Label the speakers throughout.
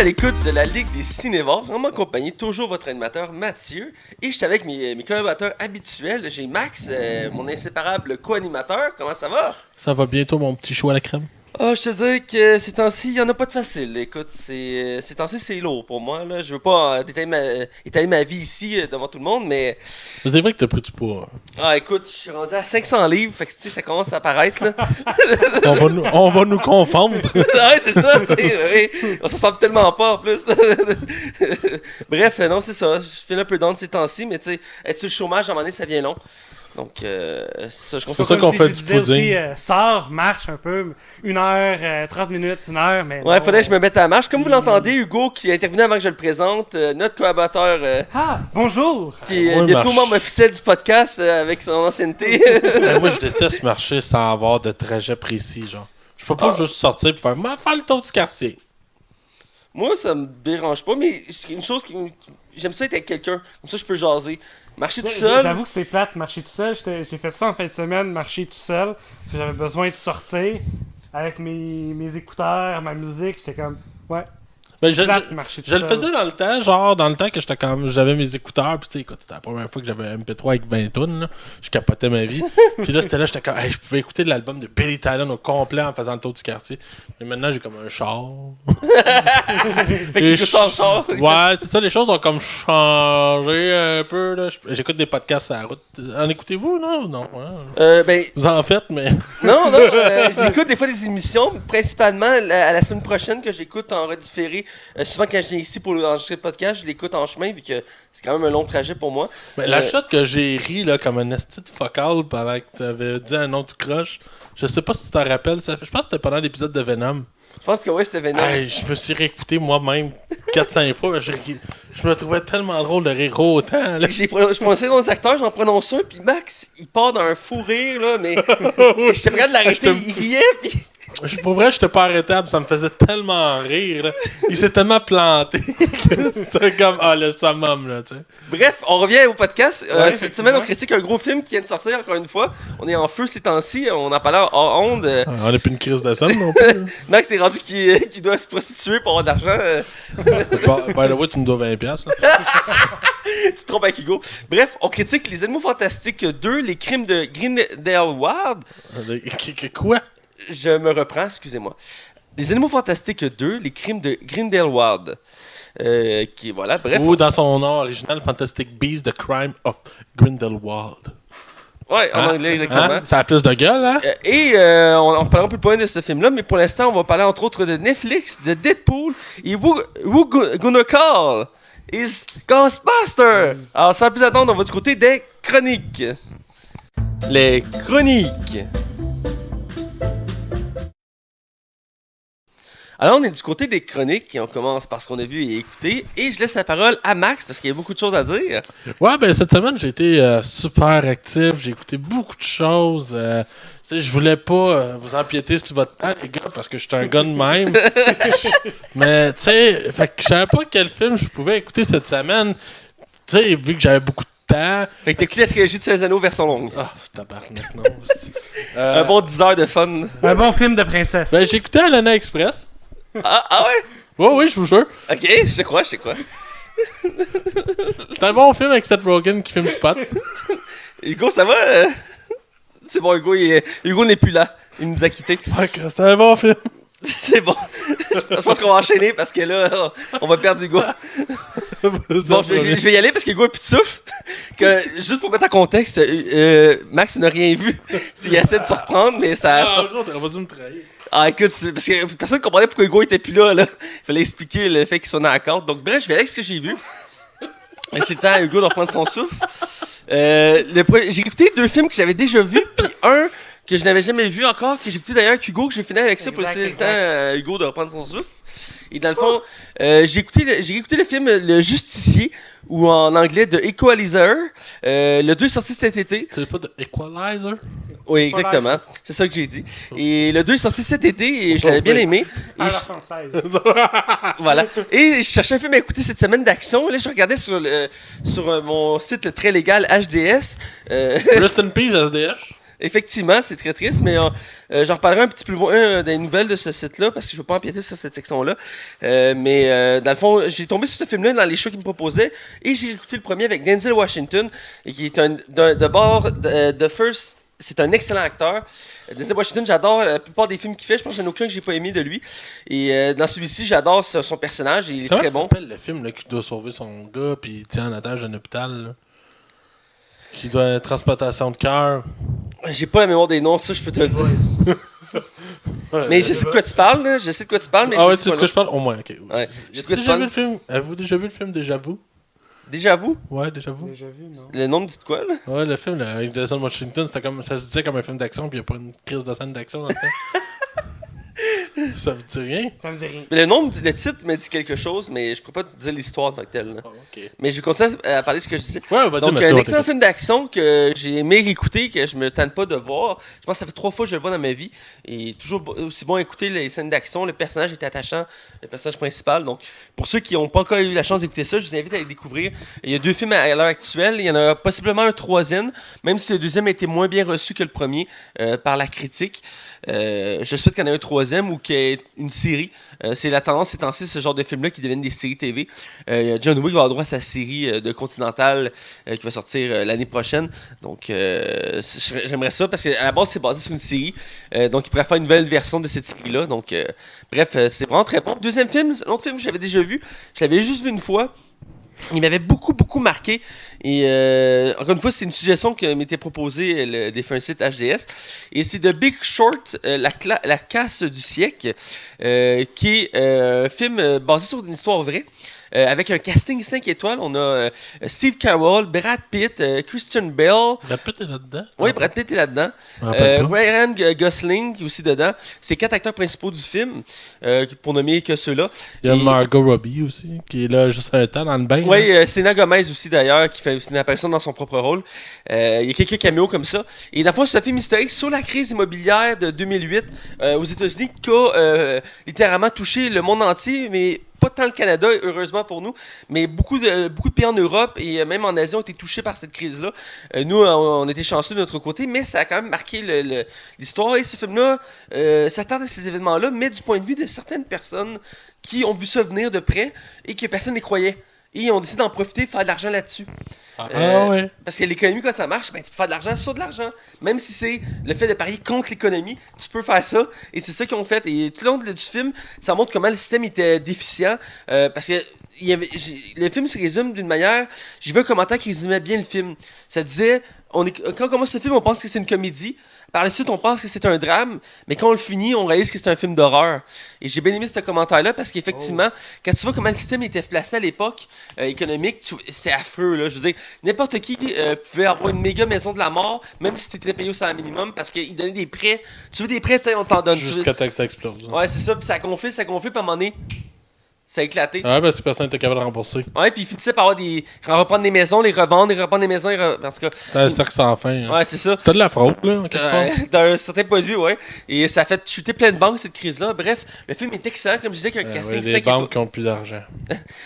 Speaker 1: à l'écoute de la Ligue des Cinévores, en ma compagnie, toujours votre animateur Mathieu. Et je suis avec mes collaborateurs habituels. J'ai Max, mon inséparable co-animateur. Comment ça va?
Speaker 2: Ça va bientôt, mon petit chou à la crème.
Speaker 1: Ah, je te dis que ces temps-ci, il n'y en a pas de facile. Écoute, ces temps-ci, c'est lourd pour moi. Là. Je veux pas étaler ma vie ici devant tout le monde, mais...
Speaker 2: C'est vrai que t'as pris du poids.
Speaker 1: Ah, écoute, je suis rendu à 500 livres, fait que tu sais, ça commence à apparaître, là.
Speaker 2: On va nous confondre.
Speaker 1: Ouais, c'est ça, tu sais, oui. On s'en sent tellement pas, en plus. Bref, non, c'est ça. Je fais un peu down ces temps-ci, mais tu sais, être sur le chômage, à un moment donné, ça vient long. Donc, ça, je
Speaker 2: C'est pour ça qu'on fait du pudding.
Speaker 3: Sors, marche un peu, 1 heure, 30 minutes, 1 heure, mais...
Speaker 1: Ouais, faudrait que je me mette à la marche. Comme vous l'entendez, Hugo, qui est intervenu avant que je le présente, notre collaborateur...
Speaker 3: bonjour!
Speaker 1: Qui est bientôt membre officiel du podcast avec son ancienneté.
Speaker 2: Moi, je déteste marcher sans avoir de trajet précis, genre. Je peux pas juste sortir et faire le tour du quartier.
Speaker 1: Moi, ça me dérange pas, mais c'est une chose qui... J'aime ça être avec quelqu'un, comme ça je peux jaser. Marcher tout seul...
Speaker 3: J'avoue que c'est plate, marcher tout seul. J'ai fait ça en fin de semaine, marcher tout seul. Parce que j'avais besoin de sortir avec mes écouteurs, ma musique. J'étais comme, ouais...
Speaker 2: Ben, je
Speaker 3: je
Speaker 2: le faisais dans le temps, genre dans le temps que j'avais mes écouteurs, puis tu sais, écoute, c'était la première fois que j'avais un MP3 avec 20 tonnes, je capotais ma vie. Puis là, j'étais comme, hey, je pouvais écouter de l'album de Billy Talon au complet en faisant le tour du quartier. Mais maintenant, j'ai comme un char.
Speaker 1: Fait qu'il écoute ça en char.
Speaker 2: Ouais, c'est ça, les choses ont comme changé un peu, là. J'écoute des podcasts à la route. En écoutez-vous, non? Non, ouais.
Speaker 1: Ben...
Speaker 2: Vous en faites, mais...
Speaker 1: Non, j'écoute des fois des émissions, principalement à la semaine prochaine que j'écoute en redifféré. Souvent, quand je viens ici pour enregistrer le podcast, je l'écoute en chemin, vu que c'est quand même un long trajet pour moi.
Speaker 2: Mais la shot que j'ai ri là, comme un esti de focal pendant que tu avais dit un nom tout croche, je sais pas si tu t'en rappelles, je pense que c'était pendant l'épisode de Venom.
Speaker 1: Je pense que oui, c'était Venom.
Speaker 2: Hey, je me suis réécouté moi-même 4-5 fois, je me trouvais tellement drôle de rire autant. Là.
Speaker 1: Je pensais dans les acteurs, j'en prononce un, puis Max, il part dans un fou rire, là, mais j'étais prêt de l'arrêter, il riait, puis...
Speaker 2: Pour vrai, j'étais pas arrêtable, ça me faisait tellement rire. Là. Il s'est tellement planté que c'était comme le summum, là, tu sais.
Speaker 1: Bref, on revient au podcast. Cette semaine, on critique un gros film qui vient de sortir, encore une fois. On est en feu ces temps-ci, on en parlait en ondes.
Speaker 2: On n'a plus une crise de scène non plus.
Speaker 1: Max est rendu qui doit se prostituer pour avoir de l'argent.
Speaker 2: By the way, tu me dois 20$. Là.
Speaker 1: Tu te trompes avec Hugo. Bref, on critique Les Animaux Fantastiques 2, Les Crimes de Grindelwald.
Speaker 2: Quoi?
Speaker 1: Je me reprends, excusez-moi. Les Animaux Fantastiques 2, Les Crimes de Grindelwald. Voilà, bref.
Speaker 2: Ou dans son nom original, Fantastic Beasts, The Crime of Grindelwald.
Speaker 1: Ouais, en anglais, exactement.
Speaker 2: Hein? Ça a plus de gueule, hein?
Speaker 1: On parlera un peu plus loin de ce film-là, mais pour l'instant, on va parler entre autres de Netflix, de Deadpool et Who Gonna Call is Ghostbusters. Alors, sans plus attendre, on va du côté des chroniques. Les chroniques. Alors, on est du côté des chroniques et on commence par ce qu'on a vu et écouté. Et je laisse la parole à Max parce qu'il y a beaucoup de choses à dire.
Speaker 2: Ouais, ben cette semaine, j'ai été super actif. J'ai écouté beaucoup de choses. Je voulais pas vous empiéter sur votre temps, les gars, parce que je suis un gars de même. Mais, tu sais, je savais pas quel film je pouvais écouter cette semaine. Tu sais, vu que j'avais beaucoup de temps.
Speaker 1: Fait que t'as écouté la trilogie de Cézanneau version longue.
Speaker 2: Ah, tabarnak, non.
Speaker 1: Un bon 10 heures de fun.
Speaker 3: Un bon film de princesse.
Speaker 2: Ben, j'ai écouté Alana Express.
Speaker 1: Ah ouais?
Speaker 2: Oui, je vous jure.
Speaker 1: Ok, je sais quoi.
Speaker 2: C'est un bon film avec Seth Rogen qui filme du pot.
Speaker 1: Hugo, ça va? C'est bon, Hugo n'est plus là. Il nous a quittés.
Speaker 2: Ouais, c'était un bon film.
Speaker 1: C'est bon. Je pense qu'on va enchaîner parce que là, on va perdre Hugo. Bon, je vais y aller parce que Hugo a plus de souffle. Juste pour mettre en contexte, Max n'a rien vu. Il essaie de se reprendre, mais ça...
Speaker 2: t'aurais pas dû me trahir.
Speaker 1: Ah, écoute, parce que personne ne comprenait pourquoi Hugo était plus là. Il fallait expliquer le fait qu'il soit dans la corde. Donc, bref, je vais aller avec ce que j'ai vu. Mais c'est le temps à Hugo de reprendre son souffle. J'ai écouté 2 films que j'avais déjà vus, puis un que je n'avais jamais vu encore, que j'ai écouté d'ailleurs avec Hugo, que je vais finir avec ça pour laisser le temps à Hugo de reprendre son souffle. Et dans le fond, j'ai écouté le film Le Justicier, ou en anglais The Equalizer. Le 2 est sorti cet été.
Speaker 2: C'est pas de Equalizer?
Speaker 1: Oui, exactement. C'est ça que j'ai dit. Et le 2 est sorti cet été et je l'avais bien aimé.
Speaker 3: À la française.
Speaker 1: Voilà. Et je cherchais un film à écouter cette semaine d'action. Là, je regardais sur mon site très légal HDS.
Speaker 2: Rest in peace, SDH.
Speaker 1: Effectivement, c'est très triste, mais j'en reparlerai un petit peu plus loin des nouvelles de ce site-là, parce que je ne veux pas empiéter sur cette section-là. Mais dans le fond, j'ai tombé sur ce film-là dans les choix qu'il me proposait, et j'ai écouté le premier avec Denzel Washington, et qui est de First. C'est un excellent acteur. Denzel Washington, j'adore la plupart des films qu'il fait. Je pense que j'en ai aucun que j'ai pas aimé de lui. Et dans celui-ci, j'adore son personnage. Il est
Speaker 2: Comment
Speaker 1: très
Speaker 2: ça
Speaker 1: bon.
Speaker 2: s'appelle le film là, qui doit sauver son gars puis il tient en otage un hôpital? Là? Qui doit une transplantation de cœur.
Speaker 1: J'ai pas la mémoire des noms, ça je peux te le dire. Mais je sais de quoi tu parles, là. Je sais de quoi tu parles, mais
Speaker 2: Ah ouais,
Speaker 1: je
Speaker 2: tu
Speaker 1: sais
Speaker 2: sais de
Speaker 1: pas
Speaker 2: quoi je parle? Au moins, ok.
Speaker 1: Ouais. Je sais de quoi tu
Speaker 2: Déjà vu
Speaker 1: parles.
Speaker 2: le film? Avez-vous déjà vu le film Déjà Vu?
Speaker 1: Déjà vous?
Speaker 2: Ouais, Déjà Vu.
Speaker 3: Déjà vu, non?
Speaker 1: Le nom me dit de quoi, là?
Speaker 2: Ouais, le film là, avec Denzel Washington, c'était comme, ça se disait comme un film d'action, puis il n'y a pas une crise de scène d'action dans le film. Ça vous dit rien?
Speaker 3: Ça me dit rien.
Speaker 1: Le nom, le titre me dit quelque chose, mais je peux pas te dire l'histoire en tant que telle, là.
Speaker 2: Ah, ok.
Speaker 1: Mais je vais continuer à parler de ce que je disais.
Speaker 2: Ouais, vas-y,
Speaker 1: Donc,
Speaker 2: Mathieu,
Speaker 1: un
Speaker 2: on
Speaker 1: excellent
Speaker 2: t'écoute.
Speaker 1: film d'action que j'ai aimé écouter, que je me tente pas de voir. Je pense que ça fait 3 fois que je le vois dans ma vie. Et toujours aussi bon écouter les scènes d'action. Le personnage est attachant, le personnage principal. Donc, pour ceux qui n'ont pas encore eu la chance d'écouter ça, je vous invite à les découvrir. Il y a 2 films à l'heure actuelle. Il y en a possiblement un 3e, même si le 2e a été moins bien reçu que le premier par la critique. Je souhaite qu'il y en ait un 3e ou qu'il y ait une série. C'est la tendance ces temps-ci, ce genre de films-là qui deviennent des séries TV. John Wick va avoir droit à sa série de Continental qui va sortir l'année prochaine. Donc, j'aimerais ça parce qu'à la base, c'est basé sur une série. Donc, il pourrait faire une nouvelle version de cette série-là. Donc, bref, c'est vraiment très bon. Deuxième film, l'autre film que j'avais déjà vu, je l'avais juste vu une fois. Il m'avait beaucoup marqué. Et encore une fois, c'est une suggestion qui m'était proposée le défunt site HDS. Et c'est The Big Short, la casse du siècle, qui est un film basé sur une histoire vraie. Avec un casting 5 étoiles, on a Steve Carell, Brad Pitt, Christian Bale.
Speaker 2: Brad Pitt est là-dedans?
Speaker 1: Oui, Brad Pitt est là-dedans.
Speaker 2: Je me rappelle pas.
Speaker 1: Ryan Gosling qui est aussi dedans. C'est 4 acteurs principaux du film, pour nommer que ceux-là.
Speaker 2: Il y a
Speaker 1: Et-
Speaker 2: Margot Robbie aussi, qui est là juste un temps dans le bain.
Speaker 1: Oui,
Speaker 2: là.
Speaker 1: Selena Gomez aussi d'ailleurs, qui fait aussi une apparition dans son propre rôle. Il y a quelques caméos comme ça. Et dans le fond, c'est un film historique sur la crise immobilière de 2008 aux États-Unis qui a littéralement touché le monde entier, mais pas tant le Canada, heureusement pour nous, mais beaucoup de pays en Europe et même en Asie ont été touchés par cette crise-là. Nous, on était chanceux de notre côté, mais ça a quand même marqué l'histoire. Et ce film-là s'attarde à ces événements-là, mais du point de vue de certaines personnes qui ont vu ça venir de près et que personne n'y croyait. Et on décide d'en profiter, de faire de l'argent là-dessus.
Speaker 2: Ouais.
Speaker 1: Parce que l'économie, quand ça marche, ben, tu peux faire de l'argent sur de l'argent. Même si c'est le fait de parier contre l'économie, tu peux faire ça. Et c'est ça qu'ils ont fait. Et tout le long du film, ça montre comment le système était déficient. Parce que le film se résume d'une manière. J'ai vu un commentaire qui résumait bien le film. Ça disait quand on commence ce film, on pense que c'est une comédie. Par la suite, on pense que c'est un drame, mais quand on le finit, on réalise que c'est un film d'horreur. Et j'ai bien aimé ce commentaire-là parce qu'effectivement, quand tu vois comment le système était placé à l'époque économique, c'était affreux. Là. Je veux dire, n'importe qui pouvait avoir une méga maison de la mort, même si tu étais payé au salaire minimum, parce qu'ils donnaient des prêts. Tu veux des prêts, on t'en donne.
Speaker 2: Jusqu'à temps que ça explose.
Speaker 1: Ouais, c'est ça, puis ça gonflait, puis à un moment donné, ça a éclaté.
Speaker 2: Ouais, parce que personne n'était capable de rembourser.
Speaker 1: Ouais, puis ils finissaient par avoir reprendre des maisons, les revendre, des maisons, parce que.
Speaker 2: C'était un cercle sans fin. Hein.
Speaker 1: Ouais, c'est ça.
Speaker 2: C'était de la fraude, là, en quelque part.
Speaker 1: D'un certain point de vue, ouais. Et ça a fait chuter plein de banques, cette crise-là. Bref, le film est excellent, comme je disais, avec un casting
Speaker 2: Ouais,
Speaker 1: 5
Speaker 2: les
Speaker 1: étoiles.
Speaker 2: banques qui ont plus d'argent.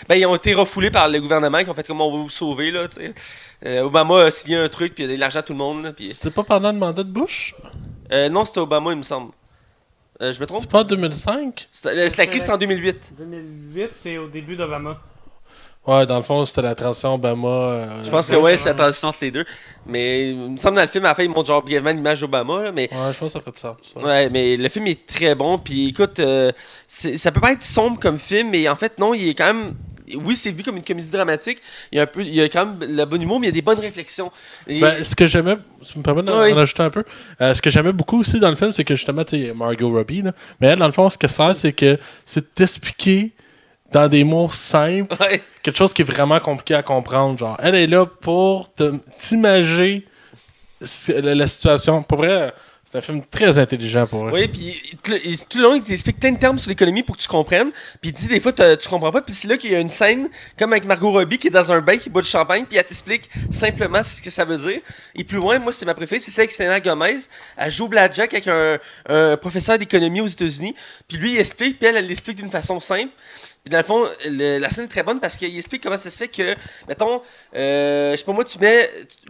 Speaker 1: Ben, ils ont été refoulés par le gouvernement, qui ont fait comment on va vous sauver, là, tu sais. Obama a signé un truc, puis il a donné de l'argent à tout le monde, là, puis...
Speaker 2: C'était pas pendant le mandat de Bush?
Speaker 1: Non, c'était Obama, il me semble. Je me trompe?
Speaker 2: C'est pas en 2005?
Speaker 1: C'est la crise, c'est en 2008.
Speaker 3: 2008, c'est au début d'Obama.
Speaker 2: Ouais, dans le fond, c'était la transition Obama.
Speaker 1: Je pense que, ouais, c'est la transition entre les deux. Mais il me semble dans le film, à la fin, ils montrent genre brièvement l'image d'Obama, là, mais...
Speaker 2: Ouais, je pense que ça fait de ça.
Speaker 1: Ouais, mais le film est très bon. Puis écoute, ça peut pas être sombre comme film, mais en fait, non, il est quand même. Oui, c'est vu comme une comédie dramatique. Il y a quand même le bon humour, mais il y a des bonnes réflexions. Et-
Speaker 2: Ben, ce que j'aimais, si tu me permets d'en
Speaker 1: Oui.
Speaker 2: rajouter un peu, ce que j'aimais beaucoup aussi dans le film, c'est que justement, tu sais, Margot Robbie, là, mais elle, dans le fond, ce que ça sert, c'est que c'est t'expliquer dans des mots simples
Speaker 1: Ouais.
Speaker 2: quelque chose qui est vraiment compliqué à comprendre. Genre, elle est là pour t'imager la situation. Pour vrai, c'est un film très intelligent pour vrai.
Speaker 1: Oui, puis tout le long, il t'explique plein de termes sur l'économie pour que tu comprennes. Puis il dit des fois, tu comprends pas. Puis c'est là qu'il y a une scène, comme avec Margot Robbie, qui est dans un bain, qui boit du champagne, puis elle t'explique simplement ce que ça veut dire. Et plus loin, moi, c'est ma préférée, c'est celle avec Selena Gomez. Elle joue Blackjack avec un professeur d'économie aux États-Unis. Puis lui, il explique, puis elle l'explique d'une façon simple. Puis dans le fond, la scène est très bonne parce qu'il explique comment ça se fait que, mettons, je sais pas moi,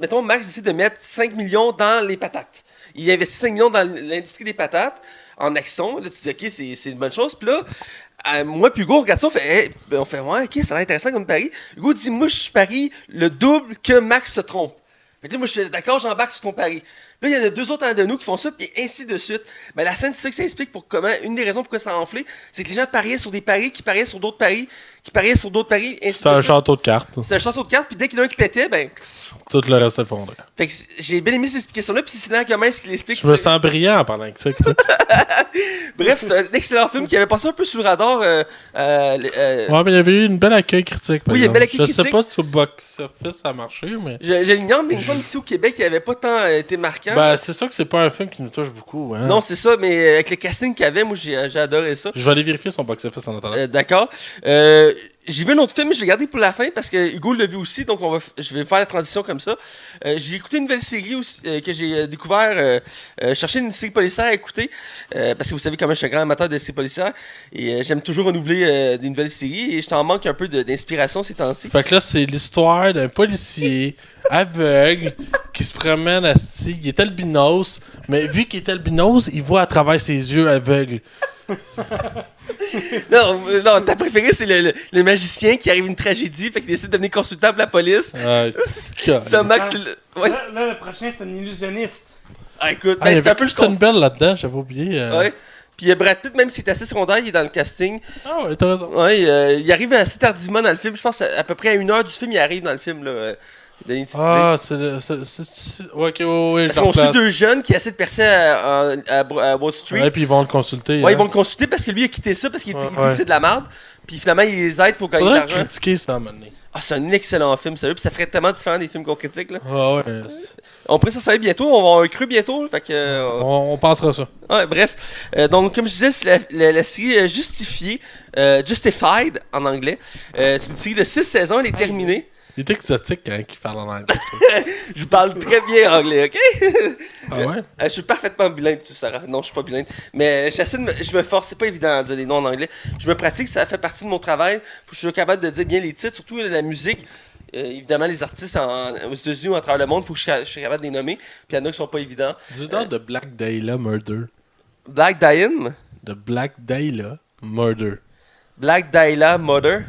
Speaker 1: mettons, Max décide de mettre 5 millions dans les patates. Il investit 5 millions dans l'industrie des patates en action. Là, tu dis, OK, c'est une bonne chose. Puis là, moi puis Hugo, on regarde ça, on fait ouais, OK, ça a l'air intéressant comme pari. Hugo dit, moi, je parie le double que Max se trompe. Fait que là, moi, je suis d'accord, j'embarque sur ton pari. Là, il y en a 2 autres de nous qui font ça, puis ainsi de suite. Mais la scène, c'est ça que ça explique pour comment. Une des raisons pourquoi ça a enflé, c'est que les gens pariaient sur des paris, qui pariaient sur d'autres paris, qui pariaient sur d'autres paris, ainsi
Speaker 2: C'est
Speaker 1: de
Speaker 2: un
Speaker 1: suite.
Speaker 2: château de cartes.
Speaker 1: C'est un château de cartes, puis dès qu'il y en a un qui pétait, ben.
Speaker 2: Tout le reste s'effondrait.
Speaker 1: Fait que j'ai bien aimé cette explication-là, puis c'est comment est-ce qu'il explique.
Speaker 2: Je me sens brillant pendant que ça.
Speaker 1: Bref, c'est un excellent film qui avait passé un peu sous le radar.
Speaker 2: Ouais, mais il y avait eu une belle accueil critique.
Speaker 1: Oui, il y a un bel accueil
Speaker 2: Je
Speaker 1: critique.
Speaker 2: sais pas si au box-office ça a marché, mais.
Speaker 1: Je l'ignore, mais il me semble ici au Québec, il avait pas tant été marquant.
Speaker 2: Ben, c'est ça que c'est pas un film qui nous touche beaucoup. Hein.
Speaker 1: Non, c'est ça, mais avec le casting qu'il y avait, moi j'ai adoré ça.
Speaker 2: Je vais aller vérifier son box-office en attendant.
Speaker 1: D'accord. J'ai vu un autre film, mais je vais garder pour la fin parce que Hugo l'a vu aussi, donc je vais faire la transition comme ça. J'ai écouté une nouvelle série aussi, que j'ai découvert. Chercher une série policière à écouter parce que vous savez comment je suis un grand amateur de séries policières et j'aime toujours renouveler des nouvelles séries et je t'en manque un peu d'inspiration ces temps-ci.
Speaker 2: Fait que là, c'est l'histoire d'un policier aveugle qui se promène à Sti. Il est albinos, mais vu qu'il est albinos, il voit à travers ses yeux aveugles.
Speaker 1: Non, ta préférée, c'est le magicien qui arrive une tragédie, fait qu'il décide de devenir consultant de la police. Ça, Max, c'est le... Ouais,
Speaker 3: Là, le prochain, c'est un illusionniste.
Speaker 1: écoute,
Speaker 2: il y
Speaker 1: c'est un peu le
Speaker 2: Kristen
Speaker 1: concept.
Speaker 2: Bell là-dedans, j'avais oublié.
Speaker 1: Ouais. Puis Brad Pitt, même s'il est assez secondaire, il est dans le casting.
Speaker 2: Ah ouais, t'as raison.
Speaker 1: Ouais, il arrive assez tardivement dans le film. Je pense à peu près à 1 heure du film, il arrive dans le film. Là, Denis Tisley.
Speaker 2: Ah, ouais, ok, ouais,
Speaker 1: Parce qu'on suit 2 jeunes qui essaient de percer à Wall Street.
Speaker 2: Ouais, puis ils vont le consulter.
Speaker 1: Ouais,
Speaker 2: hein.
Speaker 1: ils vont le consulter parce que lui a quitté ça parce qu'il
Speaker 2: Ouais,
Speaker 1: il dit que c'est de la merde. Puis finalement, il les aide pour gagner de
Speaker 2: Faudrait
Speaker 1: l'argent.
Speaker 2: critiquer ça à un moment donné.
Speaker 1: Ah, c'est un excellent film, sérieux. Puis ça ferait tellement différent des films qu'on critique. Là.
Speaker 2: Ah ouais.
Speaker 1: On pourrait s'en bientôt. On va avoir un cru bientôt. Là, fait que,
Speaker 2: On passera ça.
Speaker 1: ouais, bref. Donc, comme je disais, c'est la série Justifiée, Justified en anglais. C'est une série de 6 saisons. Elle est terminée.
Speaker 2: Il est exotique quand il parle en anglais.
Speaker 1: Je parle très bien anglais, ok?
Speaker 2: Ah ouais?
Speaker 1: Je suis parfaitement bilingue, tu Sarah. Non, je suis pas bilingue. Mais je me force, c'est pas évident de dire les noms en anglais. Je me pratique, ça fait partie de mon travail. Faut que je sois capable de dire bien les titres, surtout la musique. Évidemment, les artistes aux États-Unis ou à travers le monde, faut que je sois capable de les nommer. Puis il y en a qui sont pas évidents.
Speaker 2: Du nom de Black Dahlia Murder.
Speaker 1: Black Diane,
Speaker 2: De Black Dahlia Murder.
Speaker 1: Black Dahlia Mother.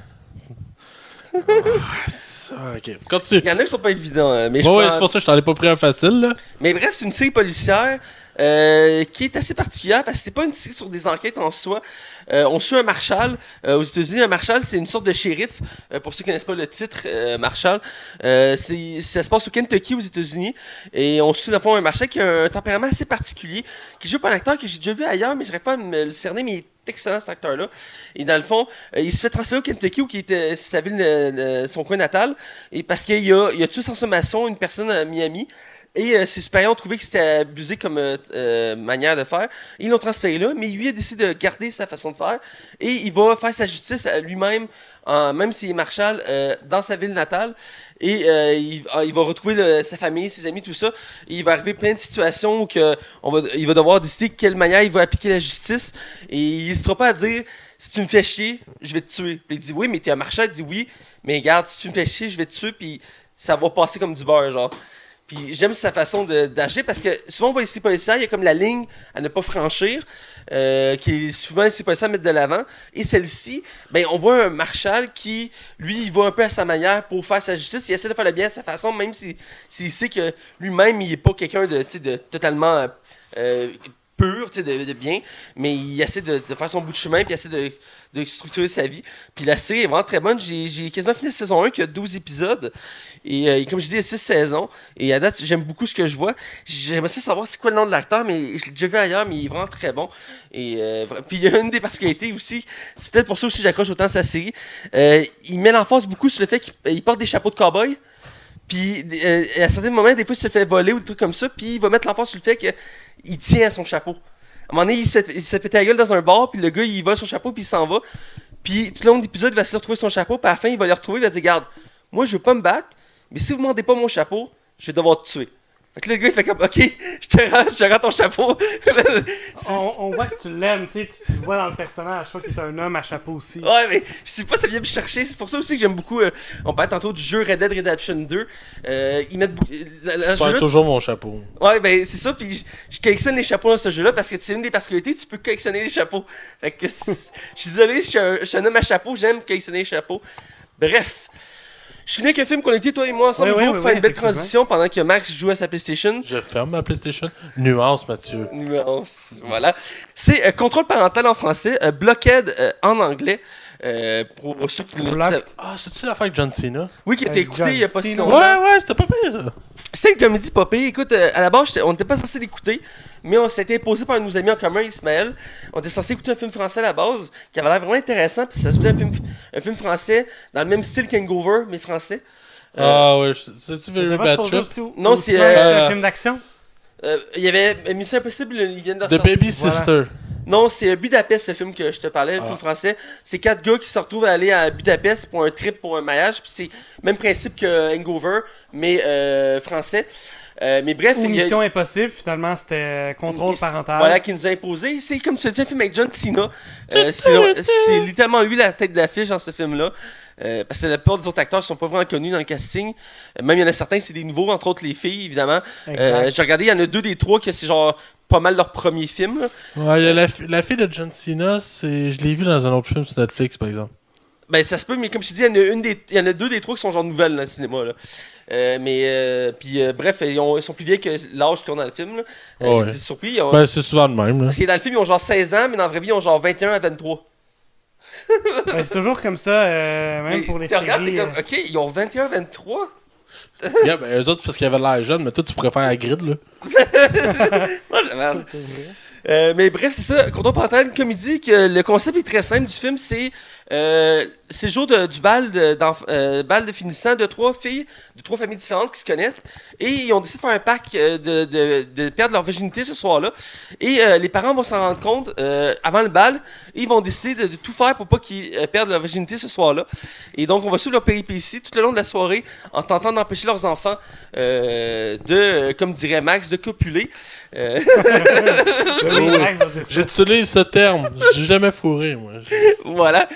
Speaker 2: Ah, ok. Continue.
Speaker 1: Il y en a qui sont pas évidents. Mais,
Speaker 2: Ouais, c'est pour ça que je t'en ai pas pris un facile, là.
Speaker 1: mais bref, c'est une série policière qui est assez particulière parce que c'est pas une série sur des enquêtes en soi. On suit un marshal aux États-Unis. Un marshal, c'est une sorte de shérif. Pour ceux qui connaissent pas le titre, marshal, ça se passe au Kentucky aux États-Unis et on suit dans le fond un marshal qui a un tempérament assez particulier, qui joue par un acteur que j'ai déjà vu ailleurs, mais j'arrive pas à me le cerner, mais il est excellent cet acteur-là. Et dans le fond, il se fait transférer au Kentucky où qui était sa ville, son coin natal, et parce qu'il a tué sans sommation une personne à Miami. Et ses supérieurs ont trouvé que c'était abusé comme manière de faire. Ils l'ont transféré là, mais lui a décidé de garder sa façon de faire. Et il va faire sa justice à lui-même, même s'il est marshal, dans sa ville natale. Et il va retrouver sa famille, ses amis, tout ça. Et il va arriver plein de situations où il va devoir décider de quelle manière il va appliquer la justice. Et il n'hésitera pas à dire, si tu me fais chier, je vais te tuer. Puis il dit, oui, mais t'es un marshal. Il dit, oui, mais regarde, si tu me fais chier, je vais te tuer. Puis ça va passer comme du beurre, genre. Puis j'aime sa façon d'agir parce que souvent on voit ici policiers, il y a comme la ligne à ne pas franchir, qui est souvent ici policiers à mettre de l'avant. Et celle-ci, ben on voit un marshal qui, lui, il va un peu à sa manière pour faire sa justice. Il essaie de faire le bien à sa façon, même s'il sait que lui-même, il n'est pas quelqu'un de totalement pur, de bien, mais il essaie de faire son bout de chemin, puis il essaie de structurer sa vie. Puis la série est vraiment très bonne. J'ai quasiment fini la saison 1 qui a 12 épisodes. Et comme je dis, il y a 6 saisons. Et à date, j'aime beaucoup ce que je vois. J'aimerais savoir c'est quoi le nom de l'acteur, mais je l'ai déjà vu ailleurs, mais il est vraiment très bon. Et puis il y a une des particularités aussi, c'est peut-être pour ça aussi que j'accroche autant à sa série. Il met l'emphase beaucoup sur le fait qu'il porte des chapeaux de cow-boy. Puis à certains moments, des fois, il se fait voler ou des trucs comme ça. Puis il va mettre l'emphase sur le fait qu'il tient à son chapeau. À un moment donné, il se fait la gueule dans un bar, puis le gars, il vole son chapeau, puis il s'en va. Puis tout le long de l'épisode, il va essayer de retrouver son chapeau, puis à la fin, il va le retrouver, il va dire, regarde, moi, je veux pas me battre, mais si vous ne demandez pas mon chapeau, je vais devoir te tuer. Fait que là, le gars, il fait comme, ok, je te rends ton chapeau.
Speaker 3: On voit que tu l'aimes, tu sais, tu le vois dans le personnage. Je crois qu'il est un homme à chapeau aussi.
Speaker 1: Ouais, mais je sais pas, ça vient me chercher. C'est pour ça aussi que j'aime beaucoup. On parlait tantôt du jeu Red Dead Redemption 2. Ils mettent beaucoup.
Speaker 2: Je porte toujours mon chapeau.
Speaker 1: Ouais, ben c'est ça. Puis je collectionne les chapeaux dans ce jeu-là parce que c'est une des particularités, tu peux collectionner les chapeaux. Fait que je suis désolé, je suis un homme à chapeau, j'aime collectionner les chapeaux. Bref. Je finis avec un film qu'on a été, toi et moi, ensemble,
Speaker 3: Ouais,
Speaker 1: pour faire une belle
Speaker 3: effectivement.
Speaker 1: transition pendant que Max joue à sa PlayStation.
Speaker 2: Je ferme ma PlayStation. Nuance, Mathieu.
Speaker 1: Nuance. Voilà. C'est Contrôle parental en français, Blockhead en anglais. Pour ceux qui le
Speaker 3: Blocked.
Speaker 1: savent.
Speaker 2: Ah, c'est-tu l'affaire avec John Cena?
Speaker 1: Oui, qui a été
Speaker 3: Avec
Speaker 1: écouté il y a
Speaker 3: John
Speaker 1: pas si
Speaker 3: Cena.
Speaker 1: longtemps.
Speaker 2: Ouais, c'était pas pire, ça.
Speaker 1: C'est une comédie pas pire. Écoute, à la base, on n'était pas censé l'écouter, mais on s'était imposé par un de nos amis en commun, Ismaël. On était censé écouter un film français à la base, qui avait l'air vraiment intéressant, puis ça se voulait un film français dans le même style qu'Hangover, mais français.
Speaker 2: Ah ouais, c'est-tu Very
Speaker 3: T'as pas
Speaker 2: Bad
Speaker 3: supposé
Speaker 2: Trip?
Speaker 3: aussi
Speaker 1: Non,
Speaker 3: aussi
Speaker 1: c'est,
Speaker 3: un film d'action?
Speaker 1: Il y avait Mission Impossible, il vient de
Speaker 2: The
Speaker 1: ressortir.
Speaker 2: Baby
Speaker 3: Voilà.
Speaker 2: Sister.
Speaker 1: Non, c'est Budapest, le film que je te parlais, le film français. C'est 4 gars qui se retrouvent à aller à Budapest pour un trip, pour un mariage. Puis c'est le même principe que Hangover, mais français. Mais bref,
Speaker 3: Ou
Speaker 1: il y a-
Speaker 3: Mission Impossible, finalement, c'était contrôle parental.
Speaker 1: Voilà, qui nous a imposé. C'est comme tu as dit, un film avec John Cena. C'est littéralement lui la tête d'affiche dans ce film-là. Parce que la plupart des autres acteurs sont pas vraiment connus dans le casting. Même il y en a certains, c'est des nouveaux, entre autres les filles, évidemment.
Speaker 3: Exact.
Speaker 1: J'ai regardé, il y en a 2 des 3 que c'est genre pas mal leur premier film. Là.
Speaker 2: Ouais, il y a la fille de John Cena, je l'ai vue dans un autre film sur Netflix, par exemple.
Speaker 1: Ben ça se peut, mais comme je te dis, il y en a 2 des 3 qui sont genre nouvelles dans le cinéma. Là. Bref, ils sont plus vieux que l'âge qu'ils ont dans le film. Là.
Speaker 2: Ouais.
Speaker 1: J'étais surpris. Ils ont-
Speaker 2: Ben, c'est souvent le même, là.
Speaker 1: Parce que dans le film, ils ont genre 16 ans, mais dans la vraie vie, ils ont genre 21 à 23.
Speaker 3: Ouais, c'est toujours comme ça, même pour les
Speaker 1: Tu regardes,
Speaker 3: séries.
Speaker 1: t'es comme, ok, ils ont 21 à 23.
Speaker 2: Yeah, ben, eux autres, parce qu'ils avaient l'air jeunes, mais toi, tu pourrais faire la grid, là.
Speaker 1: Moi, mais bref, c'est ça. Contrôle parental, une comédie, que le concept est très simple du film, c'est le jour du bal bal de finissant de 3 filles, de 3 familles différentes qui se connaissent, et ils ont décidé de faire un pacte de perdre leur virginité ce soir-là. Et les parents vont s'en rendre compte avant le bal, et ils vont décider de tout faire pour pas qu'ils perdent leur virginité ce soir-là. Et donc, on va suivre leur péripétie tout le long de la soirée en tentant d'empêcher leurs enfants comme dirait Max, de copuler.
Speaker 3: Oui, Max va dire ça.
Speaker 2: J'utilise ce terme. J'ai jamais fourré, moi.
Speaker 1: Voilà.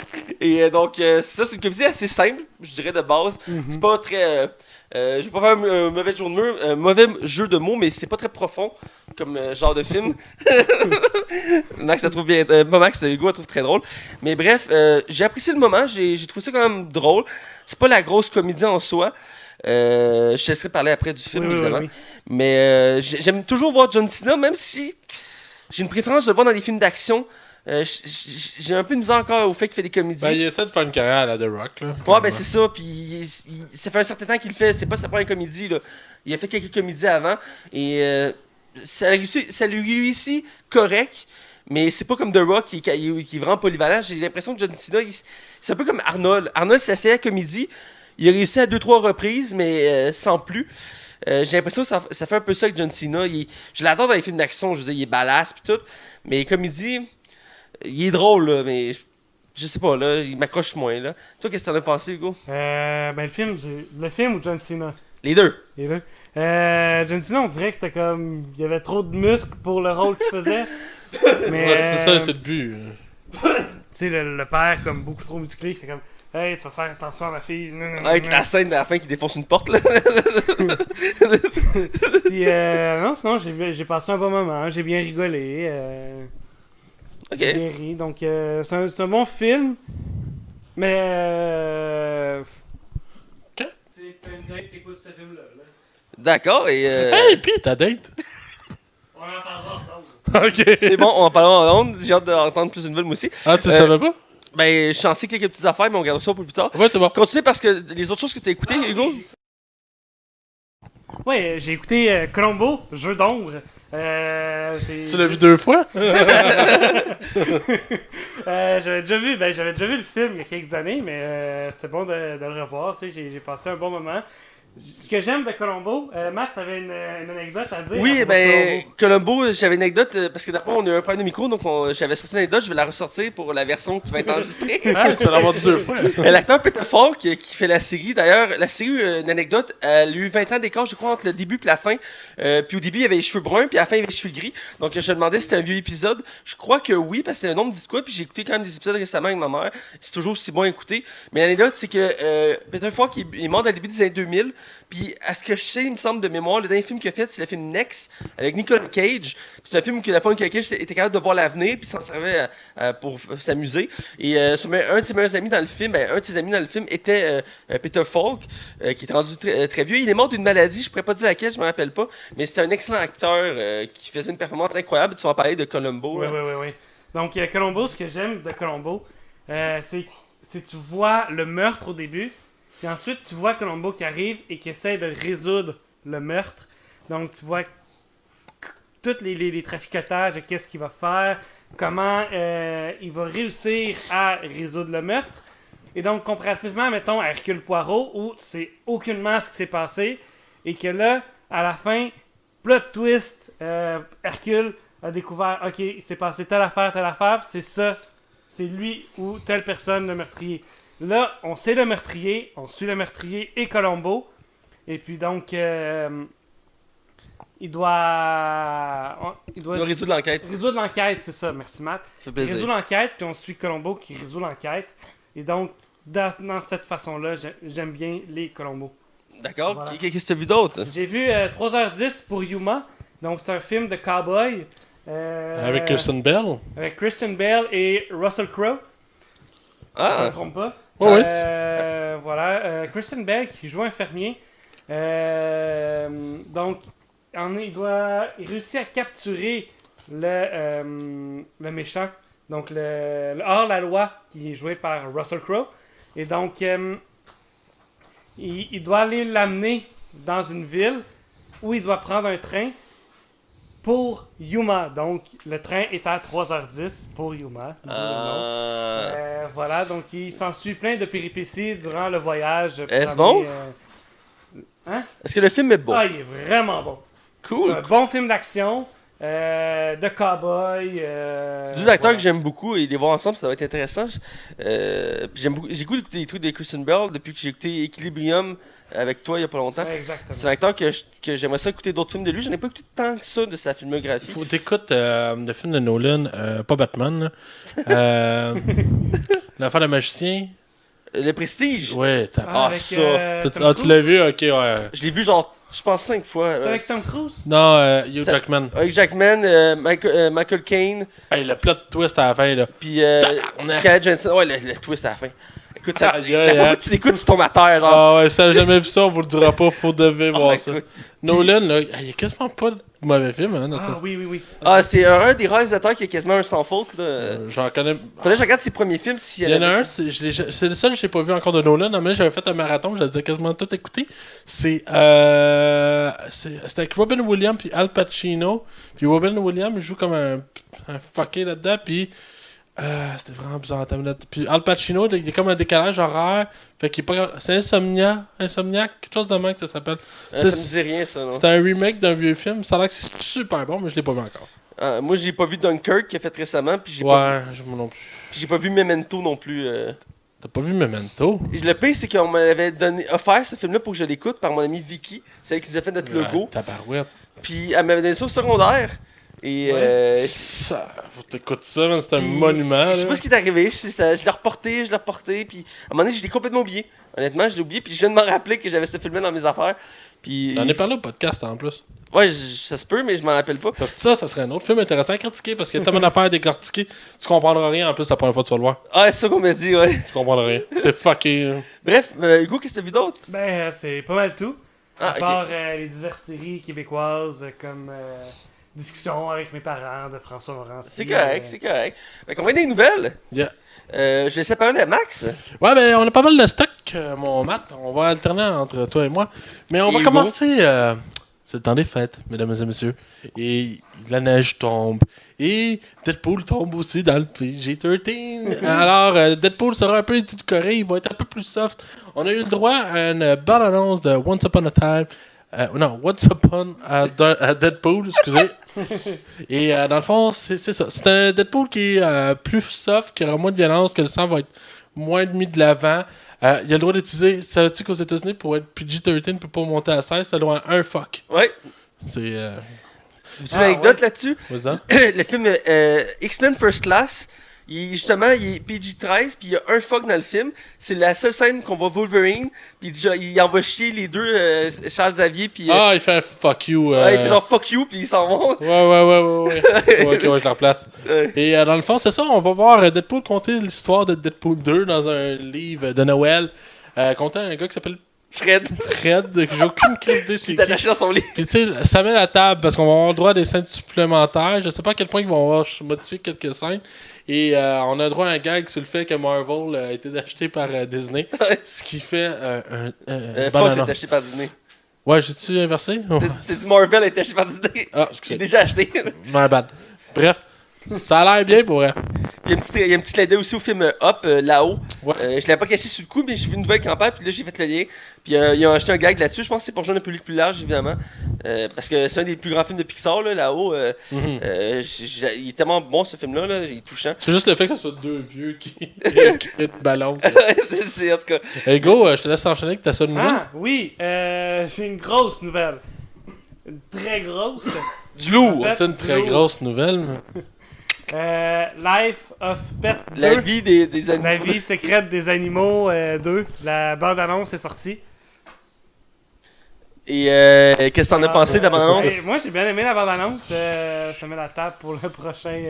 Speaker 1: Et donc, c'est ça, c'est une comédie assez simple, je dirais, de base. C'est pas très. Je vais pas faire un mauvais jeu de mots, mais c'est pas très profond comme genre de film. Max, ça trouve bien. Pas Max, Hugo, elle trouve très drôle. Mais bref, j'ai apprécié le moment, j'ai trouvé ça quand même drôle. C'est pas la grosse comédie en soi. Je te laisserai parler après du film,
Speaker 3: Oui, oui,
Speaker 1: évidemment.
Speaker 3: oui.
Speaker 1: Mais j'aime toujours voir John Cena, même si j'ai une préférence de le voir dans des films d'action. J'ai un peu de misère encore au fait qu'il fait des comédies.
Speaker 2: Ben, il essaie de faire une carrière à la The Rock, là.
Speaker 1: Ouais, ben c'est ça, puis ça fait un certain temps qu'il le fait, c'est pas sa première comédie, là. Il a fait quelques comédies avant, et ça lui réussit correct, mais c'est pas comme The Rock qui est vraiment polyvalent. J'ai l'impression que John Cena, c'est un peu comme Arnold. Arnold, c'est assez la comédie, il a réussi à 2-3 reprises, mais sans plus. J'ai l'impression que ça fait un peu ça avec John Cena. Je l'adore dans les films d'action, je veux dire, il est badass pis tout, mais comédie, il est drôle, là, mais je sais pas, là, il m'accroche moins, là. Toi, qu'est-ce que t'en as pensé, Hugo?
Speaker 3: Ben, le film ou John Cena?
Speaker 1: Les deux.
Speaker 3: Les deux. John Cena, on dirait que c'était comme. Il y avait trop de muscles pour le rôle qu'il faisait. Mais.
Speaker 2: Ouais, c'est ça, c'est le but.
Speaker 3: Tu sais, le père, comme beaucoup trop musclé, il fait comme. Hey, tu vas faire attention à ma fille.
Speaker 1: Avec la scène de la fin qui défonce une porte, là.
Speaker 3: Puis, non, sinon, j'ai passé un bon moment. J'ai bien rigolé.
Speaker 1: Ok.
Speaker 3: J'ai bien ri. Donc, c'est un bon film. Mais.
Speaker 2: Ok.
Speaker 3: T'as une date, t'écoutes ce film-là.
Speaker 1: D'accord, et
Speaker 2: Hey, pis ta date?
Speaker 3: On en parlera.
Speaker 2: Ok.
Speaker 1: c'est bon, on en parlera en ondes. J'ai hâte d'entendre plus de nouvelles, moi aussi.
Speaker 2: Ah, tu savais pas?
Speaker 1: Ben, je suis censé quelques petites affaires, mais on regardera ça un peu plus tard.
Speaker 2: Ouais, c'est bon.
Speaker 1: Continue parce que les autres choses que tu as écoutées, Hugo.
Speaker 3: Ouais, j'ai écouté Colombo, Jeu d'ombre.
Speaker 2: Tu l'as vu 2 fois?
Speaker 3: J'avais déjà vu le film il y a quelques années, mais c'est bon de le revoir. Tu sais, j'ai passé un bon moment. Ce que j'aime de Columbo, Matt, t'avais une anecdote à dire?
Speaker 1: Oui,
Speaker 3: à propos de
Speaker 1: ben,
Speaker 3: Columbo?
Speaker 1: Columbo, j'avais une anecdote, parce que d'abord, on a eu un problème de micro, donc j'avais sorti une anecdote, je vais la ressortir pour la version qui va être enregistrée.
Speaker 2: Ah, tu vas l'avoir dit 2 fois.
Speaker 1: L'acteur Peter Falk, qui fait la série, d'ailleurs, la série, une anecdote, elle a eu 20 ans d'écart, je crois, entre le début et la fin. Puis au début, il avait les cheveux bruns, puis à la fin, il avait les cheveux gris. Donc, je me demandais si c'était un vieux épisode. Je crois que oui, parce que le nom me dit de quoi, puis j'ai écouté quand même des épisodes récemment avec ma mère. C'est toujours aussi bon à écouter. Mais l'anecdote, c'est que Peter Falk, il est mort dans le début des années 2000. Puis, à ce que je sais, il me semble de mémoire, le dernier film qu'il a fait, c'est le film Next avec Nicolas Cage. C'est un film où la fois Nicolas Cage était capable de voir l'avenir, puis s'en servait pour s'amuser. Et un de ses meilleurs amis dans le film, un de ses amis dans le film était Peter Falk, qui est rendu très vieux. Il est mort d'une maladie, je pourrais pas dire laquelle, je me rappelle pas, mais c'était un excellent acteur qui faisait une performance incroyable. Tu vas en parler de Columbo.
Speaker 3: Oui,
Speaker 1: là.
Speaker 3: oui. Donc, Columbo, ce que j'aime de Columbo, c'est tu vois le meurtre au début, puis ensuite tu vois Columbo qui arrive et qui essaie de résoudre le meurtre. Donc, tu vois tous les traficotages, qu'est-ce qu'il va faire, comment il va réussir à résoudre le meurtre. Et donc, comparativement, mettons, à Hercule Poirot, où tu sais aucunement ce qui s'est passé, et que là, à la fin, plot twist, Hercule a découvert, ok, il s'est passé telle affaire, c'est ça, c'est lui ou telle personne le meurtrier. Là, on sait le meurtrier, on suit le meurtrier et Columbo, et puis donc, il doit
Speaker 1: résoudre l'enquête.
Speaker 3: résoudre l'enquête, c'est ça, merci Matt.
Speaker 1: Ça fait
Speaker 3: Il
Speaker 1: plaisir.
Speaker 3: résout l'enquête, puis on suit Columbo qui résout l'enquête, et donc, dans cette façon-là, j'aime bien les Columbo.
Speaker 1: D'accord.
Speaker 3: Voilà.
Speaker 1: Qu'est-ce que tu as vu d'autre?
Speaker 3: J'ai vu 3h10 pour Yuma. Donc, c'est un film de cowboy.
Speaker 2: Avec Kristen Bell.
Speaker 3: Avec Christian Bale et Russell Crowe. Si je ne me
Speaker 1: Ah,
Speaker 3: trompe pas.
Speaker 2: Ouais,
Speaker 3: Voilà. Christian Bale qui joue un fermier. Donc, il réussit à capturer le méchant. Donc, le hors-la-loi qui est joué par Russell Crowe. Et donc, il doit aller l'amener dans une ville où il doit prendre un train pour Yuma. Donc, le train est à 3h10 pour Yuma. d'où le nom. Voilà, donc il s'ensuit plein de péripéties durant le voyage. pour
Speaker 1: Est-ce
Speaker 3: amener,
Speaker 1: bon?
Speaker 3: Hein?
Speaker 1: Est-ce que le film est bon?
Speaker 3: Ah, il est vraiment bon. C'est
Speaker 1: Cool.
Speaker 3: un bon film d'action, de cowboy.
Speaker 1: C'est deux acteurs que j'aime beaucoup et les voir ensemble, ça va être intéressant. Puis j'ai beaucoup écouté des trucs de Kristen Bell depuis que j'ai écouté Equilibrium avec toi il y a pas longtemps.
Speaker 3: Ouais, exactement.
Speaker 1: C'est un acteur que j'aimerais ça écouter d'autres films de lui. J'en ai pas écouté tant que ça de sa filmographie.
Speaker 2: Faut t'écouter le film de Nolan, pas Batman, là. L'affaire de magicien.
Speaker 1: Le Prestige.
Speaker 2: Ouais, t'as
Speaker 3: avec,
Speaker 1: ça.
Speaker 3: Tom
Speaker 2: tu
Speaker 3: Cruise?
Speaker 2: l'as vu? Ok, ouais.
Speaker 1: Je l'ai vu genre, je pense 5 fois.
Speaker 3: C'est avec Tom Cruise?
Speaker 2: Non, Hugh
Speaker 1: Ça-
Speaker 2: Jackman.
Speaker 1: Avec Jackman, Michael Caine,
Speaker 2: Hey, le plot twist à la fin, là.
Speaker 1: puis Scarlett Johansson. Ouais, le twist à la fin. Écoute, ça,
Speaker 2: Aïe,
Speaker 1: la
Speaker 2: aïe,
Speaker 1: première
Speaker 2: aïe.
Speaker 1: fois que tu l'écoutes, tu tombes à terre. Genre.
Speaker 2: Ah ouais, ça n'a jamais vu ça, on vous le dira pas, faut devez voir ça.
Speaker 1: Écoute.
Speaker 2: Nolan, là, il y a quasiment pas de mauvais film, hein, dans
Speaker 3: Ah
Speaker 2: ça.
Speaker 3: oui.
Speaker 1: Ah, c'est un des réalisateurs qui a quasiment un sans faute. Là.
Speaker 2: J'en connais.
Speaker 1: Faudrait que je regarde ses premiers films s'il
Speaker 2: Il y en a un, c'est le seul que j'ai pas vu encore de Nolan. Mais j'avais fait un marathon, j'avais quasiment tout écouté. C'était avec Robin Williams puis Al Pacino. Puis Robin Williams, il joue comme un fucké là-dedans. Puis c'était vraiment bizarre. Puis Al Pacino, il y a comme un décalage horaire. Fait qu'il est pas. C'est Insomniac, quelque chose de même que ça s'appelle.
Speaker 1: Ça me dit rien, ça, non?
Speaker 2: C'était un remake d'un vieux film. Ça a l'air que c'est super bon, mais je l'ai pas vu encore.
Speaker 1: Moi, j'ai pas vu Dunkirk qui a fait récemment, puis j'ai pas,
Speaker 2: Ouais, moi non plus.
Speaker 1: puis j'ai pas vu Memento non plus.
Speaker 2: T'as pas vu Memento?
Speaker 1: Le pire, c'est qu'on m'avait offert ce film-là pour que je l'écoute par mon ami Vicky, celle qui nous a fait notre logo.
Speaker 2: Tabarouette.
Speaker 1: Puis elle m'avait donné ça au secondaire. Et
Speaker 2: Ça, faut t'écouter ça, man, c'est un
Speaker 1: puis,
Speaker 2: monument.
Speaker 1: Je sais
Speaker 2: là.
Speaker 1: pas ce qui est arrivé, je l'ai reporté, puis à un moment donné, je l'ai complètement oublié. Honnêtement, je l'ai oublié, puis je viens de me rappeler que j'avais ce film-là dans mes affaires. Puis,
Speaker 2: J'en ai parlé au podcast en plus.
Speaker 1: ouais, ça se peut, mais je m'en rappelle pas.
Speaker 2: Ça serait un autre film intéressant à critiquer parce qu'il y a tellement d'affaires à décortiquer. Tu comprendras rien en plus la première fois que tu vas le voir.
Speaker 1: Ah, c'est ça qu'on m'a dit, ouais.
Speaker 2: Tu comprendras rien. C'est fucké. Là.
Speaker 1: Bref, Hugo, qu'est-ce que t'as vu d'autre?
Speaker 3: Ben, c'est pas mal tout.
Speaker 1: Ah,
Speaker 3: À
Speaker 1: ok.
Speaker 3: part les diverses séries québécoises comme Discussion avec mes parents de François Morancy.
Speaker 1: C'est correct, c'est correct. Fait qu'on va des nouvelles.
Speaker 2: Yeah.
Speaker 1: Je laisse parler à Max.
Speaker 2: Ouais, ben on a pas mal de stock, mon Matt. On va alterner entre toi et moi. Mais on
Speaker 1: Et
Speaker 2: va
Speaker 1: Hugo.
Speaker 2: commencer. c'est le temps des fêtes, mesdames et messieurs. Et la neige tombe. Et Deadpool tombe aussi dans le PG-13. Alors, Deadpool sera un peu édulcoré, il va être un peu plus soft. On a eu le droit à une bonne annonce de Once Upon a Time. Once Upon a Deadpool, excusez. Et dans le fond, c'est ça. C'est un Deadpool qui est plus soft, qui aura moins de violence, que le sang va être moins mis de l'avant. Il a le droit d'utiliser. Savais-tu qu'aux États-Unis, pour être PG-13, il ne peut pas monter à 16, ça doit être un fuck.
Speaker 1: Ouais.
Speaker 2: C'est.
Speaker 1: J'ai une anecdote là-dessus.
Speaker 2: What's that?
Speaker 1: Le film X-Men First Class, il est PG-13, puis il y a un fuck dans le film. C'est la seule scène qu'on voit Wolverine, puis il envoie chier les deux, Charles Xavier, puis...
Speaker 2: il fait fuck you.
Speaker 1: Ouais, il fait genre fuck you, puis ils s'en vont.
Speaker 2: Ouais. Ok, je le replace. Et dans le fond, c'est ça, on va voir Deadpool conter l'histoire de Deadpool 2 dans un livre de Noël, contant un gars qui s'appelle Fred, que j'ai aucune idée c'est
Speaker 1: qui est attaché dans son lit.
Speaker 2: Puis tu sais, ça met la table parce qu'on va avoir le droit à des scènes supplémentaires. Je sais pas à quel point ils vont avoir modifié quelques scènes. Et on a le droit à un gag sur le fait que Marvel a été acheté par Disney. Ce qui fait
Speaker 1: Fox est acheté par Disney.
Speaker 2: Ouais, j'ai-tu inversé?
Speaker 1: T'as dit Marvel a été acheté par Disney.
Speaker 2: Ah,
Speaker 1: J'ai
Speaker 2: excusez.
Speaker 1: déjà acheté.
Speaker 2: My bad. Bref, ça a l'air bien pour elle.
Speaker 1: Puis il y a un petit clin d'œil aussi au film Up, là-haut.
Speaker 2: Ouais.
Speaker 1: Je l'avais pas caché sur le coup, mais j'ai vu une nouvelle campagne, puis là j'ai fait le lien. Puis ils ont acheté un gag là-dessus. Je pense que c'est pour rejoindre un public plus large, évidemment. Parce que c'est un des plus grands films de Pixar, là-haut. Il est tellement bon ce film-là, là, il est touchant.
Speaker 2: C'est juste le fait que ce soit deux vieux qui te ballon.
Speaker 1: c'est en tout cas.
Speaker 2: Hey go, je te laisse enchaîner avec ta seule nouvelle.
Speaker 3: Ah, oui, j'ai une grosse nouvelle. Une très grosse.
Speaker 1: Du lourd.
Speaker 3: En fait,
Speaker 2: C'est une très grosse nouvelle.
Speaker 3: Life of Pet 2.
Speaker 1: La vie des animaux.
Speaker 3: La vie secrète des animaux 2. La bande-annonce est sortie.
Speaker 1: Et qu'est-ce que t'en as pensé de la bande-annonce?
Speaker 3: Moi, j'ai bien aimé la bande-annonce. Ça met la table pour le prochain...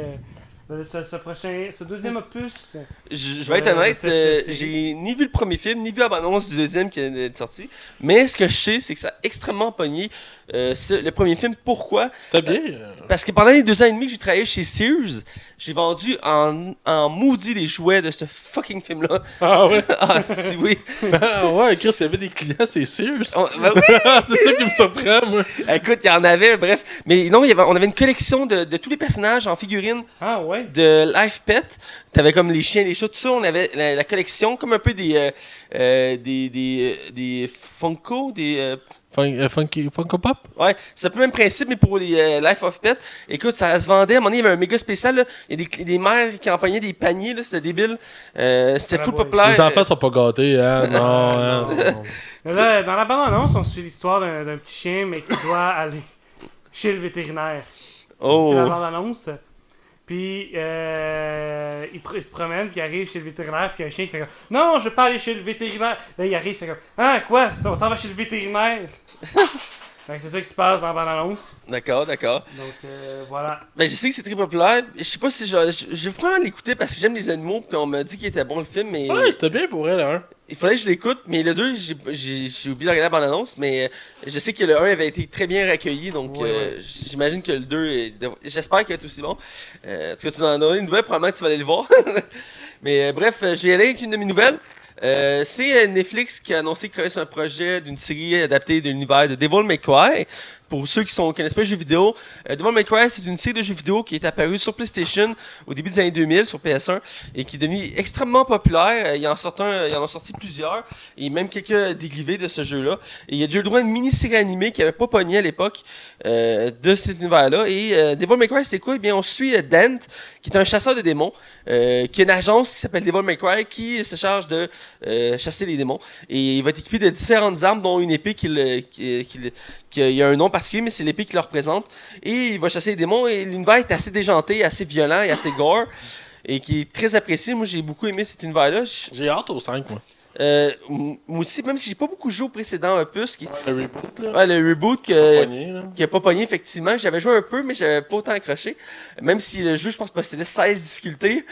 Speaker 3: ce deuxième opus.
Speaker 1: Je vais être honnête, j'ai ni vu le premier film, ni vu la bande-annonce du deuxième qui est sorti. Mais ce que je sais, c'est que ça a extrêmement pogné le premier film. Pourquoi?
Speaker 2: C'était bien.
Speaker 1: Parce que pendant les 2 ans et demi que j'ai travaillé chez Sears, j'ai vendu en maudit des jouets de ce fucking film-là.
Speaker 2: Ah ouais?
Speaker 1: Ah, c'est oui.
Speaker 2: Ah ouais, Chris, il y avait des clients, c'est sûr.
Speaker 1: Ben oui.
Speaker 2: C'est ça qui me surprend, moi.
Speaker 1: Écoute, il y en avait, bref. Mais non, on avait une collection de tous les personnages en figurines
Speaker 3: Ah ouais?
Speaker 1: de Life Pet. T'avais comme les chiens, les chats, tout ça. On avait la collection, comme un peu des Funko,
Speaker 2: Funko Pop?
Speaker 1: Ouais, c'est un peu le même principe, mais pour les Life of Pet. Écoute, ça se vendait. À un moment donné, il y avait un méga spécial. Là. Il y a des mères qui empoignaient des paniers. Là, c'était débile. C'était full populaire.
Speaker 2: Les enfants sont pas gâtés, hein? Non.
Speaker 3: Mais là, dans la bande-annonce, on suit l'histoire d'un petit chien, mais qui doit aller chez le vétérinaire.
Speaker 1: Oh.
Speaker 3: C'est la bande-annonce. Puis, il se promène, puis il arrive chez le vétérinaire, puis il y a un chien qui fait comme « Non, je veux pas aller chez le vétérinaire! » Là, il arrive, il fait comme « Ah, quoi? On s'en va chez le vétérinaire! » Donc, c'est ça qui se passe dans la bande-annonce.
Speaker 1: D'accord.
Speaker 3: Donc, voilà.
Speaker 1: Ben, je sais que c'est très populaire. Je sais pas si je vais probablement l'écouter parce que j'aime les animaux. Puis on m'a dit qu'il était bon le film. Mais
Speaker 2: Ouais, c'était bien pour elle, hein?
Speaker 1: il faudrait que je l'écoute. Mais le 2, j'ai oublié de regarder la bande-annonce. Mais je sais que le 1 avait été très bien accueilli. Donc
Speaker 3: Ouais.
Speaker 1: j'imagine que le 2, j'espère qu'il va être aussi bon. En tout cas, tu en as une nouvelle. Probablement que tu vas aller le voir. Mais bref, je vais y aller avec une de mes nouvelles. C'est Netflix qui a annoncé qu'il travaillait sur un projet d'une série adaptée de l'univers de Devil May Cry. Pour ceux qui connaissent pas les jeux vidéo, Devil May Cry, c'est une série de jeux vidéo qui est apparue sur PlayStation au début des années 2000 sur PS1 et qui est devenue extrêmement populaire. Il en a sorti plusieurs et même quelques dérivés de ce jeu-là. Et il y a déjà eu le droit à une mini-série animée qui n'avait pas pogné à l'époque de cet univers-là. Et Devil May Cry, c'est quoi? Eh bien, on suit Dent, qui est un chasseur de démons, qui a une agence qui s'appelle Devil May Cry, qui se charge de chasser les démons. Et il va être équipé de différentes armes, dont une épée qui a un nom particulier, mais c'est l'épée qui le représente. Et il va chasser les démons, et l'univers est assez déjanté, assez violent et assez gore, et qui est très apprécié. Moi, j'ai beaucoup aimé cet univers-là.
Speaker 2: J'ai hâte au 5, moi.
Speaker 1: Moi aussi, même si j'ai pas beaucoup joué au précédent opus,
Speaker 2: Le reboot, là.
Speaker 1: ouais, le reboot
Speaker 2: Pogné, là.
Speaker 1: qui a pas pogné, effectivement. J'avais joué un peu, mais j'avais pas autant accroché. Même si le jeu, je pense, possédait 16 difficultés.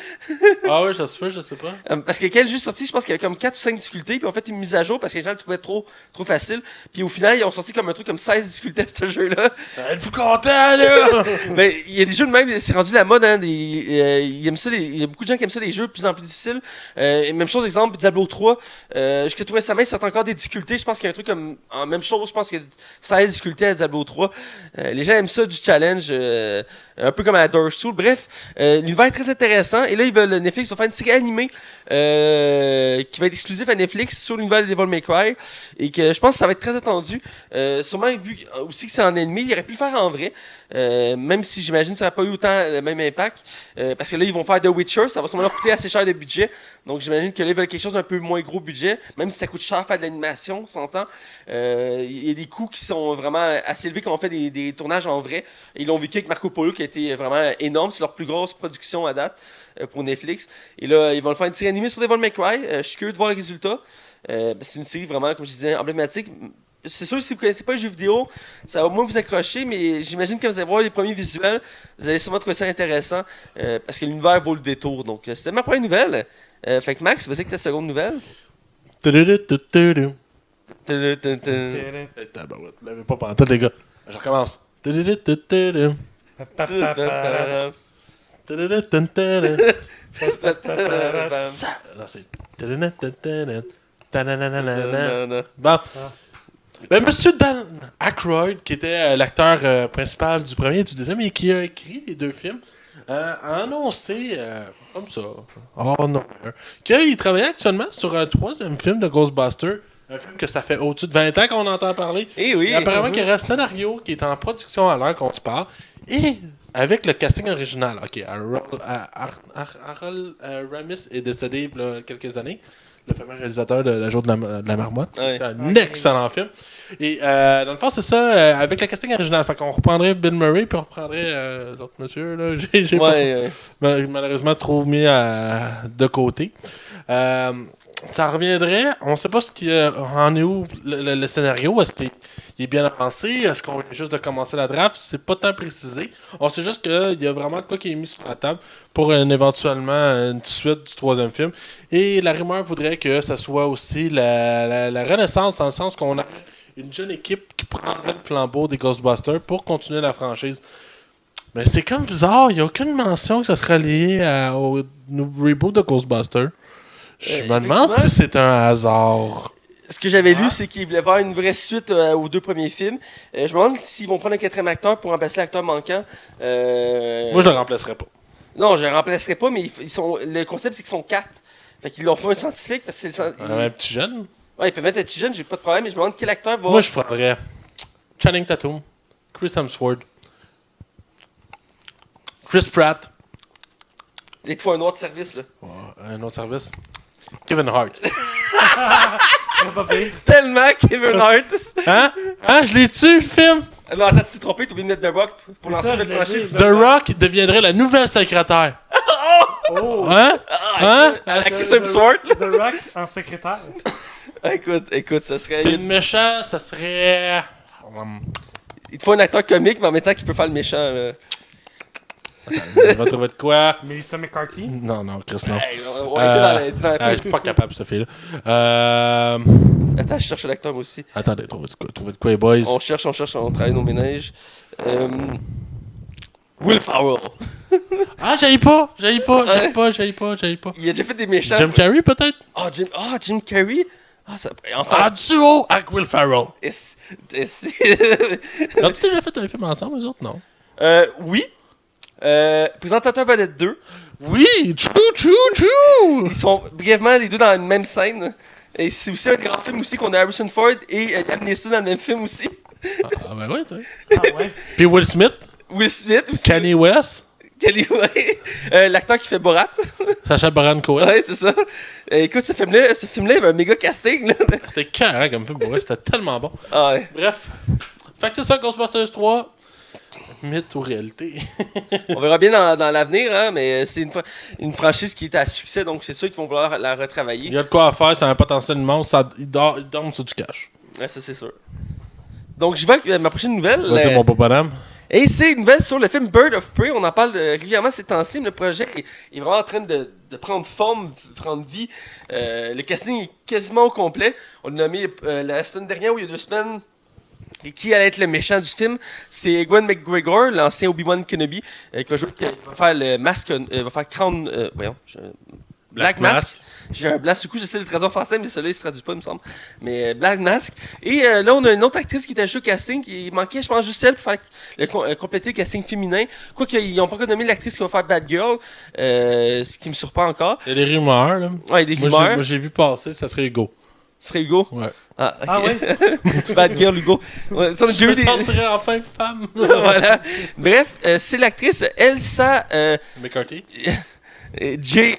Speaker 2: Ah ouais, ça se fait, je sais pas.
Speaker 1: Parce que quand le jeu est sorti, je pense qu'il y avait comme 4 ou 5 difficultés, puis on fait une mise à jour parce que les gens le trouvaient trop facile. Puis au final, ils ont sorti comme un truc comme 16 difficultés à ce jeu-là.
Speaker 2: Êtes-vous content, là?
Speaker 1: Ben, il y a des jeux de même, c'est rendu la mode, hein. Ils aiment ça, il y a beaucoup de gens qui aiment ça, les jeux de plus en plus difficiles. Même chose, exemple, Diablo 3. Jusqu'à tout récemment, il sort encore des difficultés. Je pense qu'il y a un truc comme. En même chose, je pense qu'il y a 16 difficultés à Diablo 3. Les gens aiment ça, du challenge, un peu comme à Dark Souls. Bref, l'univers est très intéressant. Et là, Netflix va faire une série animée qui va être exclusive à Netflix sur l'univers de Devil May Cry. Et que je pense que ça va être très attendu. Sûrement, vu aussi que c'est en ennemi, il aurait pu le faire en vrai. Même si j'imagine que ça n'a pas eu autant le même impact. Parce que là, ils vont faire The Witcher, ça va sûrement leur coûter assez cher de budget. Donc j'imagine que là, ils veulent quelque chose d'un peu moins gros budget. Même si ça coûte cher faire de l'animation, on s'entend. Il y a des coûts qui sont vraiment assez élevés quand on fait des tournages en vrai. Ils l'ont vécu avec Marco Polo qui a été vraiment énorme. C'est leur plus grosse production à date pour Netflix. Et là, ils vont le faire une série animée sur Devil May Cry. Je suis curieux de voir le résultat. C'est une série vraiment, comme je disais, emblématique. C'est sûr, si vous ne connaissez pas les jeux vidéo, ça va moins vous accrocher, mais j'imagine que vous allez voir les premiers visuels, vous allez sûrement trouver ça intéressant, parce que l'univers vaut le détour. Donc, c'était ma première nouvelle. Fait que Max, vas-y avec ta seconde nouvelle.
Speaker 2: Tabarouette, vous l'avez pas pendant tout, les gars. Je recommence. Non, c'est... Bon. Ben, Monsieur Dan Aykroyd, qui était l'acteur principal du premier et du deuxième et qui a écrit les deux films, a annoncé, comme ça, qu'il travaillait actuellement sur un troisième film de Ghostbusters. Un film que ça fait au-dessus de 20 ans qu'on entend parler.
Speaker 1: Eh oui.
Speaker 2: Et apparemment, qu'il y a un scénario qui est en production à l'heure qu'on se parle. Et avec le casting original. Ok, Harold Ramis est décédé il y a quelques années. Le fameux réalisateur de La Jour de la Marmotte.
Speaker 1: Ouais.
Speaker 2: C'est un excellent film. Et dans le fond, c'est ça, avec le casting original. Fait qu'on reprendrait Bill Murray, puis on reprendrait l'autre monsieur. Là. J'ai malheureusement trop mis de côté. Ça reviendrait, on sait pas ce qui en est où le scénario. Est-ce qu'il est bien avancé? Est-ce qu'on vient juste de commencer la draft? C'est pas tant précisé. On sait juste qu'il y a vraiment de quoi qui est mis sur la table pour éventuellement une suite du troisième film. Et la rumeur voudrait que ça soit aussi la renaissance, dans le sens qu'on a une jeune équipe qui prendrait le flambeau des Ghostbusters pour continuer la franchise. Mais c'est comme bizarre, il n'y a aucune mention que ça serait lié au reboot de Ghostbusters. Je me demande si c'est un hasard.
Speaker 1: Ce que j'avais lu, c'est qu'ils voulaient faire une vraie suite aux deux premiers films. Je me demande s'ils vont prendre un quatrième acteur pour remplacer l'acteur manquant.
Speaker 2: Moi, je le remplacerais pas.
Speaker 1: Non, je le remplacerai pas, mais le concept, c'est qu'ils sont 4. Fait qu'ils leur font un scientifique. Parce que
Speaker 2: Un petit jeune?
Speaker 1: Ouais, ils peuvent mettre un petit jeune, j'ai pas de problème, mais je me demande quel acteur va.
Speaker 2: Moi, je prendrais Channing Tatum, Chris Hemsworth, Chris Pratt.
Speaker 1: Il te faut un autre service, là.
Speaker 2: Un autre service. Kevin Hart.
Speaker 1: Tellement Kevin Hart.
Speaker 2: Hein? Hein? Je l'ai tué, le film?
Speaker 1: Non, attends, tu t'es trompé, t'as oublié de mettre The Rock pour lancer une franchise.
Speaker 2: The Rock deviendrait la nouvelle secrétaire.
Speaker 3: Oh!
Speaker 2: Hein? Hein?
Speaker 1: Avec Chris Hemsworth, là.
Speaker 3: The Rock en secrétaire.
Speaker 1: Écoute, ça serait.
Speaker 2: Puis le méchant, ça serait...
Speaker 1: Il te faut un acteur comique, mais en même temps qui peut faire le méchant, là.
Speaker 2: On va trouver de quoi?
Speaker 3: Melissa McCarthy.
Speaker 2: Non, Chris, non.
Speaker 1: Hey, on était dans la
Speaker 2: Je suis pas capable, cette fille-là.
Speaker 1: Attends, je cherche l'acteur moi aussi.
Speaker 2: Attendez, trouvez de quoi, les boys?
Speaker 1: On cherche, on travaille nos ménages. Will Ferrell.
Speaker 2: Ah, j'aille pas.
Speaker 1: Il a déjà fait des méchants.
Speaker 2: Jim Carrey, peut-être?
Speaker 1: Jim Carrey.
Speaker 2: Enfin, duo avec Will Ferrell. As-tu déjà fait un film ensemble, eux autres? Non.
Speaker 1: Oui. Présentateur vedette 2.
Speaker 2: Oui, true.
Speaker 1: Ils sont brièvement les deux dans la même scène. Et c'est aussi un des grands films aussi qu'on a Harrison Ford et Liam Neeson dans le même film aussi.
Speaker 2: Ben ouais, toi.
Speaker 3: Ah ouais.
Speaker 2: Puis Will Smith.
Speaker 1: Will Smith aussi.
Speaker 2: Kanye West.
Speaker 1: L'acteur qui fait Borat.
Speaker 2: Sacha Baron Cohen.
Speaker 1: Ouais, c'est ça. Écoute, ce film-là, il avait un méga casting. Là.
Speaker 2: C'était carré comme film, pour vrai, c'était tellement bon.
Speaker 1: Ah ouais.
Speaker 2: Bref. Fait que c'est ça, Ghostbusters 3. Mythe ou réalité?
Speaker 1: On verra bien dans l'avenir, hein, mais c'est une franchise qui est à succès, donc c'est sûr qu'ils vont vouloir la retravailler.
Speaker 2: Il y a de quoi à faire, c'est un potentiel immense, ils dorment sur du cash.
Speaker 1: Ouais, ça c'est sûr. Donc je vais avec ma prochaine nouvelle.
Speaker 2: Vas-y, mon papa dame.
Speaker 1: Et c'est une nouvelle sur le film Bird of Prey. On en parle régulièrement ces temps-ci. Le projet est vraiment en train de prendre forme, prendre vie. Le casting est quasiment au complet. On l'a nommé la semaine dernière ou il y a 2 semaines. Et qui allait être le méchant du film? C'est Ewan McGregor, l'ancien Obi-Wan Kenobi, qui va faire le masque, va faire Crown, Black Mask. J'ai un blanc sur le coup, j'essaie de le traduire en français, mais celui-là, il se traduit pas, il me semble. Mais Black Mask. Et là, on a une autre actrice qui était ajoutée au casting, qui manquait, je pense, juste celle pour faire compléter le casting féminin. Quoique, ils n'ont pas encore nommé l'actrice qui va faire Batgirl, ce qui me surprend encore.
Speaker 2: Il y a des rumeurs, là.
Speaker 1: Ouais, des rumeurs.
Speaker 2: Moi, j'ai vu passer, ça serait Hugo.
Speaker 1: Ce serait Hugo?
Speaker 2: Ouais.
Speaker 1: Ah, ok.
Speaker 3: Ah ouais?
Speaker 1: Batgirl, Hugo. Ouais, ça, on a
Speaker 2: Je
Speaker 1: déjà
Speaker 2: me
Speaker 1: eu des-
Speaker 2: sentirais enfin femme.
Speaker 1: voilà. Bref, c'est l'actrice Elsa
Speaker 2: McCarthy.
Speaker 1: J.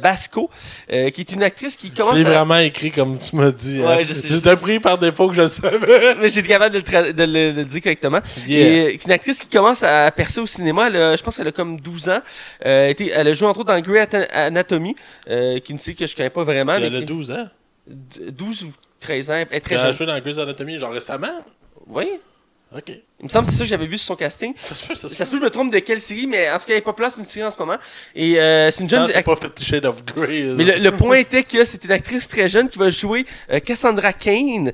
Speaker 1: Basco, qui est une actrice qui
Speaker 2: Je
Speaker 1: commence
Speaker 2: l'ai
Speaker 1: à...
Speaker 2: vraiment écrit comme tu m'as dit.
Speaker 1: Ouais,
Speaker 2: hein.
Speaker 1: je sais,
Speaker 2: J'étais pris par défaut que je le savais.
Speaker 1: Mais j'étais capable de le dire correctement.
Speaker 2: Yeah.
Speaker 1: Et une actrice qui commence à percer au cinéma. Je pense qu'elle a comme 12 ans. Elle a joué entre autres dans Grey Anatomy, qui est une série que je connais pas vraiment.
Speaker 2: Elle
Speaker 1: mais
Speaker 2: a
Speaker 1: qui-
Speaker 2: 12 ans.
Speaker 1: 12 ou 13 ans. Elle est très
Speaker 2: Elle a
Speaker 1: jeune.
Speaker 2: joué dans Grey's Anatomy, genre récemment.
Speaker 1: Oui.
Speaker 2: Ok.
Speaker 1: Il me semble que c'est ça que j'avais vu sur son casting.
Speaker 2: Ça se peut, ça se
Speaker 1: Ça se peut que je me trompe de quelle série, mais en tout cas, elle est pas place une série en ce moment. Et c'est une jeune
Speaker 2: Non, c'est pas Fifty Shades of Grey.
Speaker 1: Mais le point était que c'est une actrice très jeune qui va jouer Cassandra Cain.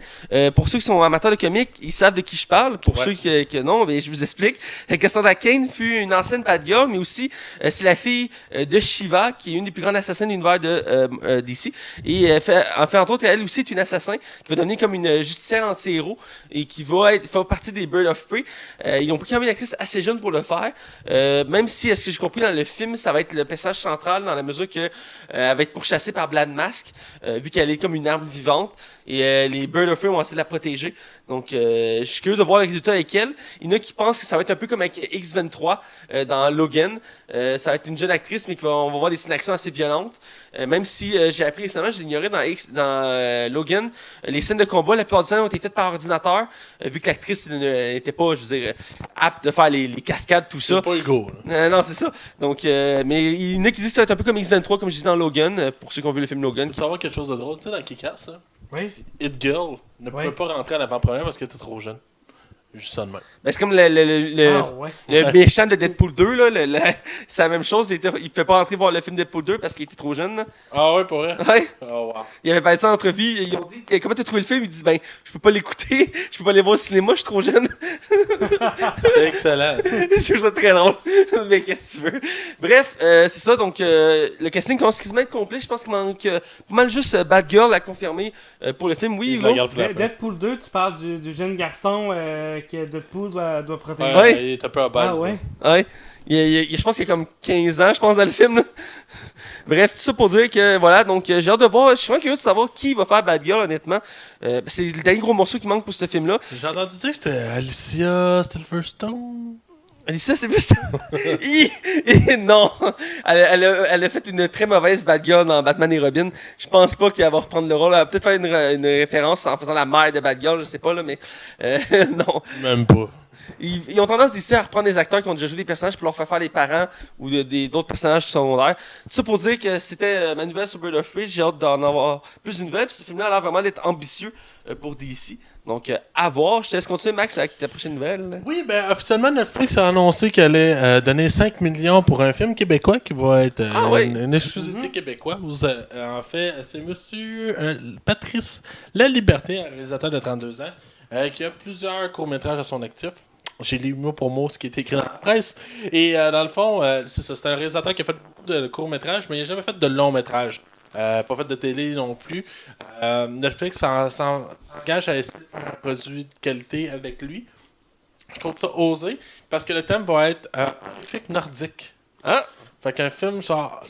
Speaker 1: Pour ceux qui sont amateurs de comics, ils savent de qui je parle. Pour
Speaker 2: Ouais.
Speaker 1: ceux que non, mais je vous explique. Cassandra Cain fut une ancienne bad girl, mais aussi c'est la fille de Shiva, qui est une des plus grandes assassins de l'univers de DC. Et en fait, entre autres, elle aussi est une assassin qui va devenir comme une justicière anti-héros et qui va faire partie des Birds of Prey. Ils ont pris quand même une actrice assez jeune pour le faire. Même si, à ce que j'ai compris dans le film, ça va être le personnage central dans la mesure que elle va être pourchassée par Black Mask, vu qu'elle est comme une arme vivante. Et les Birds of Prey vont essayer de la protéger. Donc, je suis curieux de voir le résultat avec elle. Il y en a qui pensent que ça va être un peu comme avec X-23 dans Logan. Ça va être une jeune actrice, mais on va voir des scènes d'action assez violentes. Même si j'ai appris récemment, je l'ignorais dans Logan, les scènes de combat, la plupart du temps, ont été faites par ordinateur, vu que l'actrice n'était pas, je veux dire, apte de faire les cascades, tout ça.
Speaker 2: C'est pas Hugo. là.
Speaker 1: Non, c'est ça. Donc, mais il y en a qui disent que ça va être un peu comme X-23, comme je disais dans Logan, pour ceux qui ont vu le film Logan.
Speaker 2: Tu veux savoir quelque chose de drôle, tu sais, dans Kick-Ass, là,
Speaker 3: Oui.
Speaker 2: Hit Girl ne pouvait
Speaker 3: Ouais.
Speaker 2: pas rentrer à l'avant-première parce qu'elle était trop jeune. Juste ça de même.
Speaker 1: Ben, c'est comme le
Speaker 3: Ah ouais.
Speaker 1: méchant de Deadpool 2, là, c'est la même chose. Il ne pouvait pas rentrer voir le film Deadpool 2 parce qu'il était trop jeune. Là.
Speaker 2: Ah ouais, pour vrai?
Speaker 1: Ouais.
Speaker 2: Oh wow.
Speaker 1: Il avait parlé de ça en entrevue. Ils ont dit comment t'as trouvé le film? Il dit ben, je peux pas l'écouter, je peux pas aller voir au cinéma, je suis trop jeune.
Speaker 2: C'est excellent.
Speaker 1: Je trouve ça très drôle. Mais qu'est-ce que tu veux? Bref, c'est ça. Donc, le casting commence quasiment à être complet. Je pense qu'il manque pas mal juste Batgirl à confirmer pour le film. Oui,
Speaker 2: Il la
Speaker 1: Hugo?
Speaker 2: garde pour la fin.
Speaker 3: Deadpool 2, tu parles du jeune garçon que Deadpool doit protéger.
Speaker 2: Ouais,
Speaker 1: Ouais.
Speaker 2: il est un peu à base.
Speaker 3: Ah ouais.
Speaker 1: Ouais. Je pense qu'il y a comme 15 ans, je pense, dans le film. Là. Bref, tout ça pour dire que, voilà, donc j'ai hâte de voir. Je suis vraiment curieux de savoir qui va faire Batgirl, honnêtement. C'est le dernier gros morceau qui manque pour ce film-là.
Speaker 2: J'ai entendu dire que c'était Alicia Silverstone.
Speaker 1: Alicia, c'est plus ça. Non. Elle a fait une très mauvaise Batgirl dans Batman et Robin. Je pense pas qu'elle va reprendre le rôle. Elle va peut-être faire une référence en faisant la mère de Batgirl, je sais pas, là, mais non.
Speaker 2: Même pas.
Speaker 1: Ils ont tendance d'ici à reprendre des acteurs qui ont déjà joué des personnages pour leur faire les parents ou d'autres personnages secondaires. Tout ça pour dire que c'était ma nouvelle sur Bird of Prey. J'ai hâte d'en avoir plus de nouvelles. Puis ce film-là a l'air vraiment d'être ambitieux pour DC. Donc, à voir. Je te laisse continuer, Max, avec ta prochaine nouvelle.
Speaker 2: Oui, ben officiellement, Netflix a annoncé qu'elle allait donner 5 millions pour un film québécois qui va être
Speaker 1: oui.
Speaker 2: une exclusivité québécoise. En fait, c'est monsieur Patrice Laliberté, un réalisateur de 32 ans, qui a plusieurs courts-métrages à son actif. J'ai lu mot pour mot ce qui est écrit dans la presse. Et dans le fond, c'est ça, c'est un réalisateur qui a fait beaucoup de courts-métrages, mais il n'a jamais fait de longs-métrages. Pas fait de télé non plus. Netflix s'engage à essayer de faire un produit de qualité avec lui. Je trouve ça osé parce que le thème va être horrifique nordique.
Speaker 1: Ah!
Speaker 2: Fait qu'un film genre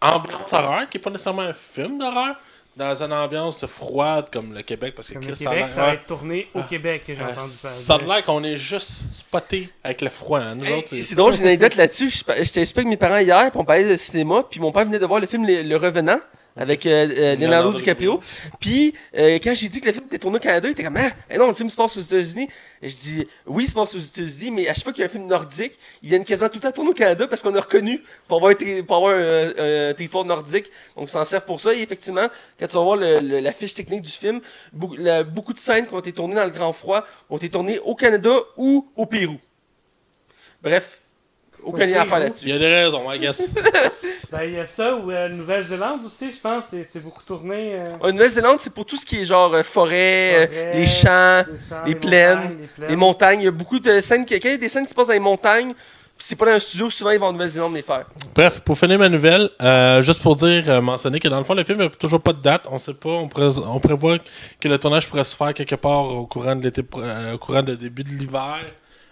Speaker 2: ambiance horreur, qui n'est pas nécessairement un film d'horreur, dans une ambiance froide comme le Québec, parce que
Speaker 3: Comme le
Speaker 2: Chris, ça a
Speaker 3: Québec,
Speaker 2: l'air-
Speaker 3: ça va être tourné au Québec, que j'ai entendu
Speaker 2: ça a
Speaker 3: ça.
Speaker 2: l'air qu'on est juste spoté avec le froid. Hein. Nous
Speaker 1: Hey,
Speaker 2: autres,
Speaker 1: c'est drôle, j'ai une anecdote là-dessus. J'étais super avec mes parents hier, puis on parlait de cinéma, puis mon père venait de voir le film Le Revenant avec Leonardo DiCaprio. Puis quand j'ai dit que le film était tourné au Canada, il était comme non, le film se passe aux États-Unis. Et je dis oui, il se passe aux États-Unis, mais à chaque fois qu'il y a un film nordique, ils viennent quasiment tout le temps tourner au Canada parce qu'on est reconnu pour avoir un territoire nordique. Donc, ils s'en servent pour ça. Et effectivement, quand tu vas voir la fiche technique du film, beaucoup de scènes qui ont été tournées dans le grand froid ont été tournées au Canada ou au Pérou. Bref, aucun lien à faire
Speaker 2: il
Speaker 1: là-dessus.
Speaker 2: y a des raisons, I guess.
Speaker 3: Ben, il y a ça, ou Nouvelle-Zélande aussi, je pense, c'est beaucoup tourné.
Speaker 1: Nouvelle-Zélande, c'est pour tout ce qui est genre forêt,
Speaker 3: Forêt,
Speaker 1: les champs, les plaines,
Speaker 3: montagnes,
Speaker 1: les montagnes. Il y a beaucoup de scènes. Quand il y a des scènes qui se passent dans les montagnes, c'est pas dans un studio, souvent ils vont en Nouvelle-Zélande les faire.
Speaker 2: Bref, pour finir ma nouvelle, juste pour dire, mentionner que dans le fond, le film n'a toujours pas de date. On sait pas. On prévoit que le tournage pourrait se faire quelque part au courant de l'été, au courant de début de l'hiver.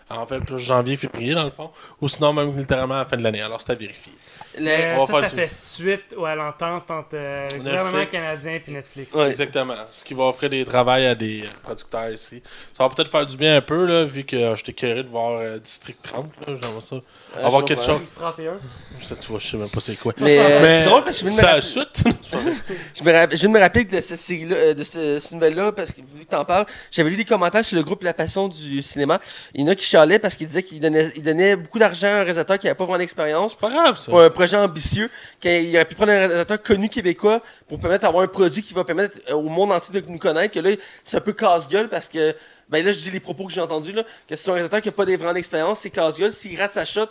Speaker 2: En fait, plus janvier, février, dans le fond. Ou sinon, même littéralement à la fin de l'année. Alors, c'est à vérifier. On va
Speaker 3: Ça
Speaker 2: faire
Speaker 3: fait suite à l'entente entre le gouvernement canadien et Netflix.
Speaker 1: Ouais.
Speaker 2: Exactement. Ce qui va offrir des travails à des producteurs ici. Ça va peut-être faire du bien un peu, là, vu que j'étais curieux de voir District 30. J'aimerais ça. Avoir quelque chose.
Speaker 3: 31.
Speaker 2: Ça, tu vois, je sais même pas c'est quoi.
Speaker 1: Mais c'est drôle parce que
Speaker 2: c'est à la suite.
Speaker 1: je viens de me rappeler de cette série-là, de cette nouvelle-là, parce que vu que t'en parles, j'avais lu des commentaires sur le groupe La Passion du cinéma. Il y en a qui chialaient parce qu'ils disaient qu'il donnait beaucoup d'argent à un réalisateur qui n'avait pas vraiment d'expérience.
Speaker 2: C'est pas grave, ça.
Speaker 1: Pour un projet ambitieux, qu'il aurait pu prendre un réalisateur connu québécois pour permettre d'avoir un produit qui va permettre au monde entier de nous connaître. Que là, c'est un peu casse-gueule parce que, ben là, je dis les propos que j'ai entendus, là, que c'est un réalisateur qui n'a pas vraiment d'expérience, c'est casse-gueule. S'il rate sa shot,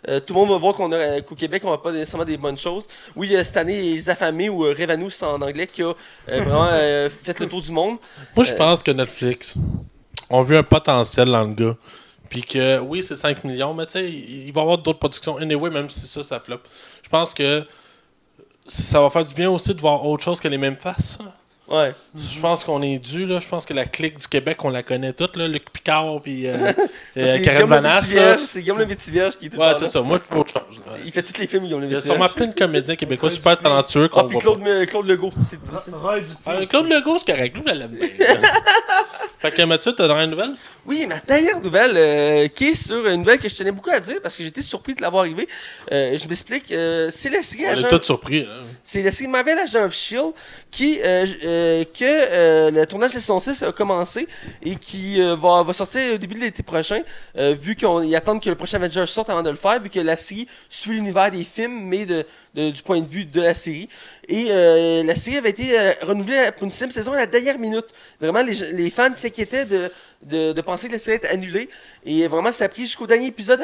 Speaker 1: tout le monde va voir qu'au Québec, on n'a pas nécessairement des bonnes choses. Oui, cette année, Les Affamés ou Revanous en anglais qui a vraiment fait le tour du monde.
Speaker 2: Moi, je pense que Netflix ont vu un potentiel dans le gars. Puis que, oui, c'est 5 millions, mais tu sais, il va y avoir d'autres productions. Anyway, même si ça flop. Je pense que ça va faire du bien aussi de voir autre chose que les mêmes faces.
Speaker 1: Ouais.
Speaker 2: Je pense qu'on est dû, là. Je pense que la clique du Québec, on la connaît toute, là. Luc Picard, puis
Speaker 1: C'est
Speaker 2: Karen
Speaker 1: Guillaume le
Speaker 2: Vanasse.
Speaker 1: Métivierge, c'est Guillaume le Métivierge qui est tout le
Speaker 2: Ouais,
Speaker 1: temps
Speaker 2: c'est
Speaker 1: là.
Speaker 2: ça. Moi, je fais autre chose. Là.
Speaker 1: Il fait tous les films, Guillaume le
Speaker 2: Il y a
Speaker 1: Métivierge.
Speaker 2: sûrement plein de comédiens québécois super talentueux
Speaker 1: Ah,
Speaker 2: qu'on
Speaker 1: puis
Speaker 2: voit pas.
Speaker 1: Claude Legault, c'est ça.
Speaker 3: Roy Dupuis.
Speaker 2: Claude Legault, c'est correct. Lui, je l'aime bien. Fait que Mathieu, t'as une nouvelle?
Speaker 1: Oui, ma dernière nouvelle, qui est sur une nouvelle que je tenais beaucoup à dire parce que j'étais surpris de l'avoir arrivée. Je m'explique. C'est la série
Speaker 2: On
Speaker 1: Agent...
Speaker 2: est tous surpris. Hein.
Speaker 1: C'est la série Marvel Agent of S.H.I.E.L.D. qui, le tournage de la saison 6 a commencé et qui va sortir au début de l'été prochain, vu qu'ils attendent que le prochain Avenger sorte avant de le faire, vu que la série suit l'univers des films, mais du point de vue de la série. Et la série avait été renouvelée pour une 6e saison à la dernière minute. Vraiment, les fans s'inquiétaient de penser que la série était annulée. Et vraiment, ça a pris jusqu'au dernier épisode,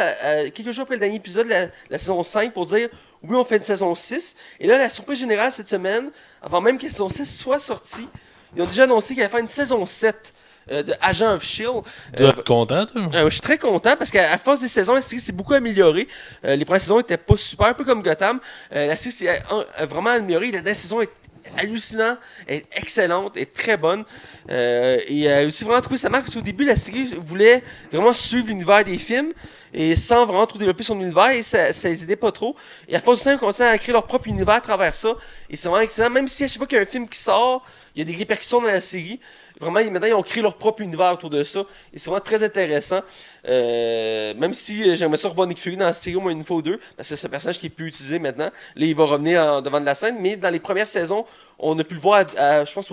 Speaker 1: quelques jours après le dernier épisode de la saison 5 pour dire oui, on fait une saison 6. Et là, la surprise générale cette semaine, avant même que la saison 6 soit sortie, ils ont déjà annoncé qu'il allait faire une saison 7 de Agent of S.H.I.E.L.D.
Speaker 2: Tu dois être content, toi?
Speaker 1: Je suis très content parce qu'à force des saisons, la série s'est beaucoup améliorée. Les premières saisons étaient pas super, un peu comme Gotham. La série s'est vraiment améliorée. La dernière saison est hallucinante, est excellente, est très bonne. Et aussi vraiment trouvé sa marque parce qu'au début, la série voulait vraiment suivre l'univers des films et sans vraiment trop développer son univers et ça les aidait pas trop. Et à force du temps, ils commençaient à créer leur propre univers à travers ça. Et c'est vraiment excellent. Même si à chaque fois qu'il y a un film qui sort, il y a des répercussions dans la série. Vraiment, maintenant, ils ont créé leur propre univers autour de ça. Et c'est vraiment très intéressant. Même si j'aimerais ça revoir Nick Fury dans la série au moins une fois ou deux, parce que c'est un personnage qui est plus utilisé maintenant. Là, il va revenir devant de la scène. Mais dans les premières saisons, on a pu le voir, je pense,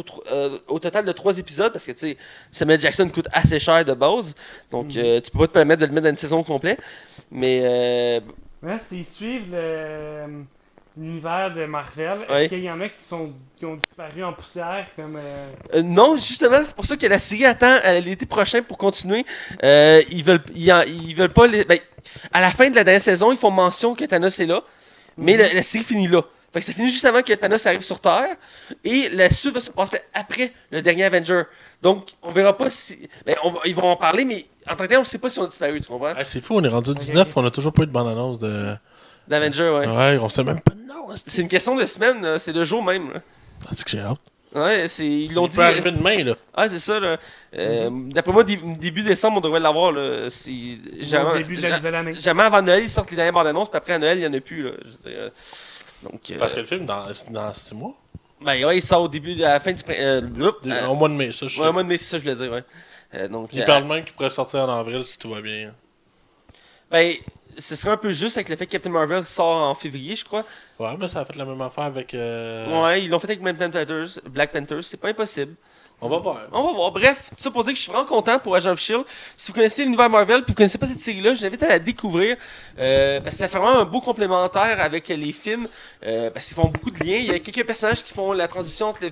Speaker 1: au total de 3 épisodes, parce que, tu sais, Samuel Jackson coûte assez cher de base. Donc, tu peux pas te permettre de le mettre dans une saison complète. Mais...
Speaker 3: Ouais, s'ils suivent l'univers de Marvel,
Speaker 1: Ouais.
Speaker 3: est-ce qu'il y en a qui ont disparu en poussière comme
Speaker 1: non, justement, c'est pour ça que la série attend l'été prochain pour continuer. Ils veulent pas... à la fin de la dernière saison, ils font mention que Thanos est là, mais la série finit là. Fait que ça finit juste avant que Thanos arrive sur Terre, et la suite va se passer après le dernier Avenger. Donc, on verra pas si... ils vont en parler, mais en tant que tel, on sait pas si on a disparu, tu comprends?
Speaker 2: Ah, c'est fou, on est rendu 19, on a toujours pas eu de bande-annonce de...
Speaker 1: D'Avenger, ouais.
Speaker 2: Ouais, on sait même pas de nom.
Speaker 1: C'est une question de semaine, là, c'est de jour même. Là.
Speaker 2: C'est que j'ai hâte.
Speaker 1: Ouais, ils l'ont
Speaker 2: Il
Speaker 1: dit.
Speaker 2: peut arriver demain, là.
Speaker 1: Ah, c'est ça, là. D'après moi, début décembre, on devrait l'avoir, là.
Speaker 3: au début de la nouvelle année?
Speaker 1: Jamais avant Noël, ils sortent les dernières bandes annonces, puis après à Noël, il n'y en a plus, là. Je veux dire, donc,
Speaker 2: Parce que le film, dans 6 mois.
Speaker 1: Ben, ouais, il sort au début, à la fin du
Speaker 2: Au mois de mai, ça, je sais.
Speaker 1: ouais, au mois de mai, c'est ça, je voulais dire, ouais. Donc,
Speaker 2: Il parle même qu'il pourrait sortir en avril si tout va bien.
Speaker 1: ben, ce serait un peu juste avec le fait que Captain Marvel sort en février, je crois.
Speaker 2: Ouais, mais ça a fait la même affaire avec...
Speaker 1: Ouais, ils l'ont fait avec Black Panthers, c'est pas impossible.
Speaker 2: On va voir.
Speaker 1: On va voir. Bref, tout ça pour dire que je suis vraiment content pour Agent of S.H.I.E.L.D. Si vous connaissez l'univers Marvel puis vous connaissez pas cette série-là, je vous invite à la découvrir. Parce que ça fait vraiment un beau complémentaire avec les films. Parce qu'ils font beaucoup de liens. Il y a quelques personnages qui font la transition entre les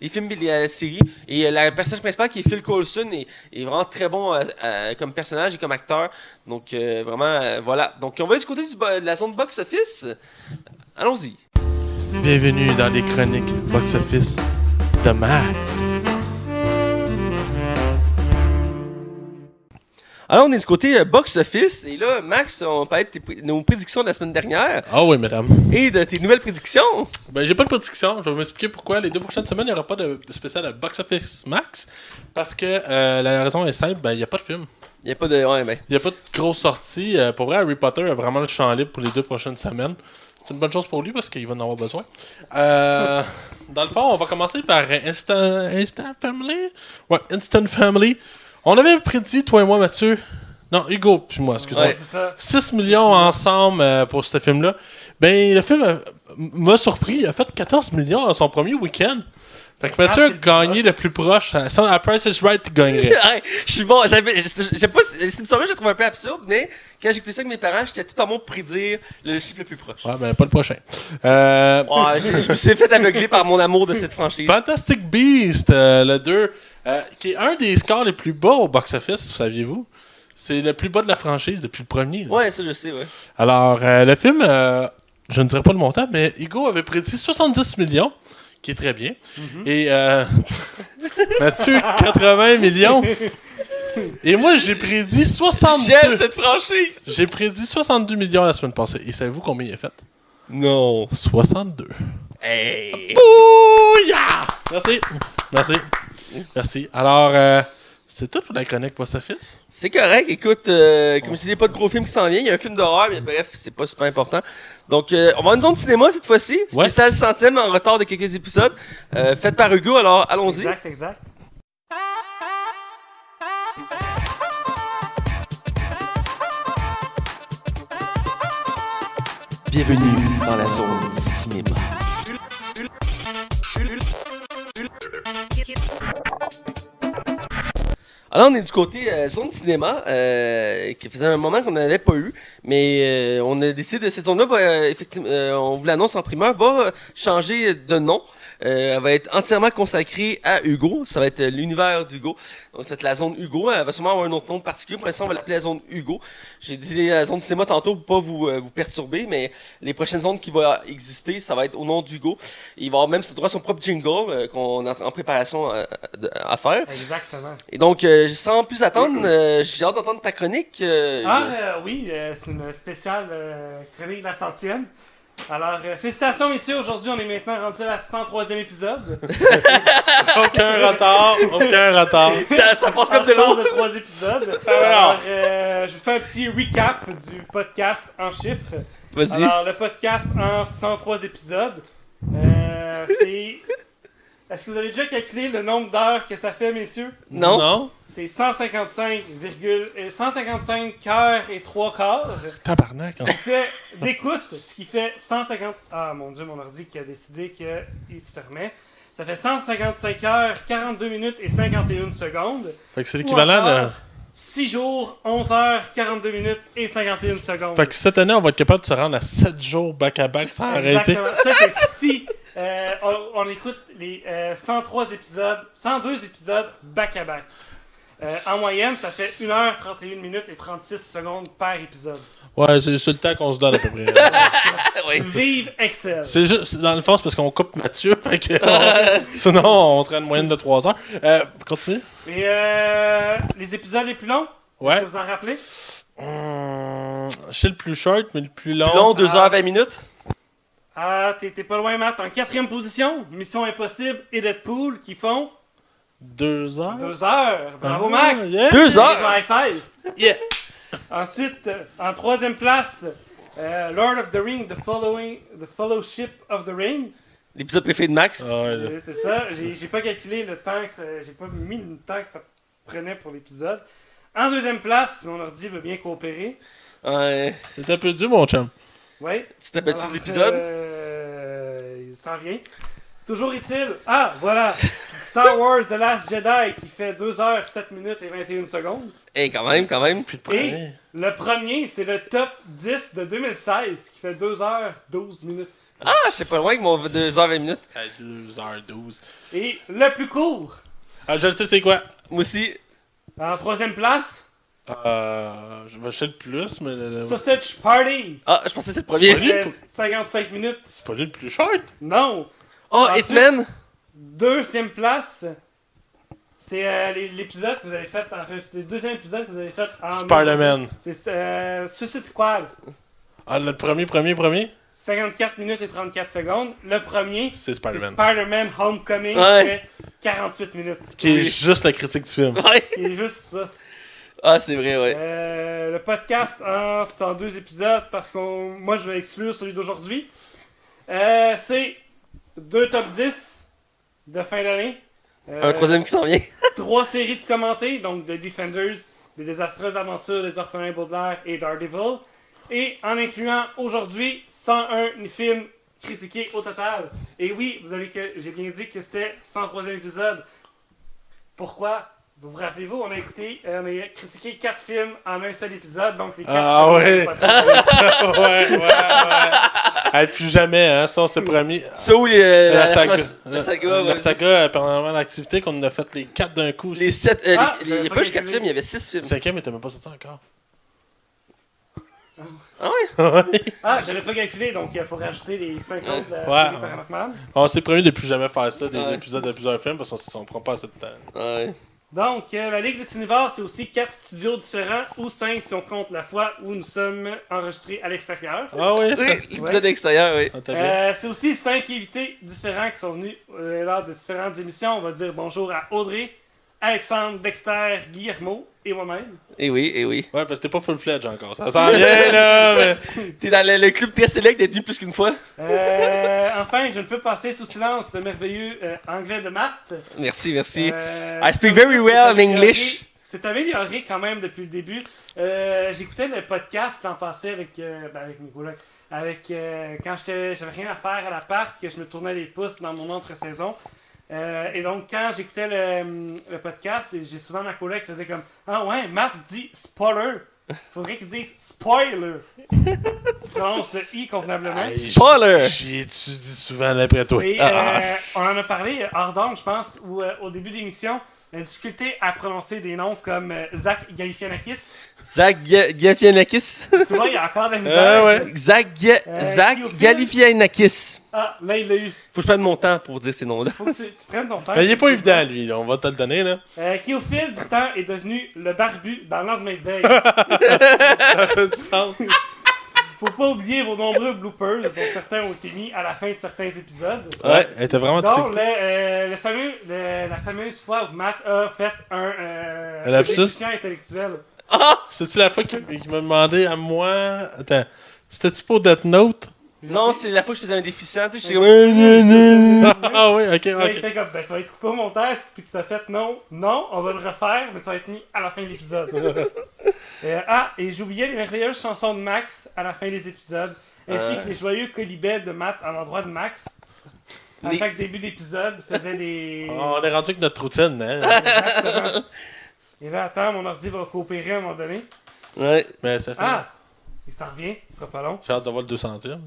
Speaker 1: films et la série. Et le personnage principal qui est Phil Coulson est vraiment très bon comme personnage et comme acteur. Donc vraiment, voilà. Donc on va aller du côté de la zone box-office. Allons-y.
Speaker 2: Bienvenue dans les chroniques box-office de Max.
Speaker 1: Alors, on est du côté box-office. Et là, Max, on peut être nos prédictions de la semaine dernière
Speaker 2: Ah oui, madame.
Speaker 1: et de tes nouvelles prédictions.
Speaker 2: Ben, j'ai pas de prédiction. Je vais m'expliquer pourquoi les 2 prochaines semaines, il n'y aura pas de spécial à Box Office Max. Parce que la raison est simple, ben, il n'y a pas de film.
Speaker 1: Il n'y a pas de. Ouais, ben.
Speaker 2: Il n'y a pas de grosse sortie. Pour vrai, Harry Potter a vraiment le champ libre pour les 2 prochaines semaines. C'est une bonne chose pour lui parce qu'il va en avoir besoin. Dans le fond, on va commencer par Instant Family. Ouais, Instant Family. On avait prédit, toi et moi, Mathieu. Non, Hugo puis moi, excuse-moi.
Speaker 1: Ouais.
Speaker 3: C'est ça.
Speaker 2: 6 millions ensemble pour ce film-là. Ben, le film m'a surpris. Il a fait 14 millions à son premier week-end. Fait que Mathieu a
Speaker 3: c'est le
Speaker 2: gagné le plus proche. À Price is Right, tu gagnerais.
Speaker 1: Ouais, je suis bon. J'aime pas. Cette émission-là, je la trouve un peu absurde, mais quand j'ai écouté ça avec mes parents, j'étais tout en mot pour prédire le chiffre le plus proche.
Speaker 2: Ouais, ben, pas le prochain.
Speaker 1: Ouais, je me suis fait aveugler par mon amour de cette franchise.
Speaker 2: Fantastic Beast, le 2, qui est un des scores les plus bas au box-office, saviez-vous? C'est le plus bas de la franchise depuis le premier. Là.
Speaker 1: Ouais, ça, je sais, ouais.
Speaker 2: Alors, le film, je ne dirais pas le montant, mais Hugo avait prédit 70 millions, qui est très bien. Et Mathieu, 80 millions. Et moi, j'ai prédit 62.
Speaker 1: J'aime cette franchise!
Speaker 2: J'ai prédit 62 millions la semaine passée. Et savez-vous combien il a fait?
Speaker 1: Non.
Speaker 2: 62.
Speaker 1: Hey!
Speaker 2: Bouya! Merci. Merci. Merci. Alors, c'est tout pour la chronique box-office.
Speaker 1: C'est correct, écoute, comme je disais, il n'y a pas de gros film qui s'en vient, il y a un film d'horreur, mais bref, c'est pas super important. Donc, on va avoir une zone de cinéma cette fois-ci,
Speaker 2: Ouais.
Speaker 1: spécial centième en retard de quelques épisodes, faite par Hugo, alors allons-y.
Speaker 3: Exact.
Speaker 1: Bienvenue dans la zone cinéma. Alors, on est du côté zone cinéma, qui faisait un moment qu'on n'avait pas eu, mais on a décidé de cette zone-là, effectivement, on vous l'annonce en primeur, va changer de nom. Elle va être entièrement consacrée à Hugo. Ça va être l'univers d'Hugo. Donc, c'est la zone Hugo. Elle va sûrement avoir un autre nom particulier. Pour l'instant, on va l'appeler la zone Hugo. J'ai dit la zone cinéma tantôt pour pas vous perturber, mais les prochaines zones qui vont exister, ça va être au nom d'Hugo. Il va avoir même son propre jingle qu'on est en préparation à faire.
Speaker 3: Exactement.
Speaker 1: Et donc, sans plus attendre, j'ai hâte d'entendre ta chronique.
Speaker 3: Oui, c'est une spéciale chronique de la centième. Alors, félicitations messieurs, aujourd'hui on est maintenant rendu à la 103e épisode.
Speaker 2: Aucun retard.
Speaker 1: Ça passe comme de
Speaker 3: En retard
Speaker 1: l'eau.
Speaker 3: de 3 épisodes.
Speaker 2: Alors.
Speaker 3: Alors, je vous fais un petit recap du podcast en chiffres.
Speaker 1: Vas-y.
Speaker 3: Alors, le podcast en 103 épisodes, c'est... Est-ce que vous avez déjà calculé le nombre d'heures que ça fait, messieurs?
Speaker 1: Non.
Speaker 3: C'est 155 heures et 3 quarts.
Speaker 2: Tabarnak.
Speaker 3: Ce qui fait d'écoute, ce qui fait 150... Ah mon dieu, mon ordi qui a décidé qu'il se fermait. Ça fait 155 heures, 42 minutes et 51 secondes.
Speaker 2: Fait que c'est l'équivalent de...
Speaker 3: 6 jours, 11 heures, 42 minutes et 51 secondes.
Speaker 2: Fait que cette année, on va être capable de se rendre à 7 jours back-à-back sans arrêter.
Speaker 3: Exactement. Ça, c'est si on écoute les 103 épisodes, 102 épisodes back-à-back. En moyenne, ça fait 1h31 minutes et 36 secondes par épisode.
Speaker 2: Ouais, c'est le temps qu'on se donne à peu près.
Speaker 1: Oui.
Speaker 3: Vive Excel!
Speaker 2: C'est juste, dans le fond, c'est parce qu'on coupe Mathieu. Fait que sinon, on serait à une moyenne de 3 heures. Continue.
Speaker 3: Et les épisodes les plus longs?
Speaker 2: Ouais.
Speaker 3: Est-ce que vous en rappelez?
Speaker 2: Je sais le plus short, mais le plus long.
Speaker 1: Long, 2h20 minutes.
Speaker 3: Ah, t'es pas loin, Matt. En 4e position, Mission Impossible et Deadpool qui font
Speaker 2: 2 heures.
Speaker 3: 2 heures. Bravo,
Speaker 2: Ah,
Speaker 3: Max!
Speaker 2: yeah.
Speaker 1: 2 heures.
Speaker 3: High five!
Speaker 2: Yeah.
Speaker 3: Ensuite, en 3e place, Lord of the Ring, The Fellowship of the Ring.
Speaker 1: L'épisode préféré de Max.
Speaker 2: Ah, ouais, là.
Speaker 3: C'est ça. J'ai pas calculé le temps que ça, j'ai pas mis le temps que ça prenait pour l'épisode. En 2e place, mon ordi veut bien coopérer.
Speaker 1: Ouais.
Speaker 2: C'est un peu dur, mon chum.
Speaker 3: Ouais.
Speaker 1: Tu t'appelles-tu
Speaker 3: Alors,
Speaker 1: de l'épisode?
Speaker 3: Il s'en vient. Toujours est-il... Ah, voilà! Star Wars The Last Jedi qui fait 2h, 7 minutes et 21 secondes.
Speaker 1: Eh, quand même.
Speaker 3: Et le premier, c'est le top 10 de 2016 qui fait 2h, 12 minutes.
Speaker 1: Ah, je sais pas loin que mon 2h20 minutes.
Speaker 2: 2h12.
Speaker 3: Et le plus court,
Speaker 2: Ah, je le sais, c'est quoi?
Speaker 1: Moi aussi.
Speaker 3: en 3e place,
Speaker 2: Je vais acheter le plus, mais...
Speaker 3: Sausage Party.
Speaker 1: Ah, je pensais que c'est le
Speaker 2: C'est
Speaker 1: premier.
Speaker 2: pas lui.
Speaker 3: Fait 55 minutes.
Speaker 2: C'est pas lui le plus short.
Speaker 3: Non.
Speaker 1: Oh,
Speaker 3: Ensuite-
Speaker 1: Hitman.
Speaker 3: 2e place, C'est l'épisode que vous avez fait, le deuxième épisode que vous avez fait en...
Speaker 2: Spider-Man.
Speaker 3: C'est Suicide Squad.
Speaker 2: Ah, le premier?
Speaker 3: 54 minutes et 34 secondes. Le premier,
Speaker 2: C'est
Speaker 3: c'est
Speaker 2: Spider-Man.
Speaker 3: Spider-Man Homecoming,
Speaker 1: Ouais.
Speaker 3: qui fait 48 minutes.
Speaker 2: Qui est juste la critique du film.
Speaker 1: Ouais.
Speaker 3: C'est juste ça.
Speaker 1: Ah, c'est vrai, ouais.
Speaker 3: Le podcast en 102 épisodes, parce que moi je vais exclure celui d'aujourd'hui. C'est 2 top 10 de fin d'année.
Speaker 1: Un troisième qui s'en vient.
Speaker 3: 3 séries de commentés, donc The Defenders, Les Désastreuses Aventures des Orphelins Baudelaire et Daredevil. Et en incluant aujourd'hui 101 films critiqués au total. Et oui, j'ai bien dit que c'était 103e épisode. Pourquoi? Vous vous rappelez-vous, on a critiqué 4 films en un seul épisode, donc les 4
Speaker 2: Ah ouais.
Speaker 3: ouais.
Speaker 2: ouais. Plus jamais, hein, ça on s'est promis.
Speaker 1: Ça ou
Speaker 2: La saga.
Speaker 1: La saga,
Speaker 2: La
Speaker 1: ouais.
Speaker 2: saga, pendant l'activité, qu'on a fait les 4 d'un coup.
Speaker 1: Les 7.
Speaker 3: Ah,
Speaker 1: Il
Speaker 3: j'avais
Speaker 1: n'y a
Speaker 3: pas
Speaker 1: pas juste 4
Speaker 3: calculé.
Speaker 1: films, il y avait 6 films.
Speaker 2: Le 5e était même pas sorti encore.
Speaker 1: Ah ouais?
Speaker 3: Ah, j'avais pas calculé, donc il faut rajouter les 50 de la
Speaker 2: Ouais.
Speaker 3: série paranormale.
Speaker 2: On s'est promis de plus jamais faire ça, des
Speaker 1: Ouais.
Speaker 2: épisodes de plusieurs films, parce qu'on prend pas assez de temps.
Speaker 1: Ouais.
Speaker 3: Donc, la Ligue des Cinévores, c'est aussi 4 studios différents, ou 5 si on compte la fois où nous sommes enregistrés à l'extérieur.
Speaker 2: Ah oui,
Speaker 1: Oui, l'épisode extérieur, oui.
Speaker 3: C'est aussi 5 invités différents qui sont venus lors de différentes émissions. On va dire bonjour à Audrey, Alexandre, Dexter, Guillermo et moi-même.
Speaker 1: Et oui, et oui.
Speaker 2: Ouais, parce que t'es pas full-fledged encore. Ça sent bien, là, mais...
Speaker 1: T'es dans le club très sélect d'être venu plus qu'une fois.
Speaker 3: Enfin, je ne peux passer sous silence le merveilleux anglais de Matt.
Speaker 1: Merci, merci.
Speaker 3: I
Speaker 1: I speak very well in English.
Speaker 3: C'est amélioré quand même depuis le début. J'écoutais le podcast l'an passé avec Nicolas. Quand j'avais rien à faire à l'appart, que je me tournais les pouces dans mon entre-saison. Et donc, quand j'écoutais le podcast, j'ai souvent ma collègue qui faisait comme ah ouais, Matt dit spoiler. Faudrait qu'il dise spoiler. Il prononce le I convenablement.
Speaker 2: Hey,
Speaker 1: Spoiler!
Speaker 2: J'y étudie souvent d'après toi.
Speaker 3: Et on en a parlé hors d'onde, je pense, où au début de l'émission, la difficulté à prononcer des noms comme Zach Galifianakis.
Speaker 1: Zach Galifianakis.
Speaker 3: Tu vois, il y a encore de la misère.
Speaker 2: Ouais.
Speaker 1: Zach Galifianakis.
Speaker 3: Ah, là, il l'a eu.
Speaker 1: Faut que je prenne mon temps pour dire ces noms-là.
Speaker 3: Faut que tu prennes ton temps.
Speaker 2: Mais il est pas évident, lui, là. On va te le donner, là.
Speaker 3: Qui, au fil du temps, est devenu le barbu dans le lendemain de veille.
Speaker 2: Ça fait du sens.
Speaker 3: Faut pas oublier vos nombreux bloopers, dont certains ont été mis à la fin de certains épisodes.
Speaker 2: Ouais, elle était vraiment
Speaker 3: Donc,
Speaker 2: tout
Speaker 3: la fameuse fois où Matt a fait un
Speaker 2: lapsus?
Speaker 3: déficient intellectuel.
Speaker 2: C'est-tu la fois qu'il m'a demandé à moi... Attends, c'était-tu pour Death Note?
Speaker 1: Non, c'est la fois que je faisais un déficient, tu sais, j'étais comme...
Speaker 2: Ah oui, ok,
Speaker 3: Là, il
Speaker 2: ok.
Speaker 3: fait comme, ça va être coupé au montage, puis tu as fait non, on va le refaire, mais ça va être mis à la fin de l'épisode. Et j'oubliais les merveilleuses chansons de Max à la fin des épisodes, ainsi que les joyeux colibets de Matt à l'endroit de Max. À chaque début d'épisode, il faisait des...
Speaker 2: On est rendu avec notre routine, hein?
Speaker 3: Exactement. Et là, attends, mon ordi va coopérer à un moment donné.
Speaker 1: Ouais.
Speaker 2: Mais ça fait...
Speaker 3: Ah! Il s'en revient, il sera pas long.
Speaker 2: J'ai hâte d'avoir le 200e.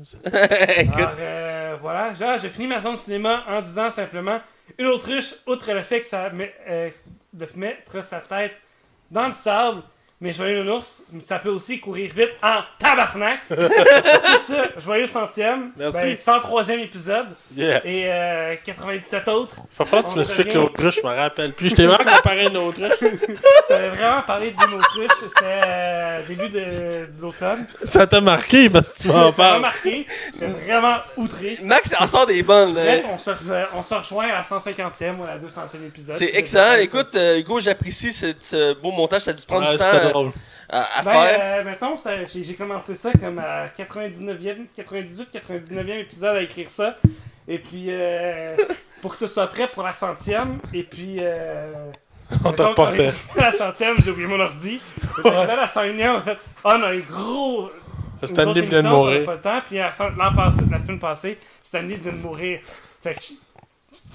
Speaker 1: Écoute.
Speaker 3: Alors, voilà. J'ai fini ma zone cinéma en disant simplement une autruche, outre le fait que ça de mettre sa tête dans le sable, mais joyeux ours, ça peut aussi courir vite en tabarnak. Sur ce, joyeux centième,
Speaker 2: Merci.
Speaker 3: 103e épisode
Speaker 2: Yeah.
Speaker 3: et 97 autres.
Speaker 2: Faut falloir que tu
Speaker 3: On
Speaker 2: m'expliques
Speaker 3: revient.
Speaker 2: l'autruche, je me rappelle plus. Je t'ai vraiment comparé à une autruche.
Speaker 3: T'avais vraiment parlé d'une autruche, c'était début de l'automne.
Speaker 2: Ça t'a marqué parce que tu m'en
Speaker 3: Ça m'a
Speaker 2: parles.
Speaker 3: marqué, j'étais vraiment outré.
Speaker 1: Max en sort des bonnes.
Speaker 3: Bref, on se rejoint à la 150e ou à la 200e épisode.
Speaker 1: C'est excellent. Écoute, Hugo, j'apprécie ce beau montage. Ça a dû te prendre
Speaker 2: Ouais,
Speaker 1: du
Speaker 2: c'était
Speaker 1: temps
Speaker 2: drôle.
Speaker 1: à faire.
Speaker 3: Mettons, j'ai commencé ça comme à 98-99e épisode à écrire ça. Et puis, pour que ce soit prêt pour la 100e. Et puis,
Speaker 2: On te
Speaker 3: mettons, quand
Speaker 2: reportait.
Speaker 3: on est à la 100e, j'ai oublié mon ordi. Et puis, à la 101e, on a fait oh non, les gros.
Speaker 2: Stanley
Speaker 3: une
Speaker 2: vient de
Speaker 3: grosse émission, ça
Speaker 2: mourir.
Speaker 3: n'a pas le temps. Puis, la semaine passée, Stanley vient de mourir. Fait que,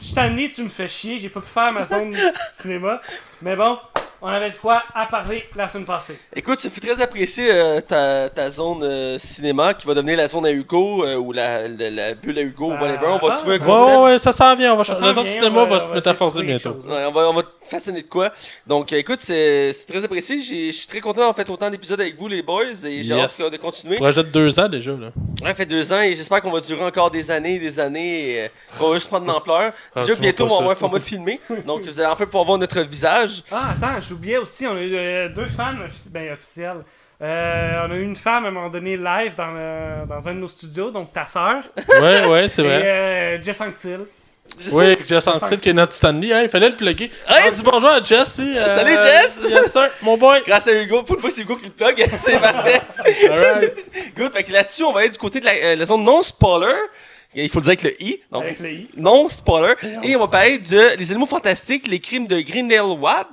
Speaker 3: Stanley, tu me fais chier. J'ai pas pu faire ma zone cinéma. Mais bon. On avait de quoi à parler la semaine passée.
Speaker 1: Écoute, ça fait très apprécié ta zone cinéma qui va devenir la zone à Hugo ou la bulle à Hugo,
Speaker 3: Ça
Speaker 1: whatever. On va
Speaker 3: va,
Speaker 1: trouver un
Speaker 3: ouais.
Speaker 1: concept.
Speaker 2: Ouais, ça s'en vient. On va
Speaker 3: Ça
Speaker 2: changer. La
Speaker 3: s'en
Speaker 2: zone
Speaker 3: vient,
Speaker 2: cinéma va se
Speaker 3: on va
Speaker 2: métamorphoser
Speaker 3: essayer de
Speaker 2: bientôt.
Speaker 3: trouver quelque
Speaker 1: Ouais, on va façonner de quoi. Donc, écoute, c'est très apprécié. Je suis très content d'avoir fait autant d'épisodes avec vous, les boys, et j'ai
Speaker 2: Yes.
Speaker 1: hâte de continuer.
Speaker 2: Projet de 2 ans déjà, là.
Speaker 1: Ouais, ça fait 2 ans et j'espère qu'on va durer encore des années et qu'on va juste prendre de l'ampleur. Déjà,
Speaker 2: tu
Speaker 1: bientôt, on
Speaker 2: vois
Speaker 1: va
Speaker 2: pas
Speaker 1: avoir un
Speaker 2: ça.
Speaker 1: format filmé. Donc, vous allez enfin pouvoir voir notre visage.
Speaker 3: Ah, attends, j'oubliais aussi, on a eu 2 femmes officielles. On a eu une femme à un moment donné live dans un de nos studios, donc ta sœur.
Speaker 2: Ouais, c'est vrai.
Speaker 3: Et Jess Anctil.
Speaker 2: Oui, Jess Anctil qui est notre Stanley. Hein, il fallait le plugger.
Speaker 1: Hey,
Speaker 2: Dis bonjour à Jess.
Speaker 1: Salut, Jess!
Speaker 2: Yes, sir, mon boy.
Speaker 1: Grâce à Hugo, pour une fois, c'est Hugo qui le plug. C'est parfait.
Speaker 2: Alright.
Speaker 1: Good. Fait que là-dessus, on va aller du côté de la zone non-spoiler. Il faut le dire avec le I. Donc,
Speaker 3: Avec le I.
Speaker 1: non-spoiler. Et on va parler de Les Animaux Fantastiques, les crimes de Grindelwald.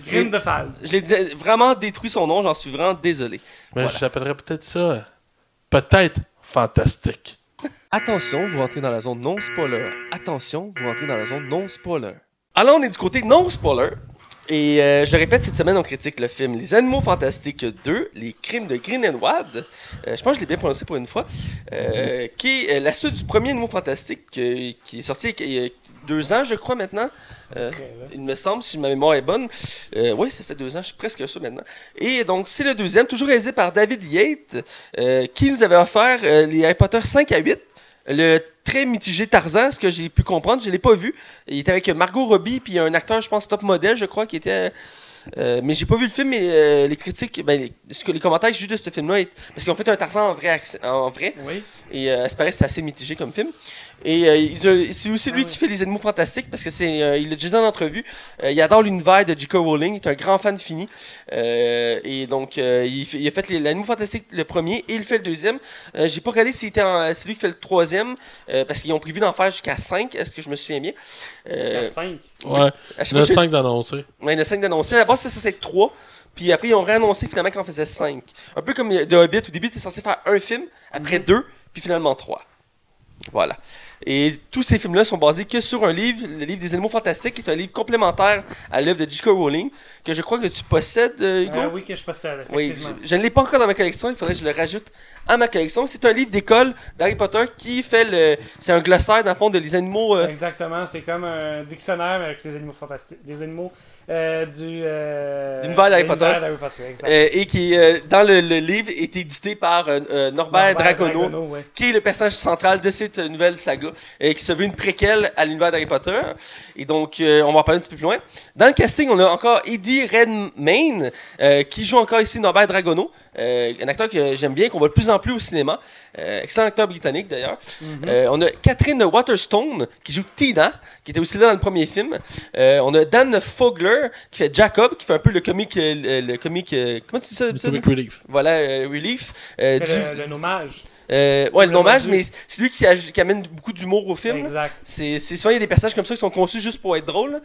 Speaker 3: Grindelwald.
Speaker 1: J'ai vraiment détruit son nom, j'en suis vraiment désolé.
Speaker 2: Mais
Speaker 1: Voilà.
Speaker 2: j'appellerais peut-être ça. Peut-être fantastique.
Speaker 1: Attention, vous rentrez dans la zone non-spoiler. Attention, vous rentrez dans la zone non-spoiler. Alors, on est du côté non-spoiler. Et je le répète, cette semaine, on critique le film Les Animaux Fantastiques 2, Les Crimes de Grindelwald. Je pense que je l'ai bien prononcé pour une fois. Qui est la suite du premier Animaux Fantastiques qui est sorti il y a 2 ans, je crois, maintenant. Il me semble, si ma mémoire est bonne. Oui, ça fait 2 ans, je suis presque sûr maintenant. Et donc, c'est le deuxième, toujours réalisé par David Yates, qui nous avait offert les Harry Potter 5 à 8. Le très mitigé Tarzan, ce que j'ai pu comprendre, je ne l'ai pas vu. Il était avec Margot Robbie, puis un acteur, je pense, top modèle, je crois, qui était... mais j'ai pas vu le film, mais les critiques, les commentaires que j'ai eu de ce film-là, parce qu'ils ont fait un Tarzan en vrai,
Speaker 3: Oui.
Speaker 1: et ça paraît que c'est assez mitigé comme film. Et c'est aussi lui qui fait Les Animaux Fantastiques, parce que il l'a déjà dit en entrevue. Il adore l'univers de J.K. Rowling, il est un grand fan fini. Et donc, il a fait Les Animaux Fantastiques le premier, et il fait le deuxième. J'ai pas regardé c'est lui qui fait le troisième, parce qu'ils ont prévu d'en faire jusqu'à 5, est-ce que je me souviens bien?
Speaker 3: Jusqu'à 5.
Speaker 2: Ouais.
Speaker 1: À chaque
Speaker 2: Le
Speaker 1: fois,
Speaker 2: 5 d'annoncer.
Speaker 1: Ouais, il y en a 5 d'annoncés. À la base, c'est 3. Puis après, ils ont réannoncé finalement qu'on en faisait 5. Un peu comme The Hobbit. Au début, tu es censé faire un film, après 2, puis finalement 3. Voilà. Et tous ces films-là sont basés que sur un livre, le livre des Animaux Fantastiques, qui est un livre complémentaire à l'œuvre de J.K. Rowling, que je crois que tu possèdes, Hugo.
Speaker 3: Oui, que je possède,
Speaker 1: Oui,
Speaker 3: effectivement.
Speaker 1: je ne l'ai pas encore dans ma collection, il faudrait que je le rajoute à ma collection. C'est un livre d'école d'Harry Potter qui fait c'est un glossaire, dans le fond, de les animaux.
Speaker 3: Exactement, c'est comme un dictionnaire avec les animaux fantastiques. Les animaux
Speaker 1: L'univers d'Harry Potter.
Speaker 3: Exact.
Speaker 1: Et qui, dans le livre, est édité par Norbert Dragono,
Speaker 3: ouais.
Speaker 1: qui est le personnage central de cette nouvelle saga, qui se veut une préquelle à l'univers d'Harry Potter. Et donc, on va en parler un petit peu plus loin. Dans le casting, on a encore Eddie Redmayne, qui joue encore ici Norbert Dragono, un acteur que j'aime bien, qu'on voit de plus en plus au cinéma. Excellent acteur britannique, d'ailleurs. On a Catherine Waterstone, qui joue Tina, qui était aussi là dans le premier film. On a Dan Fogler, qui fait Jacob, qui fait un peu le comique... comment tu dis ça?
Speaker 2: Le Comic Relief.
Speaker 1: Voilà, Relief.
Speaker 3: Le nommage.
Speaker 1: Ouais, le nommage, mais c'est lui qui amène beaucoup d'humour au film.
Speaker 3: Exact.
Speaker 1: C'est souvent il y a des personnages comme ça qui sont conçus juste pour être drôles.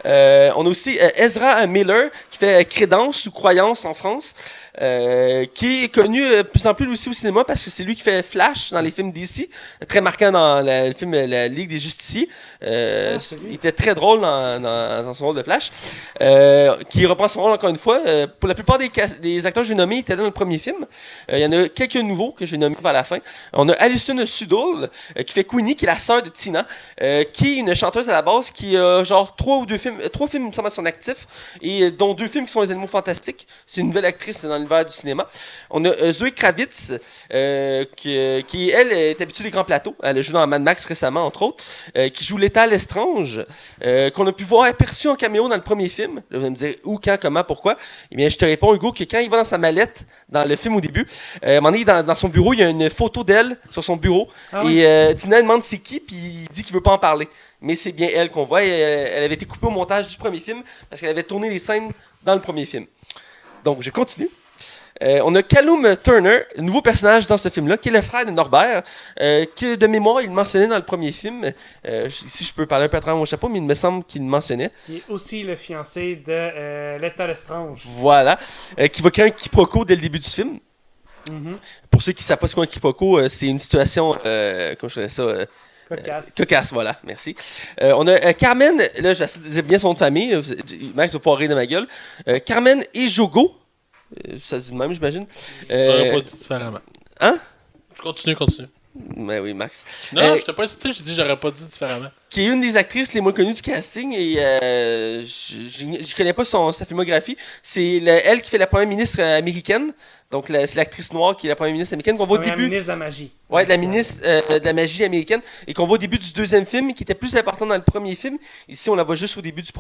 Speaker 1: On a aussi Ezra Miller qui fait Crédence ou Croyance en France, qui est connu de plus en plus aussi au cinéma parce que c'est lui qui fait Flash dans les films DC, très marquant dans le film La Ligue des Justiciers. Il était très drôle dans son rôle de Flash, qui reprend son rôle encore une fois. Pour la plupart des acteurs que j'ai nommés étaient dans le premier film. Il y en a quelques nouveaux que je vais nommer vers la fin. On a Alison Sudol qui fait Queenie, qui est la sœur de Tina, qui est une chanteuse à la base qui a genre 3 films, il me semble, à son actif, et dont 2 films qui sont Les Animaux Fantastiques. C'est une nouvelle actrice dans l'univers du cinéma. On a Zoé Kravitz, qui elle est habituée des grands plateaux. Elle a joué dans Mad Max récemment, entre autres, qui joue L'état l'étrange, qu'on a pu voir aperçu en caméo dans le premier film. Là, vous allez me dire où, quand, comment, pourquoi. Eh bien, je te réponds, Hugo, que quand il va dans sa mallette, dans le film au début, à un moment donné, dans son bureau, il y a une photo d'elle sur son bureau. Et Tina demande c'est qui, puis il dit qu'il veut pas en parler. Mais c'est bien elle qu'on voit. Elle avait été coupée au montage du premier film parce qu'elle avait tourné les scènes dans le premier film. Donc, je continue. On a Callum Turner, nouveau personnage dans ce film-là, qui est le frère de Norbert, qui, de mémoire, il le mentionnait dans le premier film. Si je peux parler un peu à travers mon chapeau, mais il me semble qu'il le mentionnait.
Speaker 3: Qui est aussi le fiancé de L'état l'étrange.
Speaker 1: Voilà. Qui va créer un quiproquo dès le début du film. Pour ceux qui ne savent pas ce qu'est un quiproquo, c'est une situation, comment je dirais ça... cocasse, voilà, merci. On a Carmen, là j'essaie de dire bien son nom de famille, Max va pouvoir rire de ma gueule. Carmen Ejogo, ça se dit de même, j'imagine.
Speaker 2: J'aurais pas dit différemment.
Speaker 1: Hein?
Speaker 2: Je continue.
Speaker 1: Ben oui, Max.
Speaker 2: Non, je t'ai pas incité, j'ai dit j'aurais pas dit différemment.
Speaker 1: Qui est une des actrices les moins connues du casting, et je connais pas sa filmographie. C'est elle qui fait la première ministre américaine. Donc, c'est l'actrice noire qui est la première ministre américaine qu'on voit au
Speaker 3: Première
Speaker 1: début.
Speaker 3: ministre de la magie.
Speaker 1: Ouais, de la ministre de la magie américaine, et qu'on voit au début du deuxième film, qui était plus important dans le premier film. Ici, on la voit juste au début du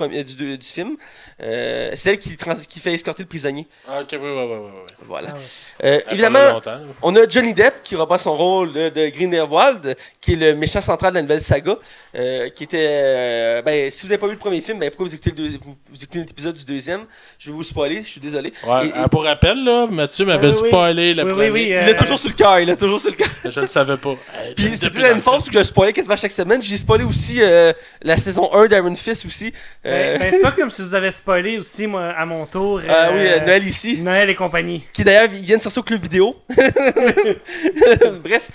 Speaker 1: film. C'est elle qui fait escorter le prisonnier.
Speaker 2: Ah, ok, ouais.
Speaker 1: Voilà.
Speaker 3: Ah ouais.
Speaker 1: Évidemment, on a Johnny Depp qui reprend son rôle de Grindelwald, qui est le méchant central de la nouvelle saga, qui était... si vous n'avez pas vu le premier film, pourquoi vous écoutez l'épisode du deuxième? Je vais vous spoiler, je suis désolé.
Speaker 2: Ouais, pour rappel, là, Mathieu m'avait
Speaker 3: Oui.
Speaker 2: spoilé le premier.
Speaker 3: Oui,
Speaker 1: Il est toujours sur le cœur,
Speaker 2: Je le savais pas.
Speaker 1: Puis c'était la même force que je spoilais quasiment chaque semaine. J'ai spoilé aussi la saison 1 d'Iron Fist aussi.
Speaker 3: C'est pas comme si vous avez spoilé aussi, moi, à mon tour.
Speaker 1: Noël ici.
Speaker 3: Noël et compagnie.
Speaker 1: Qui d'ailleurs vient de sortir au club vidéo. Bref,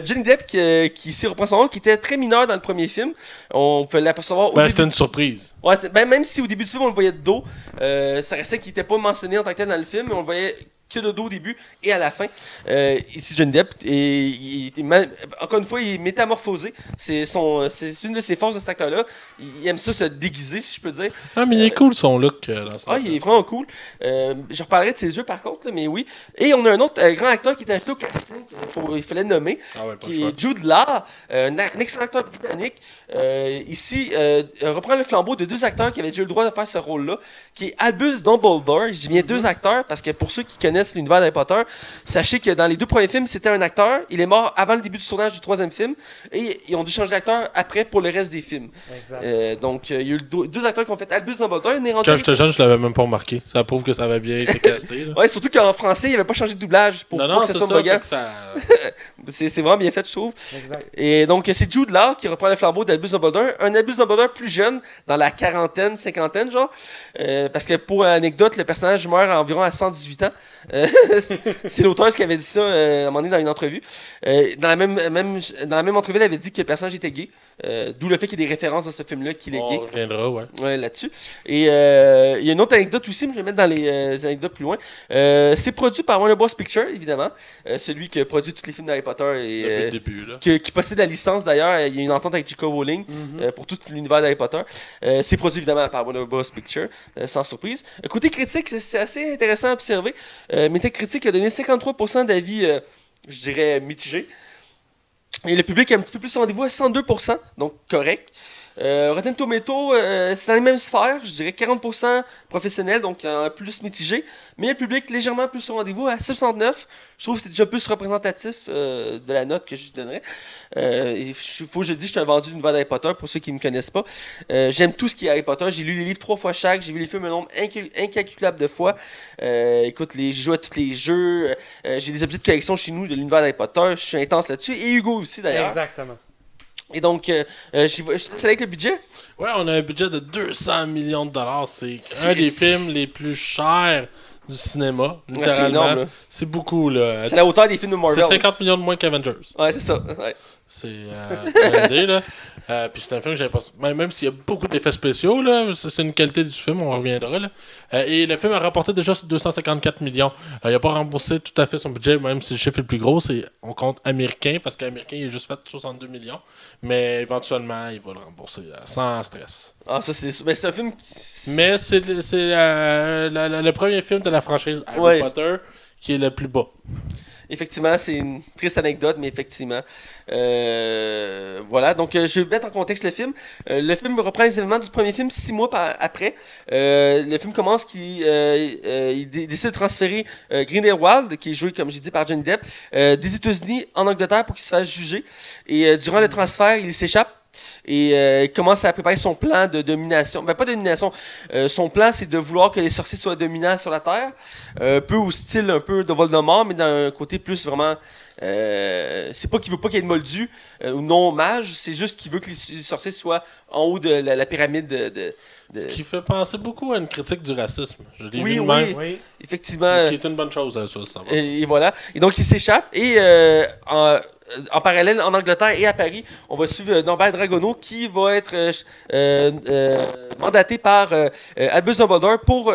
Speaker 1: Johnny Depp qui ici reprend son rôle, qui était très mineur dans le premier film. On peut l'apercevoir au début.
Speaker 2: C'était une surprise.
Speaker 1: Ouais, même si au début du film on le voyait de dos, ça restait qu'il n'était pas mentionné en tant que tel dans le film, mais on le voyait que de dos au début et à la fin. Ici Johnny Depp, encore une fois, il est métamorphosé. C'est une de ses forces de cet acteur-là. Il aime ça se déguiser, si je peux dire.
Speaker 2: Ah, mais il est cool son look dans ce
Speaker 1: il est vraiment cool. Je reparlerai de ses yeux par contre, là, mais oui. Et on a un autre grand acteur qui était un peu au casting, il fallait le nommer, qui est Jude Law, un excellent acteur britannique. Ici, reprend le flambeau de deux acteurs qui avaient déjà eu le droit de faire ce rôle-là, qui est Albus Dumbledore. Je dis bien deux acteurs, parce que pour ceux qui connaissent l'univers d'Harry Potter, sachez que dans les deux premiers films, c'était un acteur. Il est mort avant le début du tournage du troisième film, et ils ont dû changer d'acteur après pour le reste des films. Donc, il y a eu deux acteurs qui ont fait Albus Dumbledore. Quand
Speaker 2: j'étais jeune, je l'avais même pas remarqué. Ça prouve que ça avait bien été casté.
Speaker 1: Ouais, surtout qu'en français, il avait pas changé de doublage pour que ça soit bugant. C'est vraiment bien fait, je trouve.
Speaker 3: Exact.
Speaker 1: Et donc, c'est Jude Law qui reprend le flambeau d'Albus Dumbledore. Un Albus Dumbledore plus jeune, dans la quarantaine, cinquantaine, genre. Parce que pour anecdote, le personnage meurt environ à 118 ans. C'est l'auteur qui avait dit ça à un moment donné dans une entrevue. Dans la même entrevue, il avait dit que le personnage était gay. D'où le fait qu'il y ait des références dans ce film-là qu'il est gay.
Speaker 2: On reviendra, ouais.
Speaker 1: Là-dessus. Et il y a une autre anecdote aussi, mais je vais mettre dans les anecdotes plus loin. C'est produit par Warner Bros. Pictures, évidemment. Celui qui a produit tous les films d'Harry Potter et
Speaker 2: depuis le début, là.
Speaker 1: Qui possède la licence d'ailleurs. Il y a une entente avec J.K. Rowling pour tout l'univers d'Harry Potter. C'est produit évidemment par Warner Bros. Pictures, sans surprise. Côté critique, c'est assez intéressant à observer. Metacritic a donné 53% d'avis, je dirais, mitigés. Et le public est un petit peu plus au rendez-vous à 102%, donc correct. Rotten Tomato, c'est dans les mêmes sphères, je dirais 40% professionnel, donc plus mitigé, mais le public légèrement plus au rendez-vous à 69. Je trouve que c'est déjà plus représentatif de la note que je donnerais. Il faut que je dise, je suis un vendu d'univers d'Harry Potter, pour ceux qui ne me connaissent pas. J'aime tout ce qui est Harry Potter, j'ai lu les livres 3 fois chaque, j'ai vu les films un nombre incalculable de fois. Écoute, j'ai joué à tous les jeux, j'ai des objets de collection chez nous de l'univers d'Harry Potter, je suis intense là-dessus, et Hugo aussi d'ailleurs.
Speaker 3: Exactement.
Speaker 1: Et donc, je avec le budget.
Speaker 2: Ouais, on a un budget de 200 millions de dollars. C'est un des films les plus chers du cinéma.
Speaker 1: C'est énorme, là.
Speaker 2: C'est beaucoup, là.
Speaker 1: C'est la hauteur des films de Marvel.
Speaker 2: C'est 50 millions de moins qu'Avengers.
Speaker 1: Ouais, c'est ça. Ouais.
Speaker 2: C'est une idée, là. Puis c'est un film que j'avais pas... Même s'il y a beaucoup d'effets spéciaux, là, c'est une qualité du film, on reviendra, là. Et le film a rapporté déjà 254 millions. Il n'a pas remboursé tout à fait son budget, même si le chiffre est le plus gros, on compte américain, parce qu'américain, il a juste fait 62 millions. Mais éventuellement, il va le rembourser sans stress.
Speaker 1: Ah, ça, c'est un film qui...
Speaker 2: Mais c'est le premier film de la franchise Harry Potter qui est le plus bas.
Speaker 1: Effectivement, c'est une triste anecdote, mais effectivement. Voilà, donc je vais mettre en contexte le film. Le film reprend les événements du premier film 6 mois après. Le film commence qu'il décide de transférer Grindelwald, qui est joué, comme j'ai dit, par Johnny Depp, des États-Unis en Angleterre pour qu'il se fasse juger. Et durant le transfert, il s'échappe. Et il commence à préparer son plan de domination. Ben, pas de domination. Son plan, c'est de vouloir que les sorciers soient dominants sur la Terre. Un peu au style un peu de Voldemort, mais d'un côté plus vraiment... c'est pas qu'il veut pas qu'il y ait de moldus ou non mages, c'est juste qu'il veut que les sorciers soient en haut de la pyramide de...
Speaker 2: Ce qui fait penser beaucoup à une critique du racisme. Je l'ai vu de
Speaker 1: oui,
Speaker 2: même.
Speaker 1: Effectivement.
Speaker 2: Qui est une bonne chose, ça va.
Speaker 1: Et voilà. Et donc, il s'échappe et en parallèle en Angleterre et à Paris, on va suivre Norbert Dragono qui va être mandaté par Albus Dumbledore pour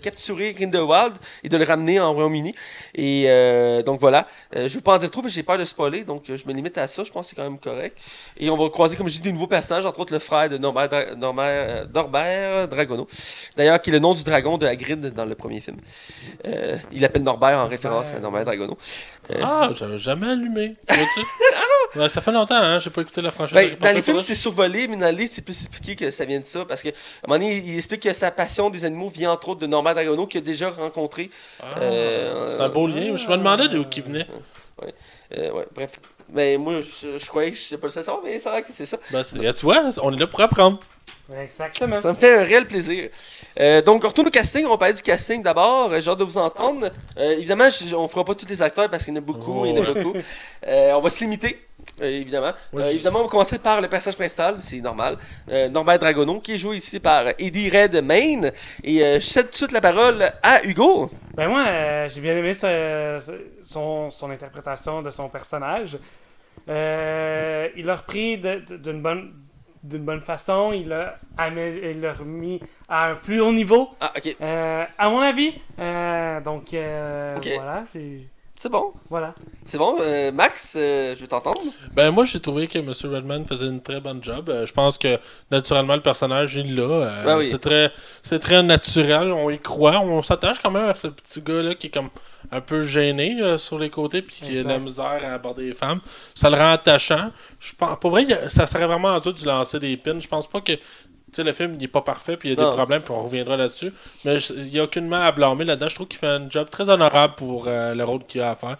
Speaker 1: capturer Grindelwald et de le ramener en Royaume-Uni. Et donc voilà, je ne veux pas en dire trop parce que j'ai peur de spoiler, donc je me limite à ça, je pense que c'est quand même correct. Et on va croiser, comme je dis, de nouveaux personnages, entre autres le frère de Norbert Dragono. D'ailleurs, qui est le nom du dragon de Hagrid dans le premier film. Il l'appelle Norbert en référence à Norbert Dragono.
Speaker 2: J'avais jamais allumé. Vois-tu? Ouais, ça fait longtemps, hein? J'ai pas écouté la franchise.
Speaker 1: Dans les films, c'est survolé, mais dans les livres, c'est plus expliqué que ça vient de ça. Parce qu'à un moment donné, il explique que sa passion des animaux vient entre autres de Norbert Dragono, qu'il a déjà rencontré.
Speaker 2: C'est un beau lien. Je me demandais d'où il venait.
Speaker 1: Ouais, bref. Mais moi, je croyais que je sais pas le savoir, mais c'est vrai que c'est ça.
Speaker 2: Tu vois, on est là pour apprendre.
Speaker 3: Exactement.
Speaker 1: Ça me fait un réel plaisir. Donc, on retourne au casting. On va parler du casting d'abord. J'ai hâte de vous entendre. Évidemment, on fera pas tous les acteurs parce qu'il y en a beaucoup. On va se limiter. Évidemment. Évidemment, on va commencer par le personnage principal, c'est normal. Norbert Dragono, qui est joué ici par Eddie Redmayne. Et je cède tout de suite la parole à Hugo.
Speaker 3: Ben moi, j'ai bien aimé son interprétation de son personnage. Il l'a repris d'une bonne façon. Il l'a remis à un plus haut niveau.
Speaker 1: Ah, ok.
Speaker 3: À mon avis.
Speaker 1: Ok.
Speaker 3: Voilà.
Speaker 1: C'est bon.
Speaker 3: Voilà.
Speaker 1: C'est bon. Max, je vais t'entendre.
Speaker 2: Ben moi j'ai trouvé que M. Redman faisait une très bonne job. Je pense que naturellement le personnage il l'a.
Speaker 1: Oui.
Speaker 2: C'est très naturel, on y croit, on s'attache quand même à ce petit gars-là qui est comme un peu gêné sur les côtés puis qui a de la misère à aborder les femmes. Ça le rend attachant. Pour vrai, ça serait vraiment en dessous de lancer des pins. Je pense pas que le film il est pas parfait puis il y a des problèmes puis on reviendra là-dessus. Mais il n'y a aucunement à blâmer là-dedans. Je trouve qu'il fait un job très honorable pour le rôle qu'il a à faire.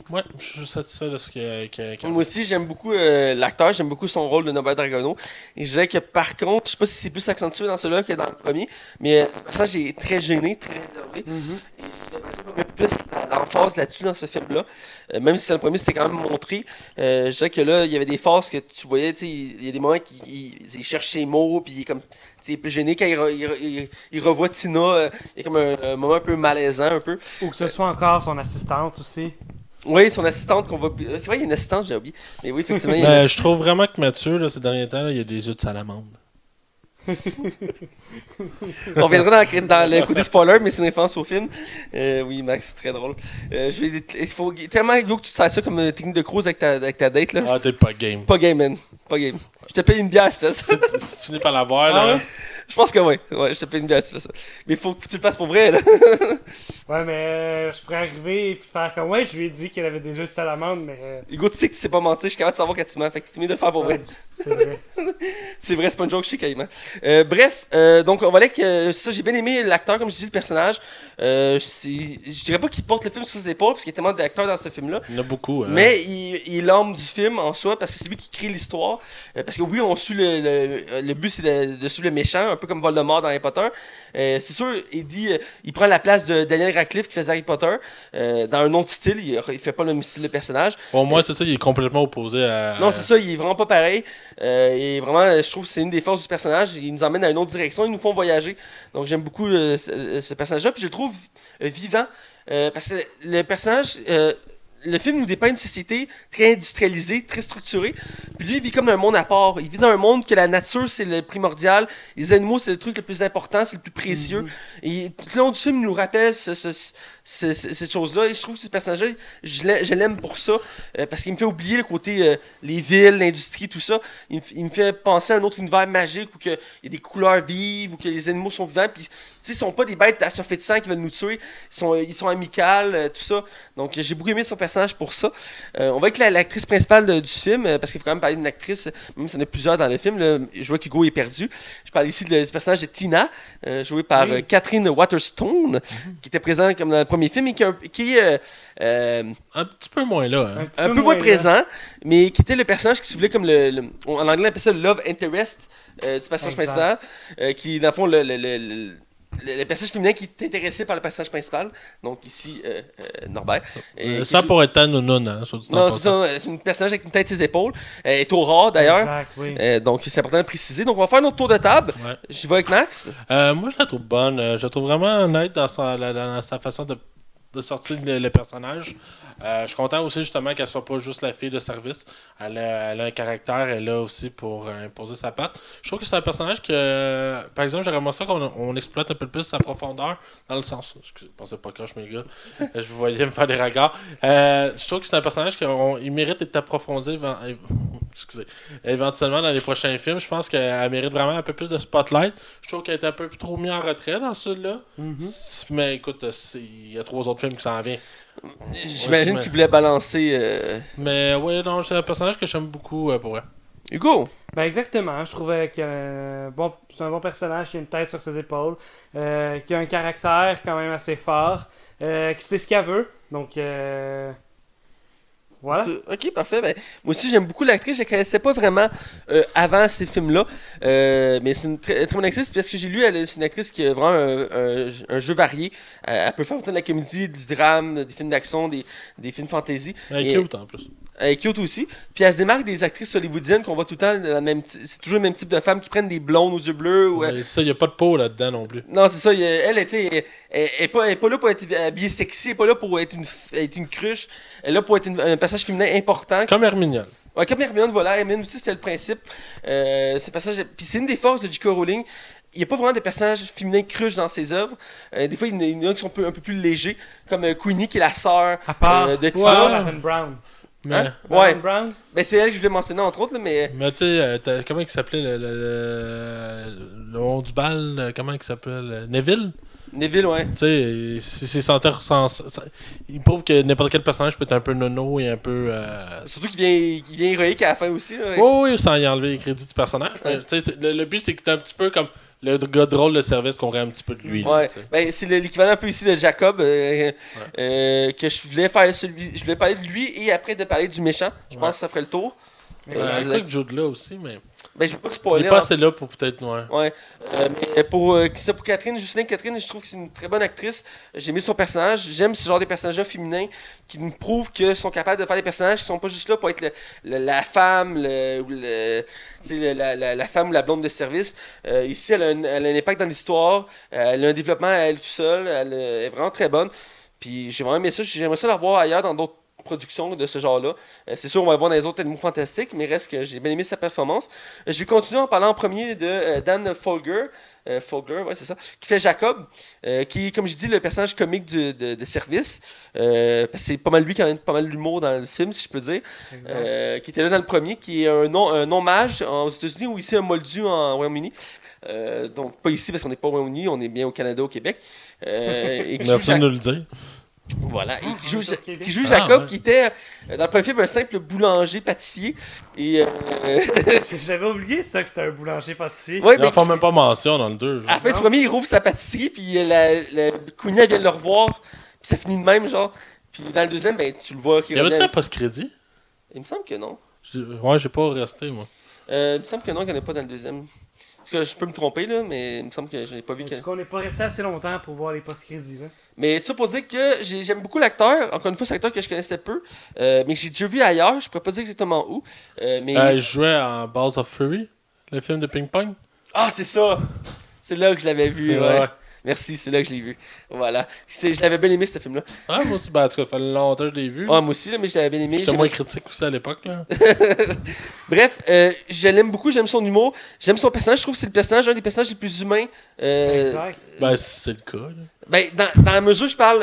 Speaker 2: Ouais, je suis satisfait de ce qu'il
Speaker 1: Moi aussi, j'aime beaucoup l'acteur, j'aime beaucoup son rôle de Norbert Dragono. Et je dirais que par contre, je sais pas si c'est plus accentué dans celui-là que dans le premier, mais le personnage est très gêné, très réservé. Et j'ai l'impression qu'on met plus d'emphase là-dessus dans ce film-là. Même si dans le premier, c'était quand même montré. Je dirais que là, il y avait des phases que tu voyais, il y a des moments qu'il cherche ses mots, puis il est comme. Il est plus gêné quand il revoit Tina. Il y a comme un moment un peu malaisant, un peu.
Speaker 3: Ou que ce soit encore son assistante aussi.
Speaker 1: Oui, son assistante qu'on va. C'est vrai, il y a une assistante, j'ai oublié. Mais oui, effectivement, il y a
Speaker 2: je trouve vraiment que Mathieu, là, ces derniers temps, là, il y a des yeux de salamandre.
Speaker 1: On reviendra dans le côté spoiler, mais c'est une référence au film. Oui, Max, c'est très drôle. Il faut tellement, Hugo, que tu te sers ça comme technique de cruise avec ta date. Là.
Speaker 2: Ah, t'es pas game.
Speaker 1: Pas game, man. Pas game. Je te paye une bière, c'est ça.
Speaker 2: Si tu finis par l'avoir, là.
Speaker 1: Ouais? Je pense que oui. Ouais, je te paye une bière si tu fais ça. Mais il faut que tu le fasses pour vrai, là.
Speaker 3: Ouais, mais je pourrais arriver et puis faire comme ouais, je lui ai dit qu'elle avait des yeux de salamandre, mais.
Speaker 1: Hugo, tu sais que tu sais pas mentir, je suis capable de savoir quand tu mens. Fait que c'est mieux de le faire pour vrai.
Speaker 3: C'est vrai.
Speaker 1: C'est vrai, c'est pas une joke, je sais carrément. Bref, donc on va aller avec ça. J'ai bien aimé l'acteur, comme je dis, le personnage. Je dirais pas qu'il porte le film sur ses épaules, parce qu'il y a tellement d'acteurs dans ce film-là.
Speaker 2: Il y en a beaucoup.
Speaker 1: Mais il est l'âme du film en soi, parce que c'est lui qui crée l'histoire. Parce que oui, on suit le but, c'est de suivre le méchant, un peu comme Voldemort dans Harry Potter. C'est sûr, Eddie, il prend la place de Daniel Radcliffe qui faisait Harry Potter. Dans un autre style, il fait pas le même style de personnage.
Speaker 2: Au moins, c'est ça, il est complètement opposé à.
Speaker 1: Non, c'est ça, il est vraiment pas pareil. Et vraiment, je trouve que c'est une des forces du personnage. Il nous emmène dans une autre direction, ils nous font voyager. Donc j'aime beaucoup ce personnage-là, puis je le trouve vivant. Parce que le personnage. Le film nous dépeint une société très industrialisée, très structurée. Puis lui, il vit comme un monde à part. Il vit dans un monde que la nature, c'est le primordial. Les animaux, c'est le truc le plus important, c'est le plus précieux. Et tout le long du film, il nous rappelle cette chose-là. Et je trouve que ce personnage-là, je l'aime pour ça. Parce qu'il me fait oublier le côté les villes, l'industrie, tout ça. Il me fait penser à un autre univers magique où il y a des couleurs vives, où que les animaux sont vivants. Puis, ils sont pas des bêtes assoiffées de sang qui veulent nous tuer. Ils sont amicales, tout ça. Donc, j'ai beaucoup aimé son personnage pour ça. On va avec l'actrice principale du film, parce qu'il faut quand même parler d'une actrice, même s'il y en a plusieurs dans le film. Là, je vois qu'Hugo est perdu. Je parle ici du personnage de Tina, jouée par Catherine Waterstone, qui était présente comme dans le premier film et qui est
Speaker 2: un petit peu moins là. Hein.
Speaker 1: Un peu moins présent, mais qui était le personnage qui se voulait comme en anglais on appelle ça love interest du personnage principal, qui dans le fond le personnage féminin qui est intéressé par le personnage principal, donc ici Norbert.
Speaker 2: Ça pourrait être un non, hein, sur du temps.
Speaker 1: Non, c'est ça, c'est un personnage avec une tête sur ses épaules. Elle est au rare d'ailleurs.
Speaker 3: Exact, oui.
Speaker 1: Donc c'est important de préciser. Donc on va faire notre tour de table.
Speaker 2: Ouais.
Speaker 1: J'y vais avec Max.
Speaker 2: Moi je la trouve bonne. Je la trouve vraiment honnête dans sa façon de de sortir le personnage. Je suis content aussi justement qu'elle soit pas juste la fille de service. Elle a un caractère, elle a aussi pour imposer sa patte. Je trouve que c'est un personnage que, par exemple, j'aimerais ça qu'on exploite un peu plus sa profondeur dans le sens. Excusez, pensez pas croche mes gars. Je vous voyais me faire des regards. Je trouve que c'est un personnage qui mérite d'être approfondi. Excusez. Éventuellement dans les prochains films, je pense qu'elle mérite vraiment un peu plus de spotlight. Je trouve qu'elle est un peu trop mise en retrait dans celui-là. Mais écoute, il y a 3 autres films qui s'en viennent.
Speaker 1: J'imagine qu'il voulait balancer.
Speaker 2: Mais ouais, non, c'est un personnage que j'aime beaucoup pour elle.
Speaker 1: Hugo!
Speaker 3: Ben exactement, je trouvais que c'est un bon personnage qui a une tête sur ses épaules, qui a un caractère quand même assez fort, qui sait ce qu'elle veut, donc voilà.
Speaker 1: Ok, parfait. Ben, moi aussi, j'aime beaucoup l'actrice. Je la connaissais pas vraiment avant ces films-là. Mais c'est une très bonne actrice. Puis, ce que j'ai lu, c'est une actrice qui a vraiment un jeu varié. Elle peut faire autant de la comédie, du drame, des films d'action, des films fantasy.
Speaker 2: Elle est cute en plus.
Speaker 1: Elle est cute aussi. Puis elle se démarque des actrices hollywoodiennes qu'on voit tout le temps. C'est toujours le même type de femmes qui prennent des blondes aux yeux bleus. Ou,
Speaker 2: ça, il n'y a pas de peau là-dedans non plus.
Speaker 1: Non, c'est ça. Elle est pas là pour être habillée sexy. Elle est pas là pour être une cruche. Elle est là pour être un personnage féminin important.
Speaker 2: Comme Hermione.
Speaker 1: Ouais, comme Hermione, voilà. Hermione aussi, c'est le principe. Puis c'est une des forces de J.K. Rowling. Il n'y a pas vraiment de personnages féminins cruches dans ses œuvres. Des fois, il y en a qui sont un peu plus légers, comme Queenie, qui est la sœur
Speaker 3: À part
Speaker 1: de Tina.
Speaker 3: Martin Brown.
Speaker 2: Mais,
Speaker 1: Hein?
Speaker 3: Martin
Speaker 1: Ouais.
Speaker 3: Brown.
Speaker 1: Ben, c'est elle que je voulais mentionner, entre autres, là, mais...
Speaker 2: mais tu sais, comment il s'appelait le nom du bal? Comment il s'appelait? Neville?
Speaker 1: Neville, ouais.
Speaker 2: Tu sais, c'est il prouve que n'importe quel personnage peut être un peu nono et un peu.
Speaker 1: Surtout qu'il vient héroïque à la fin aussi. Là.
Speaker 2: Oui, sans y enlever les crédits du personnage. Mais, tu sais, le but, c'est que t'es un petit peu comme le gars drôle de service qu'on aurait un petit peu de lui.
Speaker 1: Ouais.
Speaker 2: Là, tu sais.
Speaker 1: Ben, c'est l'équivalent un peu ici de Jacob, que je voulais faire je voulais parler de lui et après de parler du méchant. Je pense que ça ferait le tour.
Speaker 2: C'est quoi que Jude là aussi, mais.
Speaker 1: Ben, je veux pas
Speaker 2: Il
Speaker 1: spoiler.
Speaker 2: est pas assez là pour peut-être noir.
Speaker 1: Ouais. Mais pour Catherine, Justine Catherine, je trouve que c'est une très bonne actrice. J'ai aimé son personnage. J'aime ce genre de personnages féminins qui nous prouvent qu'ils sont capables de faire des personnages qui sont pas juste là pour être la femme, la femme ou la blonde de service. Ici, elle a un impact dans l'histoire. Elle a un développement à elle toute seule. Elle est vraiment très bonne. Puis j'ai vraiment aimé ça. J'aimerais ça la voir ailleurs dans d'autres production de ce genre-là. C'est sûr, on va le voir dans les autres animaux fantastiques, mais reste que j'ai bien aimé sa performance. Je vais continuer en parlant en premier de Dan Folger. Fogler, ouais, c'est ça, qui fait Jacob, qui est, comme je dis, le personnage comique de service. Parce que c'est pas mal lui qui a pas mal d'humour dans le film, si je peux dire. Qui était là dans le premier, qui est un non-mage aux États-Unis ou ici un moldu en Royaume-Uni. Donc, pas ici parce qu'on n'est pas au Royaume-Uni, on est bien au Canada, au Québec. Et qui
Speaker 2: Merci de nous le dire.
Speaker 1: Voilà, et qui joue
Speaker 2: Ah,
Speaker 1: Jacob,
Speaker 2: ouais.
Speaker 1: qui était dans le premier film un simple boulanger-pâtissier. Et
Speaker 3: J'avais oublié ça que c'était un boulanger-pâtissier.
Speaker 1: ouais,
Speaker 2: Ils en font même pas mention dans le 2.
Speaker 1: à la fin du premier, il rouvre sa pâtisserie, puis la Queenie elle vient le revoir, puis ça finit de même, genre. Puis dans le deuxième, ben tu le vois qui
Speaker 2: Y avait-tu
Speaker 1: revient.
Speaker 2: un post-crédit?
Speaker 1: Il me semble que non.
Speaker 2: Ouais, j'ai pas resté, moi.
Speaker 1: Il me semble que non, qu'il n'y en a pas dans le deuxième. Parce que je peux me tromper, là, mais il me semble que je n'ai pas vu.
Speaker 3: En tout cas, on n'est pas resté assez longtemps pour voir les post-crédits. Là.
Speaker 1: Mais tu sais, pour dire que j'aime beaucoup l'acteur. Encore une fois, c'est un acteur que je connaissais peu, mais que j'ai déjà vu ailleurs. Je pourrais pas dire exactement où. Mais
Speaker 2: Il jouait en Balls of Fury, le film de ping-pong.
Speaker 1: ah, c'est ça! C'est là que je l'avais vu, ouais.
Speaker 2: Ouais.
Speaker 1: Merci, c'est là que je l'ai vu. Voilà. Je l'avais bien aimé, ce film-là.
Speaker 2: Ah, moi aussi, en tout cas, ça fait longtemps que je l'ai vu.
Speaker 1: Ah, moi aussi, là, mais je l'avais bien aimé.
Speaker 2: J'étais moins critique aussi à l'époque, là.
Speaker 1: Bref, je l'aime beaucoup, j'aime son humour, j'aime son personnage. Je trouve que c'est le personnage, un des personnages les plus humains.
Speaker 3: Exact.
Speaker 2: Ben, c'est le cas, là.
Speaker 1: Ben, dans la mesure, je parle.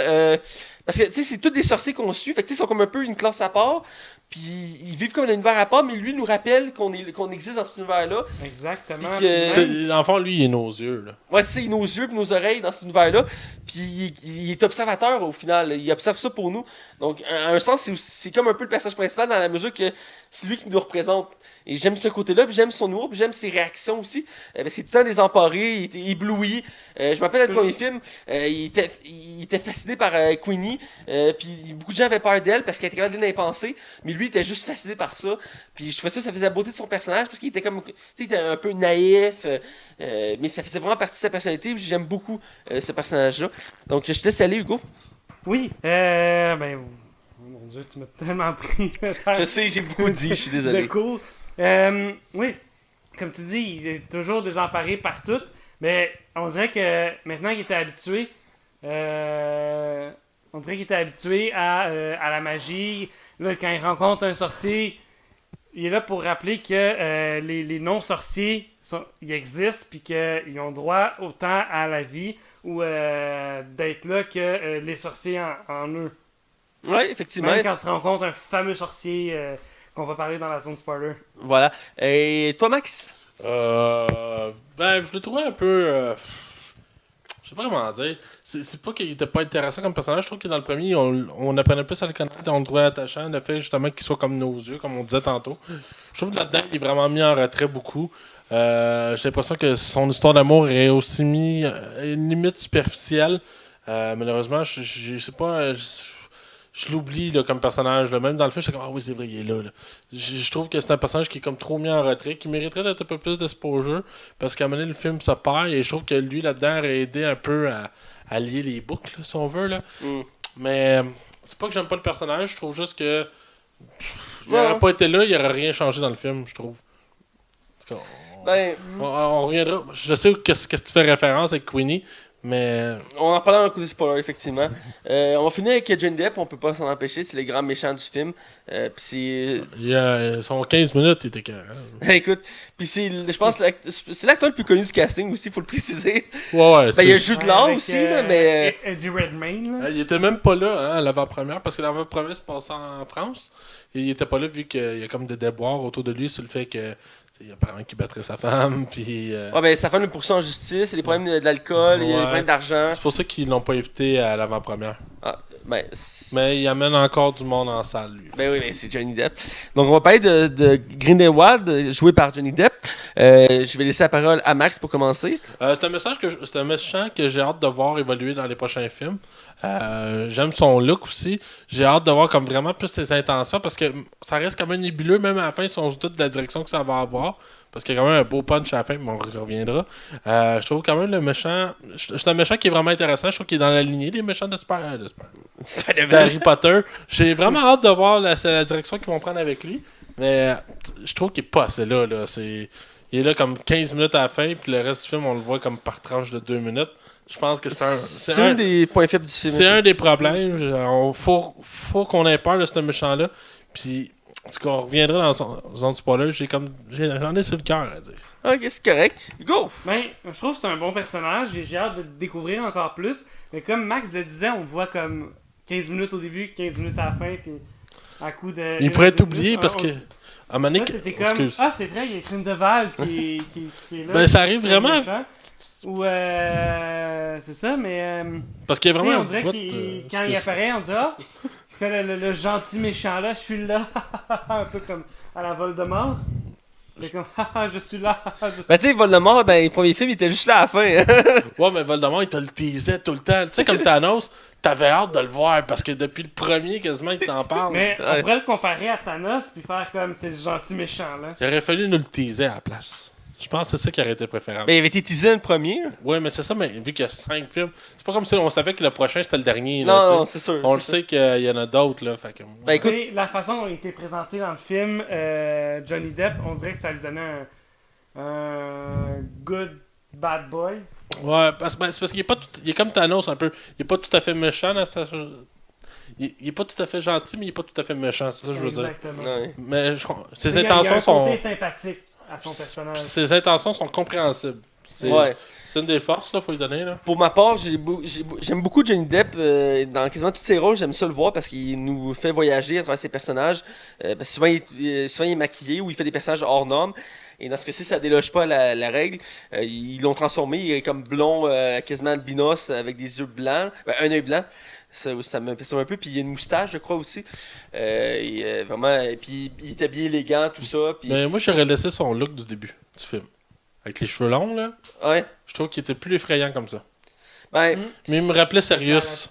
Speaker 1: Parce que, tu sais, c'est tous des sorciers qu'on suit. Fait que, tu sais, ils sont comme un peu une classe à part. Puis, ils vivent comme un univers à part, mais lui nous rappelle qu'on existe dans cet univers-là.
Speaker 3: Exactement.
Speaker 1: Puis que-
Speaker 3: Puis
Speaker 2: L'enfant, lui, il est nos yeux, là.
Speaker 1: Ouais, c'est nos yeux et nos oreilles dans cet univers-là. Puis il est observateur au final. Il observe ça pour nous. Donc, à un sens, c'est comme un peu le personnage principal dans la mesure que c'est lui qui nous représente. Et j'aime ce côté-là, puis j'aime son humour, puis j'aime ses réactions aussi. Parce qu'il est tout le temps désemparé, il était ébloui. Je me rappelle dans le premier film, il était fasciné par Queenie. Puis beaucoup de gens avaient peur d'elle parce qu'elle était capable de lire dans les pensées. Mais lui, il était juste fasciné par ça. Puis je trouvais ça faisait la beauté de son personnage parce qu'il était comme, tu sais, il était un peu naïf. Mais ça faisait vraiment partie de sa personnalité. Puis j'aime beaucoup ce personnage-là. Donc je te laisse aller, Hugo.
Speaker 3: oui, ben, oh mon Dieu, tu m'as tellement pris le temps
Speaker 1: Je sais, j'ai beaucoup dit, je suis
Speaker 3: de
Speaker 1: désolé.
Speaker 3: cours. Oui, comme tu dis, il est toujours désemparé par tout, mais on dirait que maintenant qu'il était habitué, On dirait qu'il était habitué à la magie. Là, quand il rencontre un sorcier, il est là pour rappeler que les non-sorciers, ils existent, puis qu'ils ont droit autant à la vie ou d'être là que les sorciers en eux.
Speaker 1: Ouais, effectivement.
Speaker 3: Même quand tu rencontres un fameux sorcier qu'on va parler dans la zone spoiler.
Speaker 1: Voilà. Et toi, Max?
Speaker 2: Ben, je l'ai trouvé un peu. Je sais pas comment dire. C'est pas qu'il était pas intéressant comme personnage. Je trouve que dans le premier, on apprenait plus à le connaître. On le trouvait attachant. Le fait justement qu'il soit comme nos yeux, comme on disait tantôt. Je trouve que là-dedans, il est vraiment mis en retrait beaucoup. J'ai l'impression que son histoire d'amour est aussi mis à une limite superficielle. Malheureusement, je sais pas. Je l'oublie là, comme personnage. Là. Même dans le film, je suis comme, ah oui, c'est vrai, il est là. Je trouve que c'est un personnage qui est comme trop mis en retrait, qui mériterait d'être un peu plus d'exposure, parce qu'à un moment donné, le film se perd, et je trouve que lui, là-dedans, aurait aidé un peu à lier les boucles, là, si on veut. Là. Mais c'est pas que j'aime pas le personnage, je trouve juste que il n'aurait pas été là, il aurait rien changé dans le film, je trouve. En tout cas, on reviendra. Je sais qu'est-ce que tu fais référence avec Queenie, mais
Speaker 1: On en parlera dans le côté spoiler, effectivement. On va finir avec Johnny Depp, on peut pas s'en empêcher, c'est les grands méchants du film. Puis c'est.
Speaker 2: son 15 minutes, il était carré.
Speaker 1: Écoute, puis je pense que c'est l'acteur le plus connu du casting aussi, faut le préciser.
Speaker 2: Ouais,
Speaker 1: Ben, il y a Jude Law aussi, là, mais.
Speaker 3: Eddie Redmayne, là.
Speaker 2: Il était même pas là hein, à l'avant-première, parce que l'avant-première se passait en France. Et il était pas là vu qu'il y a comme des déboires autour de lui sur le fait que. Il y a apparemment qu'il battrait sa femme, puis...
Speaker 1: Ouais, ben sa femme le poursuit en justice, il y a des problèmes de l'alcool, il y a des problèmes d'argent.
Speaker 2: C'est pour ça qu'ils l'ont pas invité à l'avant-première.
Speaker 1: Ah, ben...
Speaker 2: Mais il amène encore du monde en salle, lui.
Speaker 1: Ben oui, mais c'est Johnny Depp. Donc on va parler de Grindelwald, joué par Johnny Depp. Je vais laisser la parole à Max pour commencer.
Speaker 2: C'est un méchant que j'ai hâte de voir évoluer dans les prochains films. J'aime son look aussi. J'ai hâte de voir comme vraiment plus ses intentions parce que ça reste quand même nébuleux, même à la fin, si on se doute de la direction que ça va avoir. Parce qu'il y a quand même un beau punch à la fin, mais on reviendra. Je trouve quand même le méchant. C'est un méchant qui est vraiment intéressant. Je trouve qu'il est dans la lignée des méchants d'Harry Potter. J'ai vraiment hâte de voir la direction qu'ils vont prendre avec lui. Mais je trouve qu'il est pas assez là. Il est là comme 15 minutes à la fin, puis le reste du film, on le voit comme par tranche de 2 minutes. Je pense que
Speaker 1: c'est un des points faibles du film.
Speaker 2: C'est un des problèmes. Il faut qu'on ait peur de ce méchant-là. Puis, en tout cas, on reviendra dans la zone spoiler. J'en ai sur le cœur à dire.
Speaker 1: Ok, c'est correct. Go!
Speaker 3: Ben, je trouve que c'est un bon personnage. J'ai hâte de le découvrir encore plus. Mais comme Max le disait, on le voit comme 15 minutes au début, 15 minutes à la fin, puis à coup de...
Speaker 2: Il pourrait être oublié parce que... À un moment donné...
Speaker 3: Ah, c'est vrai, il y a Grindelwald qui est là.
Speaker 2: Ben, ça arrive vraiment...
Speaker 3: Ou c'est ça, mais
Speaker 2: parce qu'il y a vraiment
Speaker 3: on dirait quand il apparaît, on dit ah, il fait le gentil méchant là, je suis là, un peu comme à la Voldemort. C'est comme je suis là.
Speaker 1: Ben tu sais, Voldemort dans les premiers films, il était juste là à la fin.
Speaker 2: Ouais, mais Voldemort il te le teasait tout le temps. Tu sais comme Thanos, t'avais hâte de le voir parce que depuis le premier quasiment il t'en parle.
Speaker 3: Mais on pourrait le comparer à Thanos puis faire comme c'est le gentil méchant là.
Speaker 2: Il aurait fallu nous le teaser à la place. Je pense que c'est ça qui aurait été préférable.
Speaker 1: Ben, il avait été teasé le premier.
Speaker 2: Oui, mais c'est ça, mais vu qu'il y a 5 films, c'est pas comme si on savait que le prochain c'était le dernier.
Speaker 1: Non,
Speaker 2: là,
Speaker 1: non, c'est sûr.
Speaker 2: On le sait qu'il y en a d'autres. Là, fait que...
Speaker 1: Ben, écoute...
Speaker 3: La façon dont il était présenté dans le film, Johnny Depp, on dirait que ça lui donnait un good bad boy.
Speaker 2: Ouais, c'est parce qu'il est pas il est comme Thanos un peu. Il est pas tout à fait méchant dans sa... Il est pas tout à fait gentil, mais il est pas tout à fait méchant. C'est ça que je veux dire.
Speaker 3: Exactement.
Speaker 1: Ouais.
Speaker 2: Mais ses intentions sont...
Speaker 3: Il y a un côté sympathique à son personnage.
Speaker 2: Ses intentions sont compréhensibles.
Speaker 1: Ouais.
Speaker 2: C'est une des forces, là, faut lui donner. Là.
Speaker 1: Pour ma part, j'aime beaucoup Johnny Depp dans quasiment tous ses rôles. J'aime ça le voir parce qu'il nous fait voyager à travers ses personnages. Parce que souvent il est maquillé ou il fait des personnages hors normes. Et dans ce cas-ci, ça déloge pas la règle. Ils l'ont transformé. Il est comme blond, quasiment albinos, avec des yeux blancs. Ben, un œil blanc. Ça m'impressionne un peu. Puis il y a une moustache, je crois aussi. Vraiment. Et puis il est habillé élégant, tout ça. Puis...
Speaker 2: Mais moi, j'aurais laissé son look du début du film. Avec les cheveux longs, là.
Speaker 1: Ouais.
Speaker 2: Je trouve qu'il était plus effrayant comme ça.
Speaker 1: Ben,
Speaker 2: mais il me rappelait Sirius.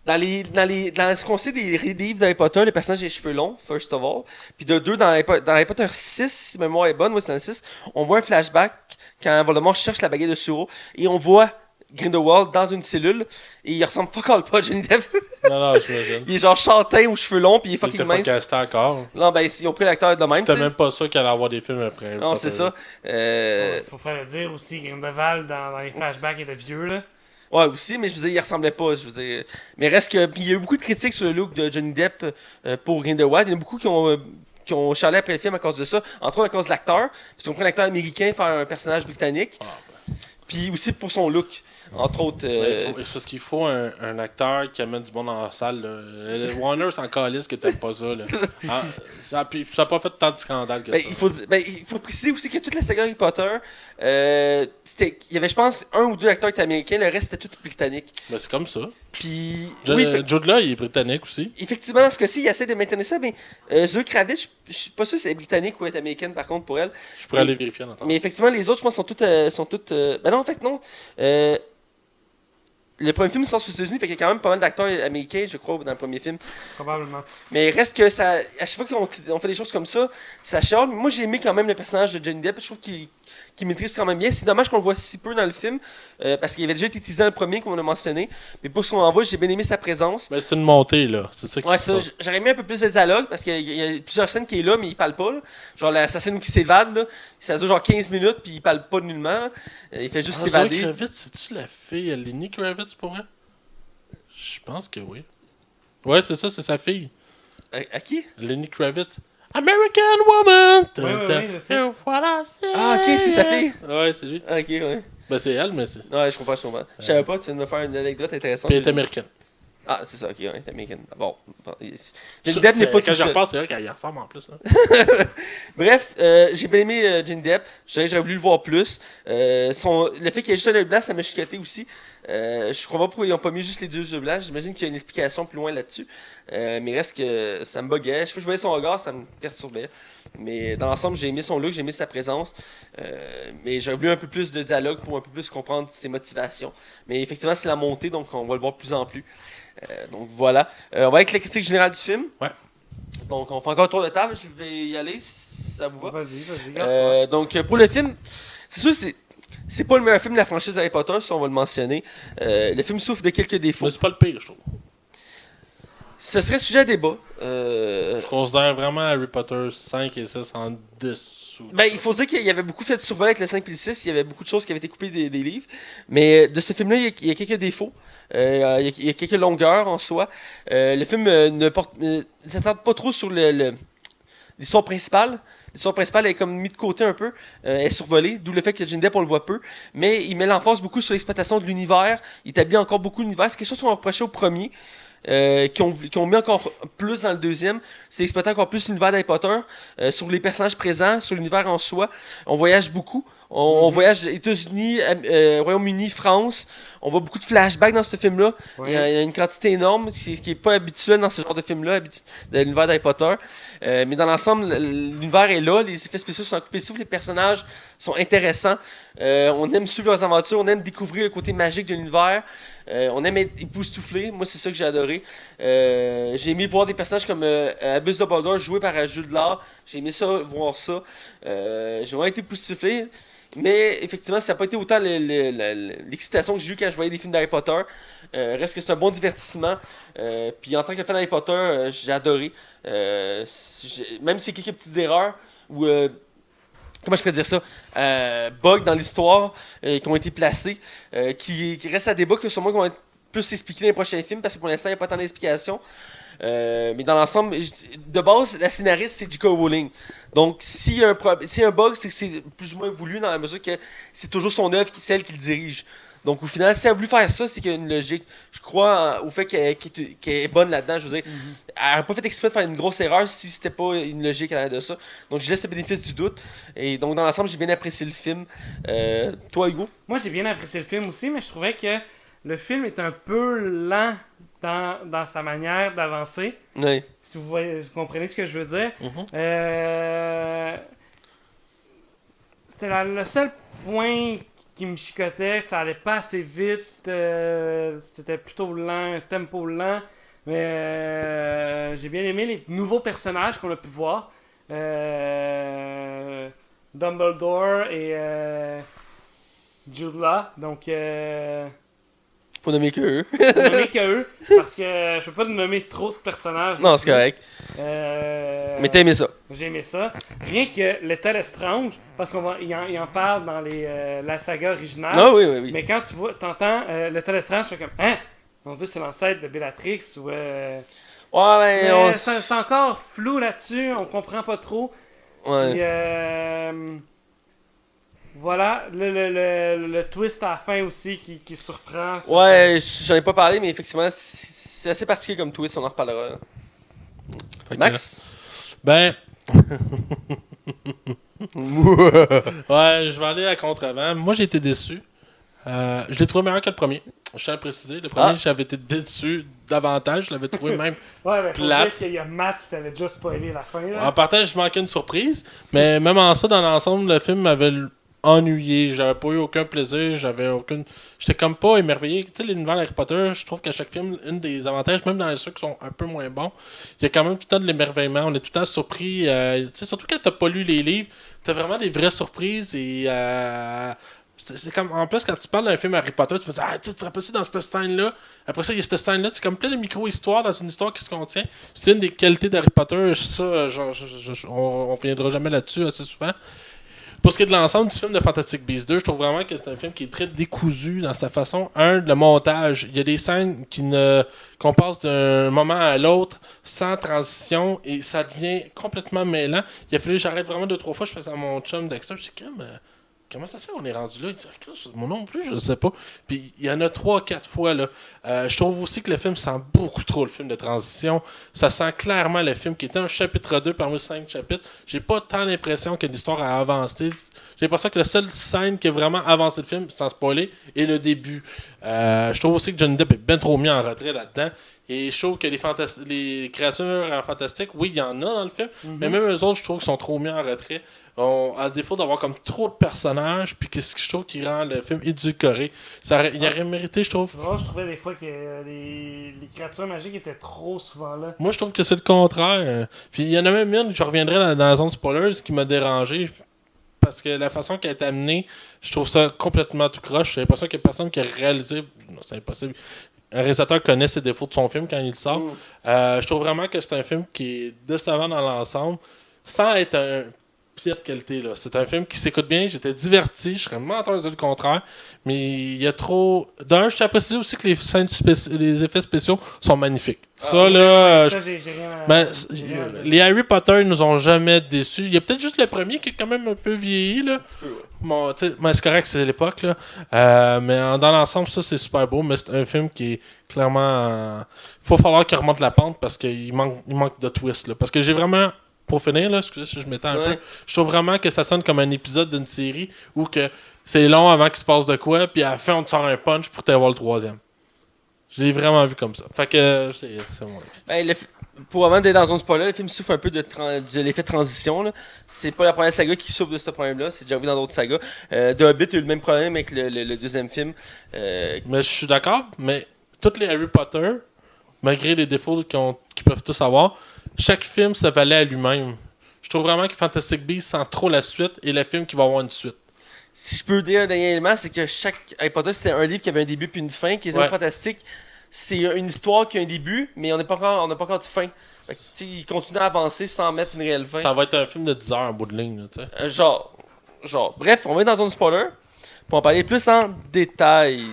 Speaker 1: dans ce qu'on sait des livres d'Harry Potter, les personnages ont les cheveux longs, first of all. Puis de deux, dans Harry Potter 6, si ma mémoire est bonne, c'est dans le 6, on voit un flashback quand Voldemort cherche la baguette de Suro. Et on voit Grindelwald dans une cellule. Et il ressemble fuck all pas à Johnny Depp.
Speaker 2: Non, j'imagine.
Speaker 1: Il est genre châtain aux cheveux longs, puis il est fucking mince.
Speaker 2: Il était pas casté encore.
Speaker 1: Non, ben, ils ont pris l'acteur de même.
Speaker 2: J'étais même pas sûr qu'il allait avoir des films après.
Speaker 1: Non, c'est ça.
Speaker 3: Faut faire le dire aussi, Grindelwald, dans les flashbacks, il était vieux, là.
Speaker 1: Ouais, aussi, mais je veux dire, il ressemblait pas. Je veux dire. Mais reste que. Puis il y a eu beaucoup de critiques sur le look de Johnny Depp pour Grindelwald. Il y en a beaucoup qui ont chialé après le film à cause de ça. Entre autres à cause de l'acteur. Parce qu'on prend un acteur américain faire un personnage britannique.
Speaker 2: Ah,
Speaker 1: Puis aussi pour son look. Entre autres.
Speaker 2: parce qu'il faut un acteur qui amène du monde dans la salle. Là. Le Warner s'en calisse que t'aimes pas ça. Là. Ah, ça a pas fait tant de scandale que ça.
Speaker 1: Il faut préciser aussi que toute la saga Harry Potter, il y avait, je pense, un ou deux acteurs qui étaient américains, le reste c'était tout britannique.
Speaker 2: Ben, c'est comme ça.
Speaker 1: Puis.
Speaker 2: Jude Law, il est britannique aussi.
Speaker 1: Effectivement, dans ce cas-ci, il essaie de maintenir ça, mais Zoe Kravitz, je suis pas sûr si elle est britannique ou elle est américaine par contre pour elle.
Speaker 2: Je pourrais aller vérifier en attendant.
Speaker 1: Mais effectivement, les autres, je pense, sont toutes. Ben non, en fait, non. Le premier film se passe aux États-Unis, fait qu'il y a quand même pas mal d'acteurs américains, je crois, dans le premier film.
Speaker 3: Probablement.
Speaker 1: Mais reste que ça. À chaque fois qu'on fait des choses comme ça chiale. Moi, j'ai aimé quand même le personnage de Johnny Depp. Je trouve qu'il maîtrise quand même bien. C'est dommage qu'on le voit si peu dans le film, parce qu'il avait déjà été teasé dans le premier, comme on a mentionné. Mais pour ce qu'on en voit, j'ai bien aimé sa présence.
Speaker 2: Ben, c'est une montée, là. C'est ça qui
Speaker 1: Ouais,
Speaker 2: se
Speaker 1: ça,
Speaker 2: passe.
Speaker 1: j'aurais aimé un peu plus de dialogue, parce qu'il y a plusieurs scènes qui est là, mais il parle pas. Là. Genre la scène où il s'évade, là, ça dure genre 15 minutes, puis il parle pas nullement. Là. Il fait juste
Speaker 2: Zoe
Speaker 1: s'évader.
Speaker 2: Kravitz, c'est-tu la fille Lenny Kravitz pour elle? Je pense que oui. Ouais, c'est ça, c'est sa fille.
Speaker 1: À qui?
Speaker 2: Lenny Kravitz. American Woman!
Speaker 3: Ouais, je sais.
Speaker 2: Voilà,
Speaker 1: Ah, ok, c'est sa fille.
Speaker 2: Ouais, c'est lui.
Speaker 1: Ah, ok, ouais.
Speaker 2: Ben, c'est elle, mais c'est.
Speaker 1: Ouais, je comprends, je comprends. Je savais pas, tu viens de me faire une anecdote intéressante.
Speaker 2: Puis elle est américaine.
Speaker 1: Ah, c'est ça, ok, ouais, t'es américaine. Bon. Johnny Depp n'est pas tout
Speaker 2: Quand je
Speaker 1: seul.
Speaker 2: repense, c'est vrai qu'elle y ressemble en plus. Hein.
Speaker 1: Bref, j'ai bien aimé Johnny Depp. J'aurais voulu le voir plus. Le fait qu'il y ait juste un œil blanc, ça m'a chicoté aussi. Je comprends pas pourquoi ils n'ont pas mis juste les deux yeux blancs. J'imagine qu'il y a une explication plus loin là-dessus. Mais reste que ça me buguait. Chaque fois que je voyais son regard, ça me perturbait. Mais dans l'ensemble, j'ai aimé son look, j'ai aimé sa présence. Mais j'aurais voulu un peu plus de dialogue pour un peu plus comprendre ses motivations. Mais effectivement, c'est la montée, donc on va le voir de plus en plus. Donc voilà. On va avec la critique générale du film.
Speaker 2: Ouais.
Speaker 1: Donc on fait encore un tour de table. Je vais y aller si ça vous va.
Speaker 3: Vas-y, garde.
Speaker 1: Donc pour le film, c'est sûr c'est pas le meilleur film de la franchise Harry Potter, si on va le mentionner. Le film souffre de quelques défauts.
Speaker 2: Mais c'est pas le pire, je trouve.
Speaker 1: Ce serait sujet à débat.
Speaker 2: Je considère vraiment Harry Potter 5 et 6 en dessous.
Speaker 1: Ben, il faut dire qu'il y avait beaucoup fait de survol avec le 5 et le 6. Il y avait beaucoup de choses qui avaient été coupées des livres. Mais de ce film-là, il y a quelques défauts. Il y a quelques longueurs en soi. Le film ne s'attarde pas trop sur l'histoire principale. L'histoire principale est comme mise de côté un peu, est survolée, d'où le fait que Johnny Depp on le voit peu. Mais il met l'emphase beaucoup sur l'exploitation de l'univers. Il établit encore beaucoup l'univers. C'est quelque chose qu'on reprochait au premier. Qui ont mis encore plus dans le deuxième, c'est d'exploiter encore plus l'univers d'Harry Potter, sur les personnages présents, sur l'univers en soi. On voyage beaucoup. On voyage États-Unis, Royaume-Uni, France. On voit beaucoup de flashbacks dans ce film-là.
Speaker 3: Ouais.
Speaker 1: Il y a une quantité énorme qui n'est pas habituelle dans ce genre de film-là, de l'univers d'Harry Potter. Mais dans l'ensemble, l'univers est là. Les effets spéciaux sont à couper le souffle. Les personnages sont intéressants. On aime suivre leurs aventures. On aime découvrir le côté magique de l'univers. On aime être époustouflé. Moi, c'est ça que j'ai adoré. J'ai aimé voir des personnages comme Albus Dumbledore joué par Jude Law. J'ai aimé ça, voir ça. J'ai vraiment été époustouflé. Mais effectivement, ça n'a pas été autant l'excitation que j'ai eue quand je voyais des films d'Harry Potter. Reste que c'est un bon divertissement. Puis en tant que fan d'Harry Potter, j'ai adoré. Même s'il y a quelques petites erreurs ou comment je pourrais dire ça, bugs dans l'histoire qui ont été placés, qui restent à débat, que sur moi qui vont être plus expliqués dans les prochains films, parce que pour l'instant, il n'y a pas tant d'explications. Mais dans l'ensemble, de base, la scénariste, c'est J.K. Rowling. Donc, s'il y a un bug, c'est que c'est plus ou moins voulu, dans la mesure que c'est toujours son œuvre, celle qu'il dirige. Donc, au final, si elle a voulu faire ça, c'est qu'il y a une logique. Je crois au fait qu'elle est bonne là-dedans. Je veux dire, elle n'a pas fait exprès de faire une grosse erreur si c'était pas une logique à l'intérieur de ça. Donc, je laisse le bénéfice du doute. Et donc, dans l'ensemble, j'ai bien apprécié le film. Toi, Hugo?
Speaker 3: Moi, j'ai bien apprécié le film aussi, mais je trouvais que le film est un peu lent dans sa manière d'avancer.
Speaker 1: Oui.
Speaker 3: Si vous comprenez ce que je veux dire. C'était le seul point qui me chicotait. Ça allait pas assez vite. C'était plutôt lent, un tempo lent. Mais j'ai bien aimé les nouveaux personnages qu'on a pu voir. Dumbledore et Jude Law. Donc...
Speaker 1: Pour nommer que eux.
Speaker 3: nommer que eux, parce que je peux pas nommer trop de personnages.
Speaker 1: Non, c'est correct. Mais t'as aimé ça.
Speaker 3: J'ai aimé ça. Rien que Little Strange, parce qu'il en parle dans la saga originale.
Speaker 1: Ah oui, oui, oui.
Speaker 3: Mais quand tu vois, t'entends Little Strange, tu fais comme, hein? Mon dieu, c'est l'ancêtre de Bellatrix ou.
Speaker 1: Ouais, ben.
Speaker 3: Mais c'est encore flou là-dessus, on comprend pas trop.
Speaker 1: Ouais.
Speaker 3: Puis, voilà, le twist à la fin aussi qui surprend.
Speaker 1: Ouais, j'en ai pas parlé, mais effectivement, c'est assez particulier comme twist, on en reparlera.
Speaker 2: Fait que,
Speaker 1: Max?
Speaker 2: Ben. Ouais, je vais aller à contre-vent. Moi, j'ai été déçu. Je l'ai trouvé meilleur que le premier. Je tiens à le préciser. Le premier, j'avais été déçu davantage. Je l'avais trouvé même.
Speaker 3: Ouais, mais faut
Speaker 2: plate.
Speaker 3: dire qu'il y a Matt qui t'avait déjà spoilé la fin. Là.
Speaker 2: En partage, je manquais une surprise. Mais même en ça, dans l'ensemble, le film m'avait ennuyé. J'avais pas eu aucun plaisir. J'étais comme pas émerveillé. Tu sais, l'univers Harry Potter, je trouve qu'à chaque film, une des avantages, même dans ceux qui sont un peu moins bons, il y a quand même tout le temps de l'émerveillement. On est tout le temps surpris. Tu sais, surtout quand t'as pas lu les livres, t'as vraiment des vraies surprises et. C'est comme, en plus, quand tu parles d'un film Harry Potter, tu te dis, ah, tu te rappelles-tu dans cette scène-là? Après ça, il y a cette scène-là, c'est comme plein de micro-histoires dans une histoire qui se contient. C'est une des qualités d'Harry Potter, ça, on reviendra jamais là-dessus assez souvent. Pour ce qui est de l'ensemble du film de Fantastic Beasts 2, je trouve vraiment que c'est un film qui est très décousu dans sa façon. Le montage. Il y a des scènes qu'on passe d'un moment à l'autre sans transition et ça devient complètement mêlant. Il a fallu que j'arrête vraiment 2-3 fois. Je faisais à mon chum Dexter, je dis, comment ça se fait qu'on est rendu là? Il dit, mon nom non plus, je sais pas. Puis il y en a 3-4 fois là. Je trouve aussi que le film sent beaucoup trop le film de transition. Ça sent clairement le film qui était un chapitre 2 parmi 5 chapitres. J'ai pas tant l'impression que l'histoire a avancé. J'ai l'impression que la seule scène qui a vraiment avancé le film, sans spoiler, est le début. Je trouve aussi que Johnny Depp est bien trop mis en retrait là-dedans. Et je trouve que les créatures fantastiques, oui, il y en a dans le film, mais même eux autres, je trouve qu'ils sont trop mis en retrait. À défaut d'avoir comme trop de personnages, puis qu'est-ce que je trouve qui rend le film édulcoré. Il aurait mérité, je trouve.
Speaker 3: Je trouvais des fois que les créatures magiques étaient trop souvent là.
Speaker 2: Moi, je trouve que c'est le contraire. Puis il y en a même une, je reviendrai dans la zone spoilers, qui m'a dérangé. Parce que la façon qu'elle est amenée, je trouve ça complètement tout croche. J'ai l'impression qu'il y a personne qui a réalisé. Non, c'est impossible. Un réalisateur connaît ses défauts de son film quand il sort. Je trouve vraiment que c'est un film qui est décevant dans l'ensemble, sans être un pied de qualité. Là. C'est un film qui s'écoute bien, j'étais diverti, je serais menteur de dire le contraire, mais il y a trop... D'un, je t'apprécie aussi que les effets spéciaux sont magnifiques. Ça, là...
Speaker 3: J'ai rien à
Speaker 2: les Harry Potter nous ont jamais déçus. Il y a peut-être juste le premier qui est quand même un peu vieilli, là. Bon, c'est correct, c'est l'époque, là. Mais dans l'ensemble, ça, c'est super beau, mais c'est un film qui est clairement... faut falloir qu'il remonte la pente parce qu'il manque de twist, là. Parce que j'ai vraiment... Pour finir, là, excusez si je m'étends un peu, je trouve vraiment que ça sonne comme un épisode d'une série où que c'est long avant qu'il se passe de quoi, puis à la fin, on te sort un punch pour t'avoir le troisième. Je l'ai vraiment vu comme ça. Fait que c'est mon avis.
Speaker 1: Ben, pour avant d'être dans un spoiler, le film souffre un peu de l'effet de transition. Là. C'est pas la première saga qui souffre de ce problème-là, c'est déjà vu dans d'autres sagas. The Hobbit a eu le même problème avec le deuxième film.
Speaker 2: Mais je suis d'accord, mais tous les Harry Potter, malgré les défauts qu'ils peuvent tous avoir, chaque film se valait à lui-même. Je trouve vraiment que Fantastic Beasts sent trop la suite et le film qui va avoir une suite.
Speaker 1: Si je peux dire un dernier élément, c'est que chaque Harry Potter, c'était un livre qui avait un début puis une fin. Qui est fantastique. C'est une histoire qui a un début, mais on n'a pas encore de fin. Fait que, il continue à avancer sans mettre une réelle fin.
Speaker 2: Ça va être un film de 10 heures en bout de ligne. Là,
Speaker 1: genre. Bref, on va être dans un spoiler pour en parler plus en détail.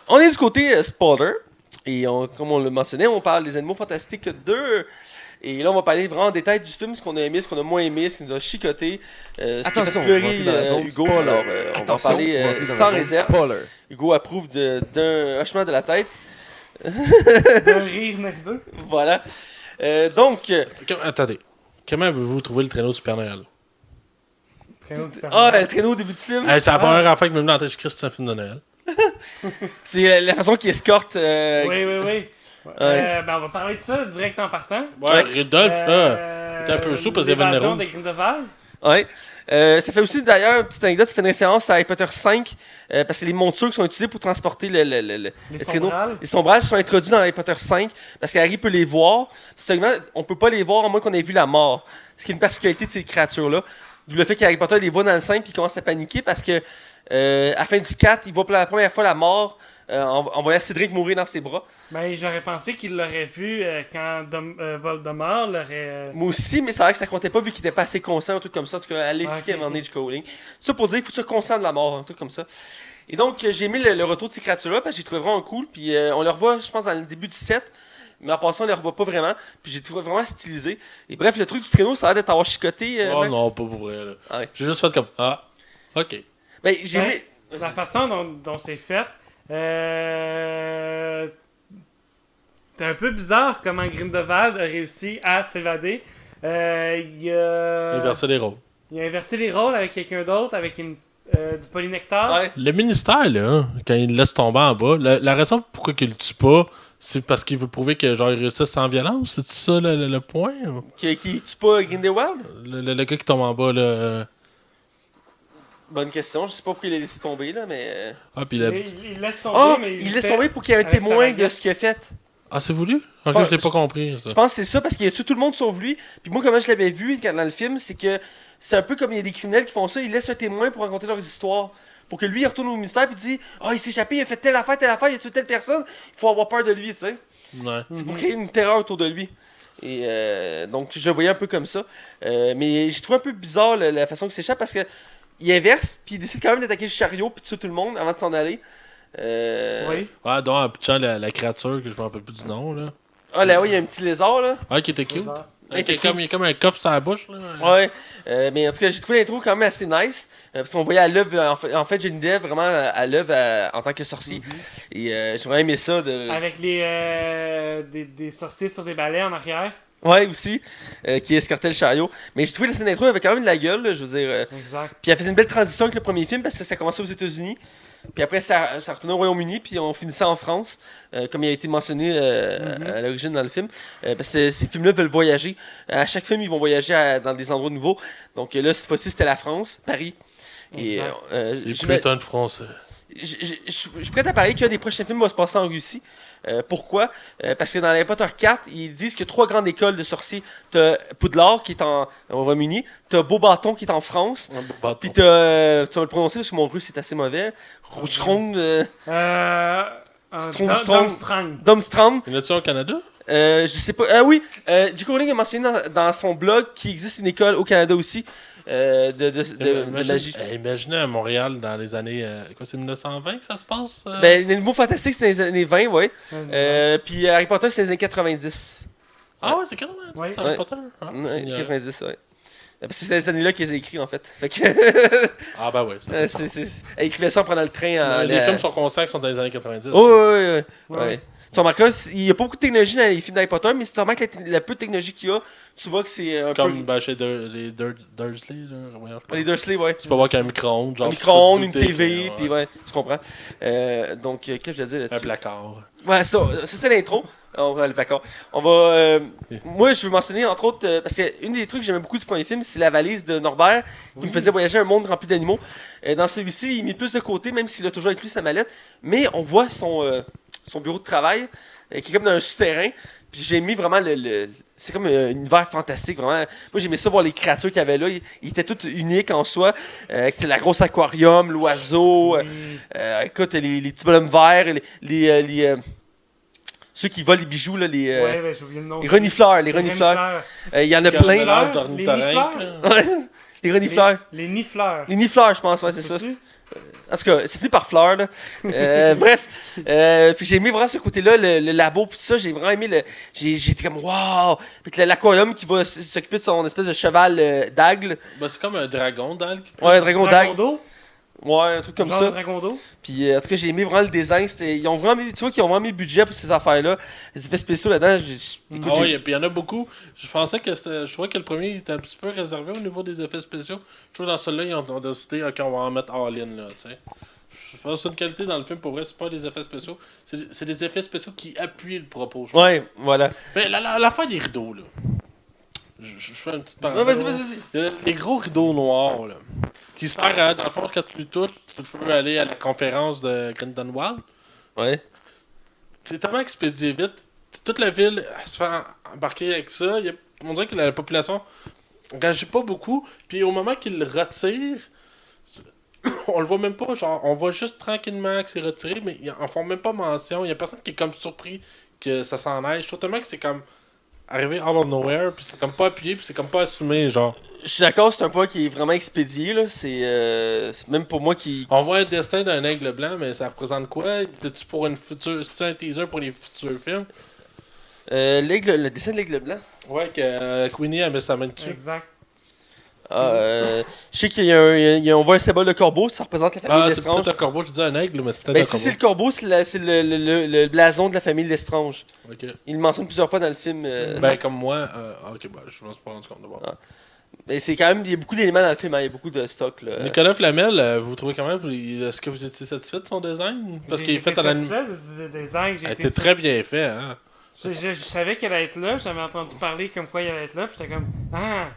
Speaker 1: On est du côté spoiler. Et comme on l'a mentionné, on parle des Animaux Fantastiques 2. Et là, on va parler vraiment en détail du film, ce qu'on a aimé, ce qu'on a moins aimé, ce qui nous a chicoté, ce qui a fait pleurer Hugo. Alors, on va en parler sans réserve. Spoiler. Hugo approuve d'un hochement de la tête.
Speaker 3: D'un rire nerveux.
Speaker 1: Voilà. Donc...
Speaker 2: Attendez. Comment avez-vous trouvé le traîneau du Père Noël?
Speaker 1: Le traîneau au début du film.
Speaker 2: C'est la première affaire qui me vient en tête. Je crie, c'est un film de Noël.
Speaker 1: C'est la façon qu'il escorte...
Speaker 3: Oui. Ben on va parler de ça direct en partant.
Speaker 2: Ouais, Rudolph, là, était un peu sous parce qu'il y avait le nez rouge.
Speaker 3: Des Grindelwald.
Speaker 1: Ouais. Ça fait aussi, d'ailleurs, une petite anecdote, ça fait une référence à Harry Potter 5, parce que c'est les montures qui sont utilisées pour transporter le traîneau. Les sombrales sont introduits dans Harry Potter 5, parce qu'Harry peut les voir. Seulement, on peut pas les voir à moins qu'on ait vu la mort. Ce qui est une particularité de ces créatures-là. D'où le fait qu'Harry Potter les voit dans le 5 puis il commence à paniquer parce que à la fin du 4, il voit pour la première fois la mort en voyant Cédric mourir dans ses bras.
Speaker 3: Ben, j'aurais pensé qu'il l'aurait vu quand Voldemort l'aurait.
Speaker 1: Moi aussi, mais c'est vrai que ça comptait pas vu qu'il était pas assez conscient, un truc comme ça. Parce qu'elle l'expliquait à un moment donné, J.K. Rowling. Ça pour dire, il faut que tu sois conscient de la mort, un truc comme ça. Et donc, j'ai aimé le retour de ces créatures-là parce que j'ai trouvé vraiment cool. Puis on les revoit, je pense, dans le début du 7. Mais en passant, on les revoit pas vraiment. Puis j'ai trouvé vraiment stylisé. Et bref, le truc du traîneau, ça a l'air d'être avoir chicoté.
Speaker 2: Oh
Speaker 1: Max.
Speaker 2: non, pas pour vrai. Là.
Speaker 1: Ouais.
Speaker 2: J'ai juste fait comme ah, ok.
Speaker 1: Ben, j'ai
Speaker 3: Ben,
Speaker 1: aimé.
Speaker 3: la façon dont c'est fait, c'est un peu bizarre comment Grindelwald a réussi à s'évader. Il a
Speaker 2: Inverser les rôles.
Speaker 3: il a inversé les rôles avec quelqu'un d'autre, avec du polynectar.
Speaker 1: Ouais.
Speaker 2: Le ministère, là, hein, quand il le laisse tomber en bas, la raison pourquoi il le tue pas, c'est parce qu'il veut prouver que genre il réussit sans violence. C'est ça le point? Ou?
Speaker 1: Qui tue pas Grindelwald?
Speaker 2: Le gars qui tombe en bas, là.
Speaker 1: Bonne question. Je sais pas pourquoi il l'a laissé tomber, là, mais.
Speaker 2: Ah, puis la...
Speaker 3: Il laisse tomber,
Speaker 1: Ah!
Speaker 3: mais
Speaker 1: Il laisse
Speaker 3: fait
Speaker 1: tomber pour qu'il y ait un
Speaker 3: avec sa
Speaker 1: témoin de
Speaker 3: baguette.
Speaker 1: ce qu'il a fait.
Speaker 2: Ah, c'est voulu? Ok,
Speaker 1: pense-
Speaker 2: je l'ai pas compris. Ça.
Speaker 1: Je pense que c'est ça parce qu'il a tué tout le monde sauf lui. Puis moi, comment je l'avais vu dans le film, c'est que c'est un peu comme il y a des criminels qui font ça. Ils laissent un témoin pour raconter leurs histoires. Pour que lui, il retourne au ministère et dit ah, il s'est échappé, il a fait telle affaire, il a tué telle personne. Il faut avoir peur de lui, tu sais.
Speaker 2: Ouais.
Speaker 1: C'est pour créer une terreur autour de lui. Et donc, je le voyais un peu comme ça. Mais j'ai trouvé un peu bizarre la façon qu'il s'échappe parce que il inverse, puis il décide quand même d'attaquer le chariot puis de tuer tout le monde avant de s'en aller.
Speaker 3: Oui.
Speaker 2: Ouais, donc, en pitchant la créature, que je me rappelle plus du nom, là.
Speaker 1: Ah, là-haut, il y a un petit lézard, là.
Speaker 2: Ah, qui était cute.
Speaker 3: Ça.
Speaker 1: Ouais,
Speaker 2: Il y a comme un coffre sur la bouche, là.
Speaker 1: Ouais, mais en tout cas, j'ai trouvé l'intro quand même assez nice. Parce qu'on voyait à l'œuvre, en fait, Johnny Depp vraiment à l'œuvre en tant que sorcier. Et j'ai vraiment aimé ça.
Speaker 3: Avec des sorciers sur des balais en arrière.
Speaker 1: Ouais, aussi, qui escortait le chariot. Mais j'ai trouvé la scène d'intro avait quand même de la gueule, là, je veux dire.
Speaker 3: Exact.
Speaker 1: Puis elle faisait une belle transition avec le premier film parce que ça commençait aux États-Unis. Puis après, ça retournait au Royaume-Uni, puis on finissait en France, comme il a été mentionné à l'origine dans le film. Parce que ces films-là veulent voyager. À chaque film, ils vont voyager dans des endroits nouveaux. Donc là, cette fois-ci, c'était la France, Paris. Et
Speaker 3: Exact.
Speaker 2: Les
Speaker 1: je
Speaker 2: putains de français.
Speaker 1: suis prêt à parier qu'un des prochains films va se passer en Russie. Pourquoi? Parce que dans Harry Potter 4, ils disent qu'il y a 3 grandes écoles de sorciers. T'as Poudlard qui est au Royaume-Uni, t'as Beaubaton qui est en France, puis t'as, tu vas le prononcer parce que mon russe est assez mauvais, Roucheron,
Speaker 3: Domstrang.
Speaker 1: Domstrand,
Speaker 2: Il y en a-tu au Canada?
Speaker 1: je sais pas. Ah oui, J.K. Rowling a mentionné dans son blog qu'il existe une école au Canada aussi de magie.
Speaker 2: Imaginez à Montréal dans les années. Quoi, c'est 1920 que ça se passe?
Speaker 1: Ben, les mots fantastiques, c'est dans les années 20, ouais. Puis Harry Potter, c'est dans les années 90.
Speaker 2: Ah ouais, c'est 90,
Speaker 3: Ouais.
Speaker 2: c'est Harry
Speaker 1: Ouais.
Speaker 2: Potter. Ah,
Speaker 1: Ouais,
Speaker 2: génial.
Speaker 1: 90, ouais. Parce que c'est dans ces années-là qu'ils ont écrit, en fait. Fait que.
Speaker 2: Ah ben ouais.
Speaker 1: Elle écrivait ça en prenant le train.
Speaker 2: Les films sont conscients qu'ils sont dans les années 90.
Speaker 1: Oh, ouais.
Speaker 3: Ouais.
Speaker 1: Tu remarqueras, il n'y a pas beaucoup de technologie dans les films d'Harry Potter, mais si tu remarques la peu de technologie qu'il y a, tu vois que c'est un
Speaker 2: Comme
Speaker 1: peu.
Speaker 2: ben, chez les Dursley. Là, voyons, je sais pas.
Speaker 1: Les Dursley, ouais.
Speaker 2: Tu peux voir qu'il y a un micro-ondes. Genre,
Speaker 1: Un micro-ondes,
Speaker 2: tu
Speaker 1: une
Speaker 2: peux te douter
Speaker 1: TV,
Speaker 2: que,
Speaker 1: puis ouais, tu comprends. Donc, qu'est-ce que je veux dire
Speaker 2: Un
Speaker 1: là-dessus?
Speaker 2: placard.
Speaker 1: Ouais, ça c'est l'intro. On va, d'accord. On va. Moi, je veux mentionner, entre autres, parce que une des trucs que j'aimais beaucoup du premier film, c'est la valise de Norbert, qui me faisait voyager un monde rempli d'animaux. Dans celui-ci, il met plus de côté, même s'il a toujours avec lui sa mallette. Mais on voit son bureau de travail, qui est comme dans un souterrain. Puis j'ai aimé vraiment c'est comme un univers fantastique, vraiment. Moi, j'aimais ça voir les créatures qu'il y avait là. Ils étaient toutes uniques en soi. La grosse aquarium, l'oiseau. Écoute, les petits bonhommes verts, ceux qui volent les bijoux, là,
Speaker 3: Ouais, ben j'ai oublié le nom.
Speaker 1: les renifleurs. Les renifleurs. Il y en a
Speaker 2: Comme
Speaker 1: plein.
Speaker 2: l'art
Speaker 3: Les
Speaker 2: d'ornithorynque,
Speaker 3: nifleurs.
Speaker 2: là.
Speaker 1: Ouais, les renifleurs.
Speaker 3: Les nifleurs.
Speaker 1: Les nifleurs, je pense, ouais, c'est ça.
Speaker 3: C'est-tu?
Speaker 1: En tout cas, c'est fini par fleur, là. Bref. Puis j'ai aimé vraiment ce côté-là, le labo, puis ça, j'ai vraiment aimé j'étais comme, waouh! Puis que l'aquarium qui va s'occuper de son espèce de cheval d'aigle.
Speaker 2: Ben, c'est comme un dragon d'algue.
Speaker 1: Ouais, un dragon d'aigle.
Speaker 3: d'eau.
Speaker 1: Ouais, un truc comme
Speaker 3: Genre
Speaker 1: ça.
Speaker 3: dragon d'eau.
Speaker 1: Puis en tout cas, j'ai aimé vraiment le design. Ils ont vraiment mis, tu vois qu'ils ont vraiment mis le budget pour ces affaires-là. Les effets spéciaux là-dedans, écoute,
Speaker 2: Ah ouais, puis il y en a beaucoup. Je pensais que je trouvais que le premier était un petit peu réservé au niveau des effets spéciaux. Je trouve que dans celui-là, ils ont décidé qu'on va en mettre all-in, là, tu sais. Je pense que c'est une qualité dans le film, pour vrai, c'est pas des effets spéciaux. C'est des effets spéciaux qui appuient le propos, je trouve.
Speaker 1: ouais, voilà.
Speaker 2: Mais l'affaire des rideaux, là. Je fais une petite
Speaker 1: Ouais,
Speaker 2: parenthèse.
Speaker 1: vas-y.
Speaker 2: Il y a les gros rideaux noirs, là. Qui se font, dans le fond, quand tu les touches, tu peux aller à la conférence de Grindelwald.
Speaker 1: Ouais.
Speaker 2: C'est tellement expédié vite. Toute la ville elle se fait embarquer avec ça. On dirait que la population réagit pas beaucoup. Puis au moment qu'il le retire, on le voit même pas. Genre, on voit juste tranquillement que c'est retiré, mais ils en font même pas mention. Il y a personne qui est comme surpris que ça s'en aille. Je trouve tellement que c'est comme arrivé out of nowhere, puis c'est comme pas appuyé, puis c'est comme pas assumé, genre.
Speaker 1: Je suis d'accord, c'est un point qui est vraiment expédié, là. C'est même pour moi qui...
Speaker 2: On voit un dessin d'un aigle blanc, mais ça représente quoi? C'est-tu pour une future... C'est un teaser pour les futurs films?
Speaker 1: Le dessin de l'aigle blanc.
Speaker 2: Ouais, que Queenie a mis sa main dessus.
Speaker 3: Exact.
Speaker 1: Je sais on voit un symbole de corbeau, ça représente la famille
Speaker 2: Ah, c'est
Speaker 1: d'Estrange.
Speaker 2: peut-être un corbeau, je dis un aigle, mais c'est peut-être
Speaker 1: Ben,
Speaker 2: un
Speaker 1: si
Speaker 2: corbeau.
Speaker 1: c'est le corbeau, c'est le blason de la famille d'Estrange.
Speaker 2: Ok.
Speaker 1: Il le mentionne plusieurs fois dans le film.
Speaker 2: Ben, comme moi, ok, ben, je me suis pas rendu compte de voir.
Speaker 1: Ah. Mais c'est quand même, il y a beaucoup d'éléments dans le film, hein, il y a beaucoup de stock. Là.
Speaker 2: Nicolas Flamel, vous trouvez comment? Est-ce que vous étiez satisfait de son design? Parce qu'il est fait à la nuit.
Speaker 3: du design.
Speaker 2: Elle était très bien fait, hein?
Speaker 3: Je savais qu'elle allait être là, j'avais entendu parler comme quoi il allait être là, puis j'étais comme ah.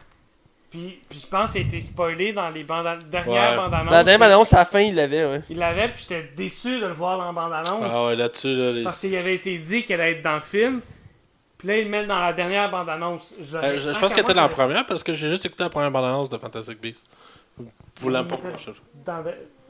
Speaker 3: Puis je pense qu'il a été spoilé dans les dernières bandes annonces.
Speaker 1: Dans la dernière annonce, à la fin, il l'avait, ouais.
Speaker 3: Il l'avait, puis j'étais déçu de le voir dans la bande annonce.
Speaker 2: Ah ouais, là-dessus, là.
Speaker 3: Parce qu'il avait été dit qu'elle allait être dans le film. Puis là, ils le mettent dans la dernière bande annonce.
Speaker 2: Je pense qu'elle était dans la première parce que j'ai juste écouté la première bande-annonce de Fantastic Beasts. Vous l'aimez pas pour chose.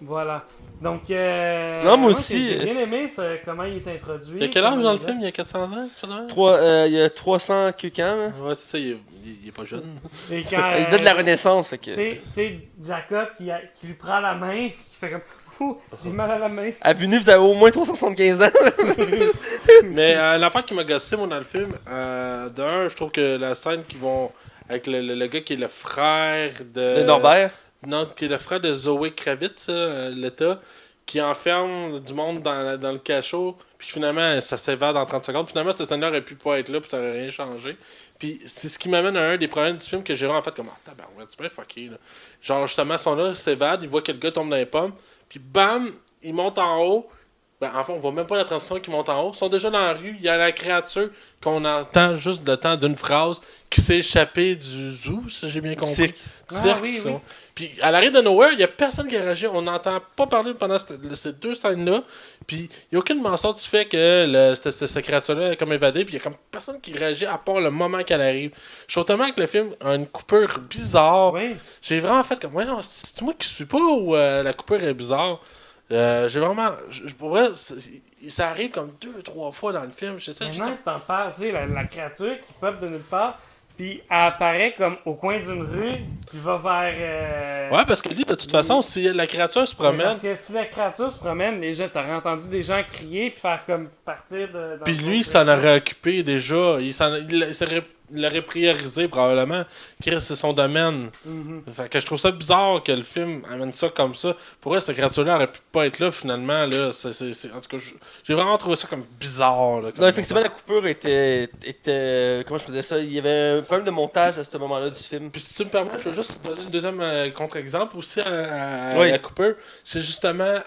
Speaker 3: Voilà. Donc,
Speaker 1: non, moi aussi.
Speaker 3: J'ai bien aimé comment il est introduit.
Speaker 2: Il y a quel âge dans le film? Il y a 400 ans?
Speaker 1: Il y a 300 quelques ans. Là.
Speaker 2: Ouais, c'est ça, il est pas jeune.
Speaker 3: Et quand,
Speaker 1: il donne de la renaissance.
Speaker 3: Tu sais, Jacob qui lui prend la main, qui fait comme ouh, j'ai mal à la main.
Speaker 1: À Venus, vous avez au moins 375 ans.
Speaker 2: Mais l'affaire qui m'a gossé, moi, dans le film, d'un, je trouve que la scène qui vont. Avec le gars qui est le frère de.
Speaker 1: De Norbert.
Speaker 2: Non, qui est le frère de Zoé Kravitz, l'État, qui enferme du monde dans le cachot, puis finalement, ça s'évade en 30 secondes. Finalement, cette scène-là aurait pu pas être là, puis ça aurait rien changé. Puis c'est ce qui m'amène à un des problèmes du film que j'ai vraiment fait comme tabarouette, c'est bien fucké, là. Genre, justement, ils sont là, ils s'évadent, ils voient que le gars tombe dans les pommes, puis bam, ils montent en haut. Ben, en fait, on voit même pas la transition qui monte en haut. Ils sont déjà dans la rue. Il y a la créature qu'on entend juste le temps d'une phrase qui s'est échappée du zoo, si j'ai bien compris.
Speaker 1: Cirque.
Speaker 2: Cirque.
Speaker 3: Oui, oui.
Speaker 2: Puis à l'arrêt de Nowhere, il n'y a personne qui a réagi. On n'entend pas parler pendant ces deux scènes-là. Puis il n'y a aucune mention du fait que cette créature-là est comme évadée. Puis il n'y a comme personne qui réagit à part le moment qu'elle arrive. Je trouve tellement que le film a une coupure bizarre.
Speaker 3: Oui.
Speaker 2: J'ai vraiment fait comme, ouais, non, c'est moi qui suis pas ou la coupure est bizarre. J'ai vraiment. Pour vrai, ça arrive comme 2-3 fois dans le film. J'essaie juste.
Speaker 3: Maintenant que t'en parles, tu sais, la créature qui pop de nulle part, puis elle apparaît comme au coin d'une rue, puis va vers.
Speaker 2: Ouais, parce que lui, de toute façon, si la créature se promène.
Speaker 3: Parce que si la créature se promène, les gens, t'aurais entendu des gens crier, puis faire comme partir de.
Speaker 2: Puis lui, il s'en aurait occupé déjà. Il l'aurait priorisé probablement. Chris, c'est son domaine. Fait que je trouve ça bizarre que le film amène ça comme ça. Pour vrai, cette créature-là aurait pu pas être là finalement. Là. En tout cas, j'ai vraiment trouvé ça comme bizarre. Là, comme
Speaker 1: Non, effectivement, la coupure était. Comment je faisais ça? Il y avait un problème de montage à ce moment-là du film.
Speaker 2: Puis si tu me permets, je veux juste te donner un deuxième contre-exemple aussi à
Speaker 1: Oui.
Speaker 2: la coupure. C'est justement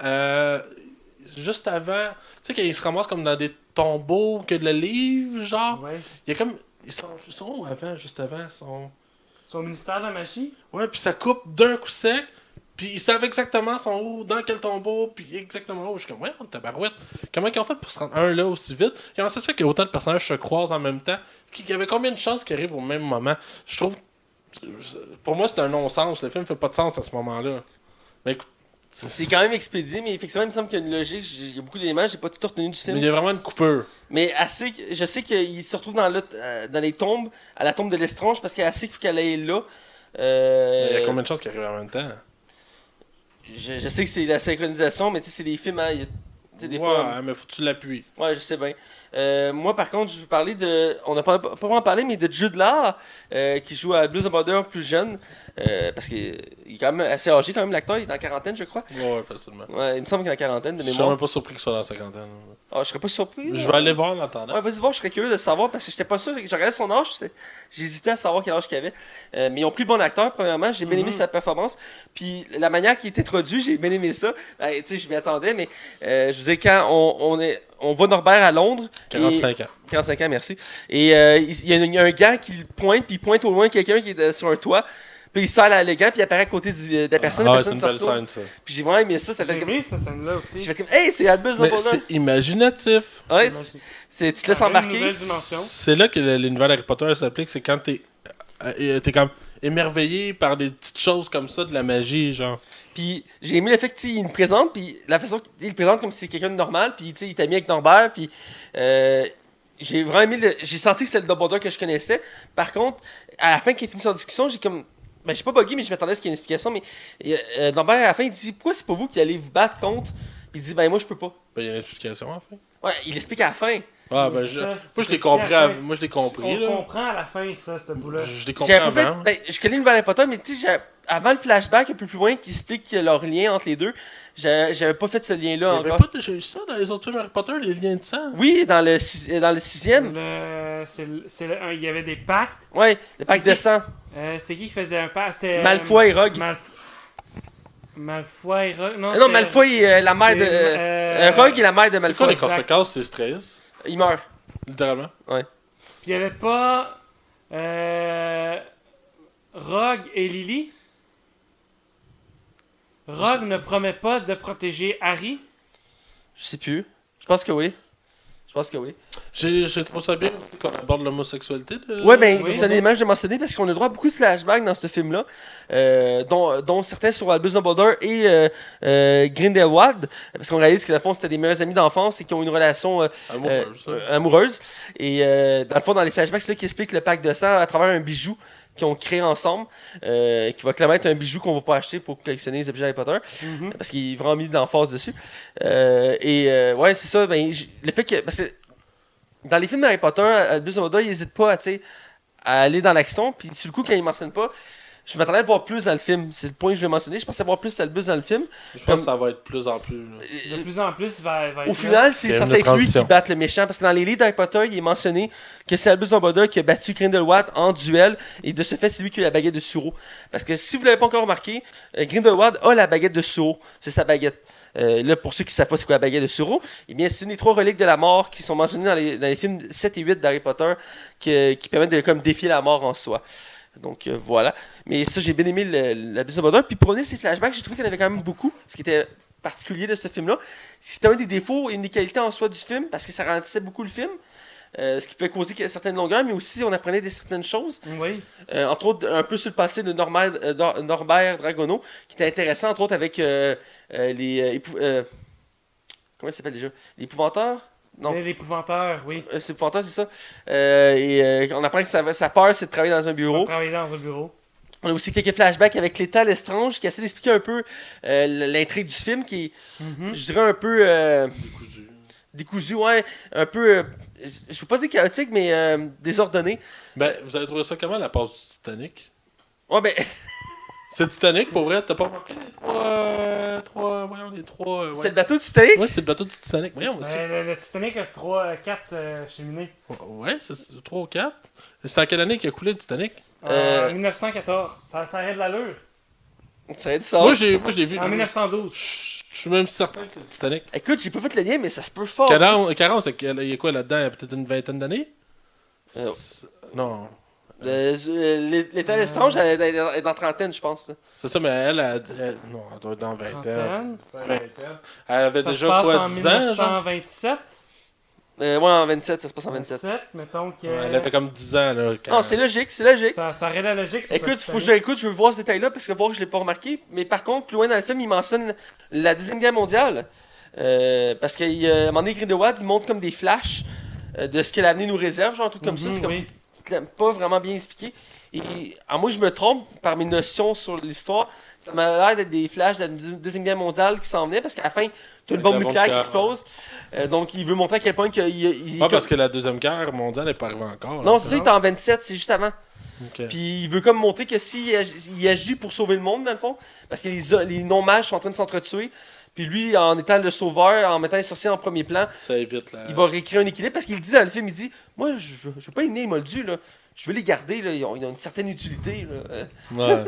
Speaker 2: juste avant. Tu sais, qu'il se ramasse comme dans des tombeaux que le livre, genre.
Speaker 3: Ouais.
Speaker 2: Il y a comme. Ils sont où avant, juste avant?
Speaker 3: Son ministère de la magie?
Speaker 2: Ouais, puis ça coupe d'un coup sec. Puis ils savent exactement son où, dans quel tombeau, puis exactement où. Je suis comme, ouais, tabarouette. Comment ils ont fait pour se rendre un là aussi vite? Comment ça se fait qu'il y a autant de personnages se croisent en même temps? Qu'il y avait combien de chances qu'ils arrivent au même moment? Je trouve. Pour moi, c'est un non-sens. Le film fait pas de sens à ce moment-là. Mais écoute.
Speaker 1: C'est quand même expédié, mais effectivement, il me semble qu'il y a une logique. Il y a beaucoup d'éléments, j'ai pas tout retenu du film.
Speaker 2: Mais il y a vraiment une coupure.
Speaker 1: Mais assez, je sais qu'il se retrouve dans les tombes, à la tombe de l'Estrange, parce qu'il faut qu'elle aille là.
Speaker 2: Il y a combien de chances qu'ils arrivent en même temps?
Speaker 1: Je sais que c'est la synchronisation, mais tu sais, c'est des films, hein, des fois.
Speaker 2: Mais faut que tu l'appuies.
Speaker 1: Ouais, je sais bien. Moi, par contre, je vais vous parler de. On n'a pas vraiment parlé, mais de Jude Law, qui joue à Blues and Border plus jeune. Parce qu'il est quand même assez âgé, quand même, l'acteur. Il est dans la quarantaine, je crois.
Speaker 2: Ouais, facilement.
Speaker 1: Ouais, il me semble qu'il est dans la quarantaine de
Speaker 2: Je suis
Speaker 1: mémoire.
Speaker 2: même pas surpris qu'il soit dans la cinquantaine.
Speaker 1: Ah, je serais pas surpris.
Speaker 2: Je vais aller voir en attendant.
Speaker 1: Ouais, vas-y voir, je serais curieux de savoir parce que j'étais pas sûr. Je regardais son âge, j'hésitais à savoir quel âge qu'il avait. Mais ils ont pris le bon acteur, premièrement. J'ai bien aimé sa performance. Puis la manière qu'il est introduit, j'ai bien aimé ça. Tu sais, je m'y attendais, mais je vous dis, quand on voit Norbert à Londres.
Speaker 2: 45 ans.
Speaker 1: 45 ans, merci. Et il y a un gars qui le pointe, puis il pointe au loin quelqu'un qui est sur un toit. Puis il serre le gant, puis il apparaît à côté de la personne. La
Speaker 2: Ah,
Speaker 1: personne
Speaker 2: c'est une
Speaker 1: se
Speaker 2: belle
Speaker 1: retourne.
Speaker 2: scène, ça.
Speaker 1: Puis j'ai vraiment aimé ça. Ça
Speaker 3: J'ai
Speaker 1: fait comme.
Speaker 3: aimé cette scène-là aussi.
Speaker 1: J'ai fait comme, hey, c'est Albus
Speaker 2: Mais
Speaker 1: Dumbledore.
Speaker 2: c'est imaginatif.
Speaker 1: Ouais, tu te laisses
Speaker 3: Quand même une
Speaker 1: embarquer.
Speaker 3: nouvelle dimension.
Speaker 2: C'est là que l'univers d'Harry Potter s'applique, c'est quand t'es comme émerveillé par des petites choses comme ça, de la magie, genre.
Speaker 1: Puis j'ai aimé le fait qu'il nous présente, puis la façon qu'il le présente comme si c'est quelqu'un de normal, puis tu sais, il était mis avec Norbert, puis j'ai vraiment aimé, j'ai senti que c'était le Dumbledore que je connaissais. Par contre, à la fin qu'il finit son discussion, j'ai comme, ben j'ai pas bugué, mais je m'attendais à ce qu'il y ait une explication, mais Norbert à la fin il dit, pourquoi c'est pas vous qui allez vous battre contre, puis il dit, ben moi je peux pas.
Speaker 2: Ben, il y a une explication, en fait.
Speaker 1: Ouais, il explique à la fin.
Speaker 2: Ah, ben, moi, je l'ai compris, moi, je l'ai compris,
Speaker 3: On
Speaker 2: là.
Speaker 3: comprend à la fin, ça, ce bout-là.
Speaker 2: Je l'ai compris
Speaker 1: J'avais pas fait,
Speaker 2: avant.
Speaker 1: ben, je connais l'univers Harry Potter, mais tu sais, avant le flashback un peu plus loin qui explique leur lien entre les deux, j'avais pas fait ce lien-là
Speaker 2: Il y avait
Speaker 1: encore.
Speaker 2: pas déjà eu ça dans les autres films Harry Potter, les liens de sang?
Speaker 1: Oui, dans le sixième.
Speaker 3: Il y avait des pactes.
Speaker 1: Ouais, le pacte de sang.
Speaker 3: C'est qui faisait un pacte? C'était
Speaker 1: Malfoy et Rogue.
Speaker 3: Malfoy et Rogue?
Speaker 1: Non, Malfoy est la mère de... Rogue est la mère de
Speaker 2: C'est quoi
Speaker 1: Malfoy.
Speaker 2: les conséquences, c'est stress?
Speaker 1: Il meurt.
Speaker 2: Littéralement.
Speaker 1: Ouais.
Speaker 3: Puis il y avait pas... Rogue et Lily? Rogue ne promet pas de protéger Harry?
Speaker 1: Je sais plus. Je pense que oui. Je pense que oui.
Speaker 2: J'ai trouvé ça bien aussi qu'on aborde l'homosexualité.
Speaker 1: Ouais, ben,
Speaker 3: oui,
Speaker 1: c'est un élément que j'ai mentionné parce qu'on a droit à beaucoup de flashbacks dans ce film-là, dont certains sur Albus Dumbledore et Grindelwald, parce qu'on réalise que, dans le fond, c'était des meilleurs amis d'enfance et qui ont une relation amoureuse. Et, dans le fond, dans les flashbacks, c'est là qui explique le pacte de sang à travers un bijou qu'ils ont créé ensemble, qui va clairement être un bijou qu'on va pas acheter pour collectionner les objets Harry Potter, parce qu'il est vraiment mis d'emphase dessus. Ouais, c'est ça. Ben, le fait que... Parce que dans les films d'Harry Potter, Albus Dumbledore, il n'hésite pas à aller dans l'action, puis sur le coup, quand il ne mentionne pas, je m'attendais à voir plus dans le film. C'est le point que je vais mentionner. Je pensais voir plus Albus dans le film.
Speaker 2: Je pense que ça va être plus en plus. Là.
Speaker 3: De plus en plus, il va être
Speaker 1: Au final, c'est censé être lui qui batte le méchant. Parce que dans les livres d'Harry Potter, il est mentionné que c'est Albus Dumbledore qui a battu Grindelwald en duel. Et de ce fait, c'est lui qui a la baguette de Suro. Parce que si vous ne l'avez pas encore remarqué, Grindelwald a la baguette de Suro. C'est sa baguette. Là, pour ceux qui ne savent pas c'est quoi la baguette de Suro, eh bien, c'est une des 3 reliques de la mort qui sont mentionnées dans les films 7 et 8 d'Harry Potter qui permettent de comme, défier la mort en soi. Donc voilà. Mais ça, j'ai bien aimé la Business Modern. Puis pour revenir à ces flashbacks, j'ai trouvé qu'il y en avait quand même beaucoup. Ce qui était particulier de ce film-là. C'était un des défauts et une des qualités en soi du film parce que ça ralentissait beaucoup le film. Ce qui pouvait causer certaines longueurs, mais aussi on apprenait certaines choses.
Speaker 3: Oui.
Speaker 1: Entre autres, un peu sur le passé de Norbert Dragono, qui était intéressant, entre autres, avec les... comment ça s'appelle déjà? L'épouvanteur? Non.
Speaker 3: L'épouvanteur, oui.
Speaker 1: C'est l'épouvanteur, c'est ça. On apprend que sa peur, c'est de travailler dans un bureau. On a aussi quelques flashbacks avec l'état Lestrange qui essaie d'expliquer un peu l'intrigue du film, qui est, je dirais, un peu... décousu, ouais. Un peu... je ne veux pas dire chaotique, mais désordonné.
Speaker 2: Ben, vous avez trouvé ça comment, la passe du Titanic?
Speaker 1: Ouais, ben...
Speaker 2: C'est Titanic, pour vrai? T'as pas remarqué les trois...
Speaker 1: C'est le bateau du Titanic?
Speaker 2: Ouais, c'est le bateau du Titanic. Voyons aussi.
Speaker 3: Le Titanic a 4 cheminées.
Speaker 2: Ouais, c'est 3 ou 4. C'est en quelle année qu'il a coulé le Titanic?
Speaker 3: 1914. Ça arrête de l'allure.
Speaker 1: Ça aurait dû ça.
Speaker 2: Moi, je l'ai vu.
Speaker 3: En 1912.
Speaker 2: Je suis même certain que c'est le Titanic.
Speaker 1: Écoute, j'ai pas fait le lien, mais ça se peut fort.
Speaker 2: 40, il y a quoi là-dedans? Il y a peut-être une vingtaine d'années? Non.
Speaker 1: L'état Lestrange, elle est dans trentaine, je pense.
Speaker 2: C'est ça, mais elle non, elle doit être dans vingtaine. Elle avait
Speaker 3: Ça
Speaker 2: déjà
Speaker 3: se passe
Speaker 2: quoi,
Speaker 3: en
Speaker 2: 10 ans? Genre?
Speaker 3: 1927.
Speaker 1: Ouais, en 27, ça se passe en 27.
Speaker 3: Mettons que...
Speaker 2: Elle avait comme 10 ans. Là,
Speaker 1: Non, c'est logique, c'est logique.
Speaker 3: Ça aurait la logique.
Speaker 1: Écoute, faut que je l'écoute, je veux voir ce détail-là parce que voir que je l'ai pas remarqué. Mais par contre, plus loin dans le film, il mentionne la Deuxième Guerre mondiale. Parce qu'à un moment donné, Grindelwald, il montre comme des flashs de ce que l'avenir nous réserve, genre un truc comme ça. C'est comme pas vraiment bien expliqué. Et moi, je me trompe par mes notions sur l'histoire. Ça m'a l'air d'être des flashs de la Deuxième Guerre mondiale qui s'en venaient parce qu'à la fin, t'as une bombe nucléaire qui explose. Donc, il veut montrer à quel point il
Speaker 2: parce que la Deuxième Guerre mondiale n'est pas arrivée encore.
Speaker 1: Non, c'est ça, il est en 27, c'est juste avant.
Speaker 2: Okay.
Speaker 1: Puis il veut comme montrer que s'il agit pour sauver le monde, dans le fond, parce que les non-mages sont en train de s'entretuer. Puis lui, en étant le sauveur, en mettant les sorciers en premier plan,
Speaker 2: ça évite
Speaker 1: il va réécrire un équilibre parce qu'il dit dans le film, il dit « Moi, je veux pas les nez moldus, là. Je veux les garder, là. Ils ont une certaine utilité. » Là.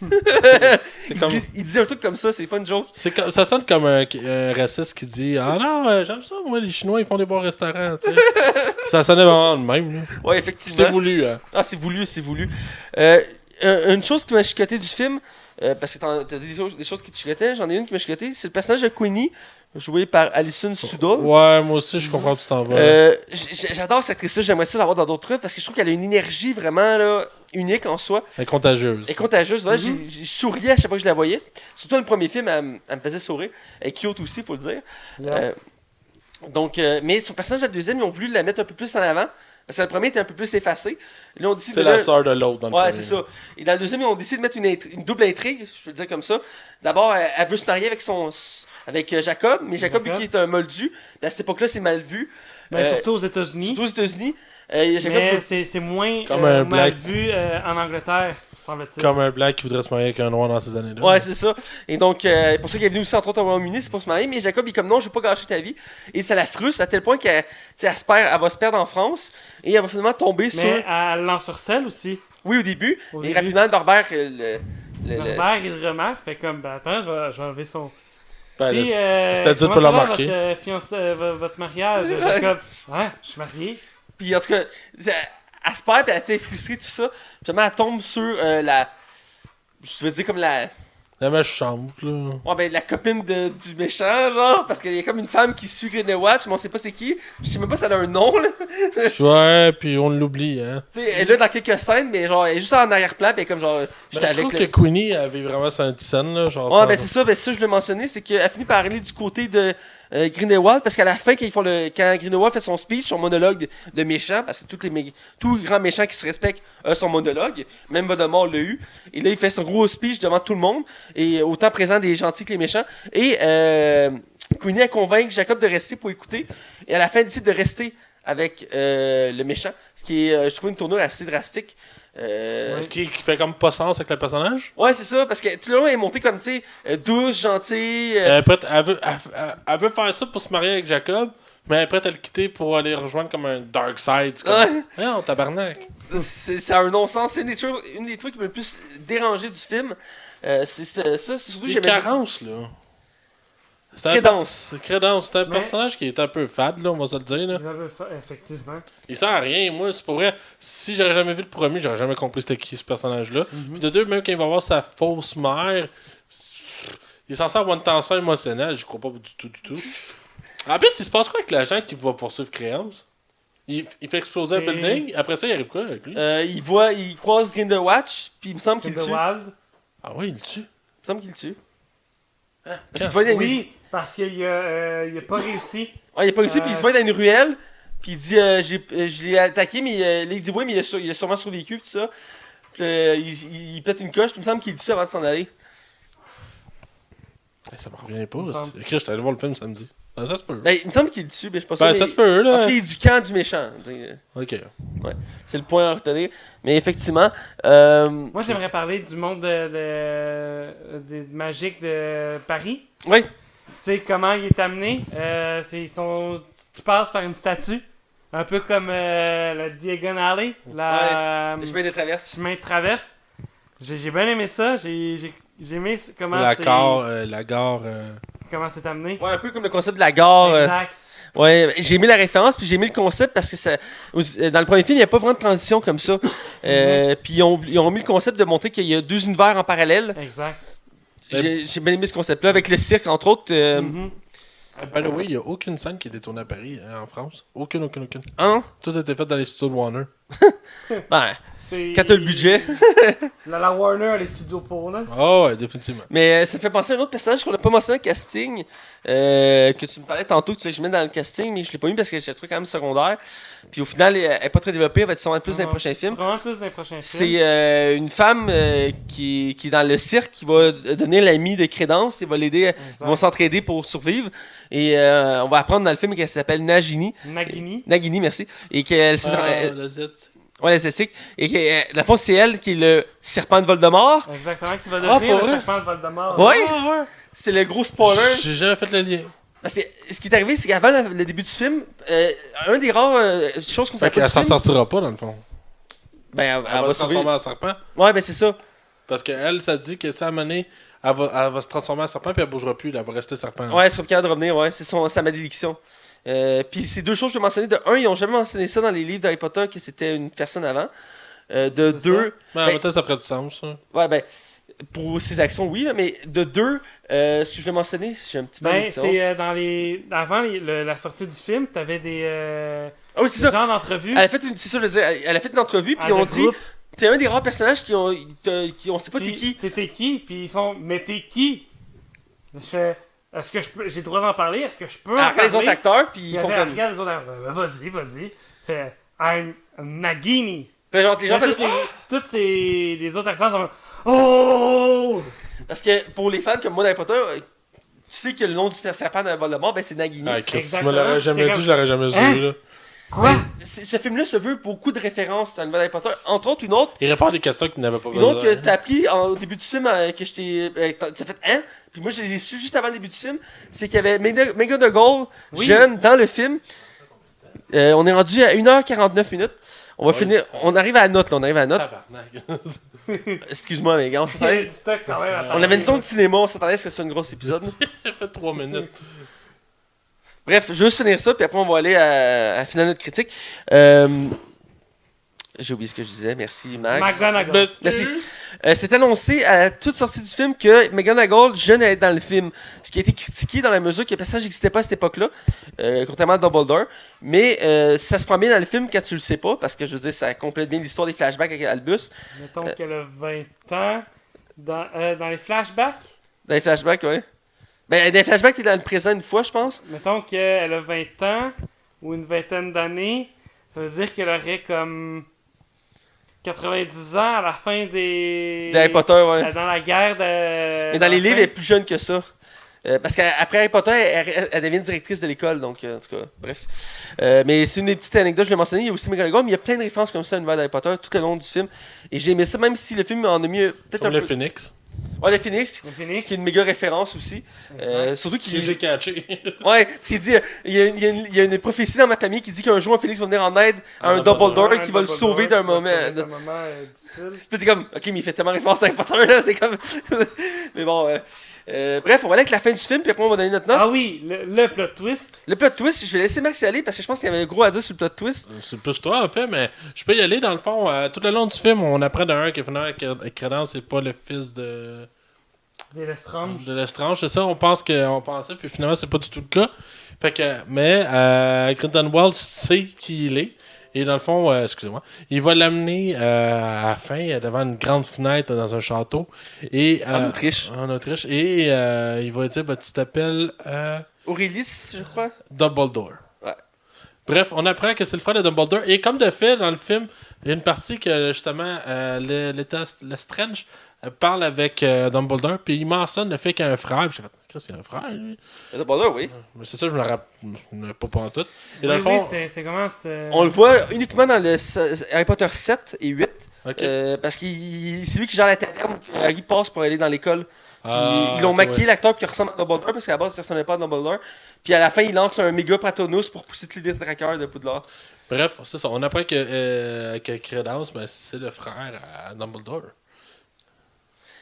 Speaker 2: Ouais.
Speaker 1: Il dit un truc comme ça, c'est pas une joke.
Speaker 2: Ça sonne comme un raciste qui dit « Ah non, j'aime ça, moi, les Chinois, ils font des bons restaurants. » Ça sonnait vraiment de même. Là.
Speaker 1: Ouais, effectivement.
Speaker 2: C'est voulu. Hein.
Speaker 1: Ah, c'est voulu, c'est voulu. Une chose qui m'a chicoté du film, parce que t'as des choses qui te chicotaient, j'en ai une qui m'a chicoté, c'est le personnage de Queenie, joué par Alison Suda.
Speaker 2: Ouais, moi aussi, je comprends où tu t'en vas.
Speaker 1: J'adore cette actrice-là, j'aimerais ça l'avoir dans d'autres trucs, parce que je trouve qu'elle a une énergie vraiment, là, unique en soi.
Speaker 2: Elle est contagieuse.
Speaker 1: Elle est contagieuse. Voilà, je souriais à chaque fois que je la voyais. Surtout dans le premier film, elle me faisait sourire. Elle est cute aussi, faut le dire.
Speaker 3: Yeah.
Speaker 1: Mais son personnage, dans le deuxième, ils ont voulu la mettre un peu plus en avant. Parce que le premier était un peu plus effacé. Là, on décide
Speaker 2: C'est
Speaker 1: de
Speaker 2: la sœur de l'autre dans le
Speaker 1: Ouais,
Speaker 2: premier.
Speaker 1: c'est ça. Et dans le deuxième, ils ont décidé de mettre une double intrigue, je peux le dire comme ça. D'abord, elle veut se marier avec Jacob, mais Jacob, vu
Speaker 3: Jacob.
Speaker 1: qu'il est un moldu, à cette époque-là, c'est mal vu.
Speaker 3: Mais surtout aux États-Unis.
Speaker 1: Surtout aux États-Unis. Jacob
Speaker 3: Mais
Speaker 1: veut-
Speaker 3: c'est moins
Speaker 2: Comme un
Speaker 3: mal
Speaker 2: black.
Speaker 3: vu en Angleterre, semble-t-il.
Speaker 2: Comme un black qui voudrait se marier avec un noir dans ces années-là.
Speaker 1: Ouais, c'est ça. Et donc, pour ça qu'il est venu aussi, entre autres, au Royaume-Uni, c'est pour se marier. Mais Jacob, il est comme non, je veux pas gâcher ta vie. Et ça la frustre à tel point qu'elle elle va se perdre en France. Et elle va finalement tomber sur.
Speaker 3: Mais elle l'ensorcelle aussi.
Speaker 1: Oui, au début.
Speaker 3: Au
Speaker 1: Et
Speaker 3: début.
Speaker 1: rapidement, Norbert.
Speaker 3: Norbert, il le remarque, fait comme, ben attends, je vais enlever son.
Speaker 2: Ben,
Speaker 3: Puis,
Speaker 2: là, c'était dur de
Speaker 3: comment
Speaker 2: pas le
Speaker 3: ça va,
Speaker 2: remarquer.
Speaker 3: votre mariage, Jacob? Ouais, je suis marié.
Speaker 1: Puis en tout cas, elle se perd, puis elle est frustrée, tout ça. Puis finalement, elle tombe sur la. Je veux dire, comme la.
Speaker 2: La méchante, là.
Speaker 1: Ouais, ben, la copine du méchant, genre. Parce qu'il y a comme une femme qui suit Greenwatch, mais on sait pas c'est qui. Je sais même pas si elle a un nom, là.
Speaker 2: Ouais, puis on l'oublie, hein.
Speaker 1: Tu sais, elle est là dans quelques scènes, mais genre, elle est juste en arrière-plan, puis elle est comme genre.
Speaker 2: Ben,
Speaker 1: J'étais
Speaker 2: je
Speaker 1: avec
Speaker 2: trouve
Speaker 1: le.
Speaker 2: que Queenie avait vraiment sa petite scène, là. Genre,
Speaker 1: Ouais, ben c'est ça, je voulais mentionner, c'est qu'elle finit par aller du côté de Grindelwald, parce qu'à la fin, quand Grindelwald fait son speech, son monologue de méchant, parce que tous les grands méchants qui se respectent son monologue, même Voldemort l'a eu, et là il fait son gros speech devant tout le monde, et autant présent des gentils que les méchants, et Queenie a convaincu Jacob de rester pour écouter, et à la fin il décide de rester avec le méchant, ce qui est, je trouve, une tournure assez drastique.
Speaker 2: Qui fait comme pas sens avec le personnage.
Speaker 1: Ouais, c'est ça, parce que tout le long, elle est montée comme, tu sais, douce, gentille.
Speaker 2: Après, elle veut faire ça pour se marier avec Jacob, mais elle est prête à le quitter pour aller rejoindre comme un dark side. C'est comme,
Speaker 1: Ouais.
Speaker 2: non, tabarnak.
Speaker 1: C'est un non-sens. C'est une des trucs qui m'a le plus dérangé du film. C'est surtout que
Speaker 2: Les
Speaker 1: j'aimais.
Speaker 2: carences, là.
Speaker 1: Crédence.
Speaker 2: Crédence. C'est un
Speaker 3: Mais-
Speaker 2: personnage qui est un peu fade, là, on va se le dire. Là.
Speaker 3: Effectivement.
Speaker 2: Il sert à rien. Moi, c'est pour vrai. Si j'aurais jamais vu le premier, j'aurais jamais compris c'était qui ce personnage-là. Puis de deux, même quand il va voir sa fausse mère, il est censé avoir une tension émotionnelle. Je crois pas du tout, du tout. En plus, il se passe quoi avec l'agent qui va poursuivre Créance? Il fait exploser un
Speaker 3: C'est-
Speaker 2: building. Après ça, il arrive quoi avec lui?
Speaker 1: Il croise Grindelwatch, puis il me semble qu'il le tue. Il me
Speaker 3: Grindelwald.
Speaker 2: Ah ouais, il le tue.
Speaker 1: semble qu'il le tue. Parce
Speaker 2: Quand?
Speaker 1: qu'il se voit dans une...
Speaker 3: Oui, parce qu'il a pas réussi.
Speaker 1: Ouais, il a pas réussi, puis il se voit dans une ruelle, puis il dit je l'ai attaqué, mais là, il dit oui, mais il a sûrement survécu, tout ça. Puis il pète une coche, puis il me semble qu'il le tue avant de s'en aller.
Speaker 2: Ça me revient pas.
Speaker 3: Il me semble.
Speaker 2: Je suis allé voir le film samedi. Ben, ça se peut.
Speaker 1: Ben, il me semble qu'il le tue, mais je suis pas sûr.
Speaker 2: Ben,
Speaker 1: mais-
Speaker 2: ça se peut,
Speaker 1: En
Speaker 2: là.
Speaker 1: tout cas, il est du camp du méchant.
Speaker 2: Ok.
Speaker 1: C'est le point à retenir. Mais effectivement.
Speaker 3: Moi, j'aimerais parler du monde de magique de Paris.
Speaker 1: Oui.
Speaker 3: Tu sais, comment il est amené. Tu passes par une statue. Un peu comme la Diagon Alley. La
Speaker 1: Je mets des traverses.
Speaker 3: chemin de traverse. J'ai bien aimé ça. J'ai aimé comment
Speaker 2: La
Speaker 3: c'est
Speaker 2: gare.
Speaker 3: comment c'est amené.
Speaker 1: Ouais, un peu comme le concept de la gare.
Speaker 3: Exact.
Speaker 1: Ouais, j'ai aimé la référence, puis j'ai aimé le concept parce que dans le premier film, il n'y a pas vraiment de transition comme ça. Puis ils ont mis le concept de montrer qu'il y a deux univers en parallèle.
Speaker 3: Exact.
Speaker 1: J'ai bien aimé ce concept-là, avec le cirque, entre autres.
Speaker 3: Mhm.
Speaker 2: By the way, il n'y a aucune scène qui a été tournée à Paris, en France. Aucune.
Speaker 1: Ah non?
Speaker 2: Tout a été fait dans les studios de Warner.
Speaker 1: Ben,
Speaker 3: C'est-
Speaker 1: quand t'as le budget.
Speaker 3: La Warner a les studios pour là.
Speaker 2: Oh, ouais, définitivement.
Speaker 1: Mais ça me fait penser à un autre personnage qu'on n'a pas mentionné au casting, que tu me parlais tantôt, que tu sais, je mets dans le casting, mais je l'ai pas mis parce que j'ai trouvé quand même secondaire. Puis au final, elle est pas très développée, elle va être sûrement plus dans les
Speaker 3: Non.
Speaker 1: prochains films.
Speaker 3: Vraiment plus dans les prochains films.
Speaker 1: C'est une femme qui est dans le cirque qui va devenir l'amie de Crédence et va l'aider. Ils vont s'entraider pour survivre. Et on va apprendre dans le film qu'elle s'appelle Nagini. Nagini, merci. Et qu'elle s'est.
Speaker 2: Le Z.
Speaker 1: Ouais, l'esthétique. Et que, dans le fond, c'est elle qui est le serpent de Voldemort.
Speaker 3: Exactement, qui va devenir
Speaker 2: pour
Speaker 3: le
Speaker 2: vrai?
Speaker 3: serpent de Voldemort.
Speaker 1: Ouais.
Speaker 2: Ah, ouais.
Speaker 1: C'est le gros spoiler.
Speaker 2: J'ai jamais fait le lien.
Speaker 1: Parce que ce qui est arrivé, c'est qu'avant le début du film, un des rares choses qu'on
Speaker 2: Fait
Speaker 1: savait pas
Speaker 2: qu'elle
Speaker 1: du
Speaker 2: s'en
Speaker 1: film,
Speaker 2: sortira pas, dans le fond.
Speaker 1: ben, elle
Speaker 2: Elle va
Speaker 1: va
Speaker 2: se
Speaker 1: sauver.
Speaker 2: transformer en serpent.
Speaker 1: Ouais, ben c'est ça.
Speaker 2: Parce qu'elle, ça dit que ça a mené, elle va se transformer en serpent, puis elle bougera plus, elle va rester serpent.
Speaker 1: Ouais, elle sera capable de revenir, ouais. C'est sa malédiction. Puis c'est deux choses que je vais mentionner. De un, ils ont jamais mentionné ça dans les livres d'Harry Potter que c'était une personne avant. De
Speaker 3: C'est
Speaker 1: deux,
Speaker 2: Mais en
Speaker 1: ben,
Speaker 2: même temps, ça ferait du sens. Ça.
Speaker 1: ouais, ben, pour ses actions, oui, là, mais de deux, ce que je vais mentionner, j'ai un petit peu
Speaker 3: Ben,
Speaker 1: d'édition.
Speaker 3: c'est dans les. Avant la sortie du film, t'avais des.
Speaker 1: Ah oui, c'est
Speaker 3: des
Speaker 1: ça.
Speaker 3: genres d'entrevues.
Speaker 1: Elle a fait c'est ça, je veux dire, elle a fait une entrevue, puis
Speaker 3: Ah,
Speaker 1: ils ont
Speaker 3: de
Speaker 1: dit,
Speaker 3: groupe.
Speaker 1: t'es un des rares personnages qui on sait pas t'es qui.
Speaker 3: T'es qui? Puis ils font, mais t'es qui? Je fais, est-ce que j'ai le droit d'en parler? Est-ce que je peux en
Speaker 1: Après
Speaker 3: parler?
Speaker 1: les autres acteurs, puis
Speaker 3: Puis
Speaker 1: ils font
Speaker 3: après,
Speaker 1: comme.
Speaker 3: regarde les autres acteurs, vas-y. Fait, I'm Nagini.
Speaker 1: Fait genre, les gens
Speaker 3: Là,
Speaker 1: font.
Speaker 3: les autres acteurs sont oh!
Speaker 1: Parce que pour les fans comme moi d'Harry Potter, tu sais que le nom du serpent de Voldemort, ben c'est Nagini.
Speaker 2: Ah, Chris, tu
Speaker 3: Exactement.
Speaker 2: me l'aurais jamais
Speaker 3: C'est
Speaker 2: dit,
Speaker 3: comme-
Speaker 2: je l'aurais jamais
Speaker 3: Hein?
Speaker 2: su, là.
Speaker 3: Quoi?
Speaker 1: Ce film-là se veut beaucoup de références à l'univers d'Harry Potter. Entre autres, une autre.
Speaker 2: Il répond à des questions qu'il n'avait pas
Speaker 1: Une
Speaker 2: besoin.
Speaker 1: autre que t'as appris au début du film, que je t'ai. T'as fait hein? Puis moi, j'ai su juste avant le début du film, c'est qu'il y avait McGonagall,
Speaker 3: Oui.
Speaker 1: jeune, dans le film. On est rendu à 1h49 minutes. On va finir. On arrive à la note, là. On arrive à la note.
Speaker 2: Tabarnak.
Speaker 1: Excuse-moi, mais gars, on
Speaker 3: Il y a
Speaker 1: s'attendait.
Speaker 3: du stock quand même à
Speaker 1: On
Speaker 3: parler,
Speaker 1: avait une zone
Speaker 3: là.
Speaker 1: de cinéma, on s'attendait à ce que ce soit un gros épisode.
Speaker 2: Il a fait 3 minutes.
Speaker 1: Bref, je vais juste finir ça, puis après on va aller à finir notre critique. J'ai oublié ce que je disais, merci Max.
Speaker 3: McGonagall.
Speaker 1: Merci. C'est annoncé à toute sortie du film que McGonagall, jeune, allait être dans le film. Ce qui a été critiqué dans la mesure que le personnage n'existait pas à cette époque-là, contrairement à Dumbledore. Mais ça se prend bien dans le film quand tu le sais pas, parce que je veux dire, ça complète bien l'histoire des flashbacks avec Albus.
Speaker 3: Mettons qu'elle a 20 ans. Dans les flashbacks,
Speaker 1: Dans les flashbacks, ouais. Ben, dans les flashbacks, il est dans le présent une fois, je pense.
Speaker 3: mettons qu'elle a 20 ans ou une vingtaine d'années, ça veut dire qu'elle aurait comme 90 ans à la fin des...
Speaker 1: D'Harry Potter, ouais.
Speaker 3: Dans la guerre de...
Speaker 1: Mais dans les
Speaker 3: la
Speaker 1: livres,
Speaker 3: fin.
Speaker 1: elle est plus jeune que ça. Parce qu'après Harry Potter, elle devient directrice de l'école, donc en tout cas, bref. Mais c'est une des petites anecdotes, je l'ai mentionné, il y a aussi McGonagall, mais il y a plein de références comme ça à l'univers d'Harry Potter tout le long du film. Et j'ai aimé ça, même si le film en a mieux peut-être
Speaker 2: Comme
Speaker 1: un
Speaker 2: le
Speaker 1: peu...
Speaker 2: Phoenix.
Speaker 1: Ouais, le Phoenix,
Speaker 3: Le Phoenix.
Speaker 1: qui est une méga référence aussi. Surtout
Speaker 2: Qui
Speaker 1: qu'il...
Speaker 2: j'ai catché.
Speaker 1: Ouais, c'est dit, il y a une prophétie dans ma famille qui dit qu'un jour un Phoenix va venir en aide à un Dumbledore
Speaker 3: Ouais,
Speaker 1: qui va le
Speaker 3: Dumbledore
Speaker 1: sauver d'un
Speaker 3: qui va
Speaker 1: moment...
Speaker 3: sauver d'un moment difficile.
Speaker 1: Puis t'es comme, ok, mais il fait tellement référence à Harry Potter, là, c'est comme... mais bon, bref, on va aller avec la fin du film, puis après on va donner notre note.
Speaker 3: Ah oui, le plot twist.
Speaker 1: Le plot twist, je vais laisser Max y aller, parce que je pense qu'il y avait gros à dire sur le plot twist.
Speaker 2: C'est plus toi, en fait, mais je peux y aller. Dans le fond, tout le long du film, on apprend d'un que finalement, Credence, c'est pas le fils de Lestrange. C'est ça, on pensait, puis finalement, c'est pas du tout le cas. Fait que, mais Grindelwald sait qui il est. Et dans le fond, excusez-moi, il va l'amener à la fin devant une grande fenêtre dans un château. Et,
Speaker 1: En Autriche.
Speaker 2: En Autriche. Et il va dire, tu t'appelles
Speaker 1: Aurélis, je crois.
Speaker 2: Dumbledore.
Speaker 1: Ouais.
Speaker 2: Bref, on apprend que c'est le frère de Dumbledore. Et comme de fait, dans le film, il y a une partie que justement, Lestrange parle avec Dumbledore. Puis il mentionne le fait qu'il y a un frère. Puis j'ai fait, Chris, il y a un frère, lui.
Speaker 1: Dumbledore, oui.
Speaker 2: Mais c'est ça, je me rappelle pas en tout. Et dans
Speaker 3: Oui,
Speaker 2: le fond,
Speaker 3: c'est comment c'est...
Speaker 1: On le voit uniquement dans le Harry Potter 7 et 8.
Speaker 2: ok.
Speaker 1: Parce que c'est lui qui gère la taverne que Harry passe pour aller dans l'école. Puis ils l'ont
Speaker 2: ok,
Speaker 1: maquillé,
Speaker 2: ouais.
Speaker 1: l'acteur qui ressemble à Dumbledore, parce qu'à la base, il ressemblait pas à Dumbledore. Puis à la fin, il lance un méga Patronus pour pousser tous les détraqueurs de Poudlard.
Speaker 2: Bref, c'est ça. On apprend que Credence, ben, c'est le frère à Dumbledore.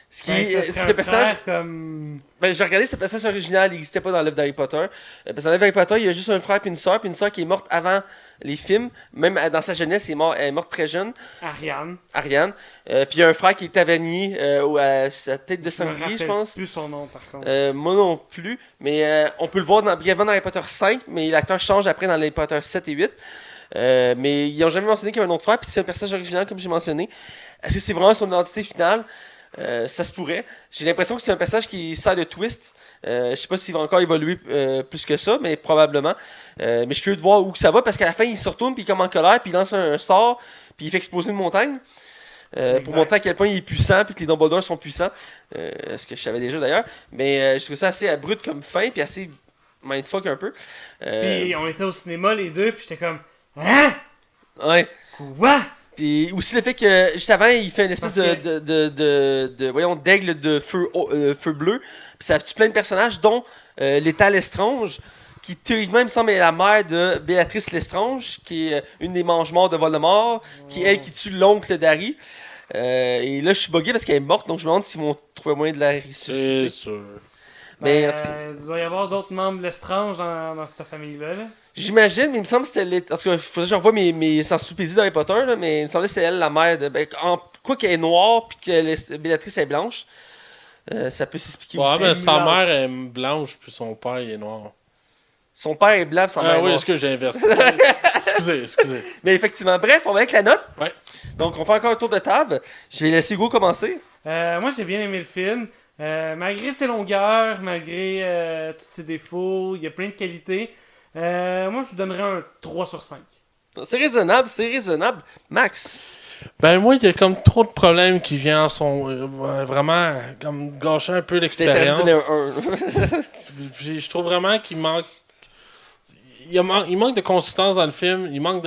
Speaker 1: Ce qui
Speaker 3: Ben, ça
Speaker 1: est
Speaker 3: serait
Speaker 1: c'est
Speaker 3: un
Speaker 1: le personnage.
Speaker 3: frère comme...
Speaker 1: Ben, j'ai regardé ce personnage original, il n'existait pas dans l'œuvre d'Harry Potter. Parce que dans l'œuvre d'Harry Potter, il y a juste un frère puis une sœur qui est morte avant les films. Même dans sa jeunesse, elle est morte très jeune,
Speaker 3: Ariane.
Speaker 1: Ariane. Puis il y a un frère qui est tavernier à sa tête de
Speaker 3: Je me
Speaker 1: sanglier, je
Speaker 3: rappelle
Speaker 1: pense.
Speaker 3: plus son nom, par contre.
Speaker 1: Moi non plus, mais on peut le voir brièvement dans Harry Potter 5, mais l'acteur change après dans Harry Potter 7 et 8. Mais ils n'ont jamais mentionné qu'il y avait un autre frère, puis c'est un personnage original, comme j'ai mentionné. Est-ce que c'est vraiment son identité finale? Ça se pourrait. J'ai l'impression que c'est un personnage qui sert de twist. Je sais pas s'il va encore évoluer plus que ça, mais probablement. Mais je suis curieux de voir où ça va, parce qu'à la fin, il se retourne, puis il est comme en colère, puis il lance un sort, puis il fait exploser une montagne. Pour montrer à quel point il est puissant, puis que les Dumbledore sont puissants. Ce que je savais déjà d'ailleurs. Mais je trouve ça assez abrupt comme fin, puis assez mindfuck un peu.
Speaker 3: Puis on était au cinéma, les deux, puis j'étais comme... Hein?
Speaker 1: Ouais.
Speaker 3: Quoi?
Speaker 1: Puis aussi le fait que juste avant, il fait une espèce
Speaker 3: Parce
Speaker 1: voyons, d'aigle de feu, feu bleu. Puis ça tue plein de personnages, dont l'état Lestrange, qui théoriquement, il me semble, est la mère de Béatrice Lestrange, qui est une des mange-morts de Voldemort, qui est elle qui tue l'oncle d'Harry. Et là, je suis bugué parce qu'elle est morte, donc je me demande s'ils vont trouver moyen de la ressusciter.
Speaker 2: C'est sûr.
Speaker 1: Mais
Speaker 3: Ben,
Speaker 1: en tout cas,
Speaker 3: il doit y avoir d'autres membres de l'estrange dans cette famille-là. Là.
Speaker 1: j'imagine, mais il me semble que c'était... Parce qu'il faudrait que je revoie mes encyclopédies d'Harry Potter, là, mais il me semblait que c'est elle, la mère de... quoi qu'elle est noire, puis que Béatrice est blanche, ça peut s'expliquer
Speaker 2: Ouais,
Speaker 1: aussi.
Speaker 2: mais sa
Speaker 3: mulâtre.
Speaker 2: mère est blanche, puis son père il est noir.
Speaker 1: Son père est blanc, sa mère est
Speaker 2: Oui,
Speaker 1: noire.
Speaker 2: excusez, j'ai inversé. excusez.
Speaker 1: Mais effectivement, bref, on va avec la note.
Speaker 2: Ouais.
Speaker 1: Donc, on fait encore un tour de table. Je vais laisser Hugo commencer.
Speaker 3: Moi, j'ai bien aimé le film. Malgré ses longueurs, malgré tous ses défauts, il y a plein de qualités. Moi, je vous donnerais un 3 sur 5.
Speaker 1: C'est raisonnable, c'est raisonnable. Max.
Speaker 2: Ben moi, il y a comme trop de problèmes qui viennent en son... vraiment, comme gâcher un peu
Speaker 1: Je t'ai
Speaker 2: l'expérience.
Speaker 1: donné un 1.
Speaker 2: Je trouve vraiment qu'il manque... Il manque de consistance dans le film. Il manque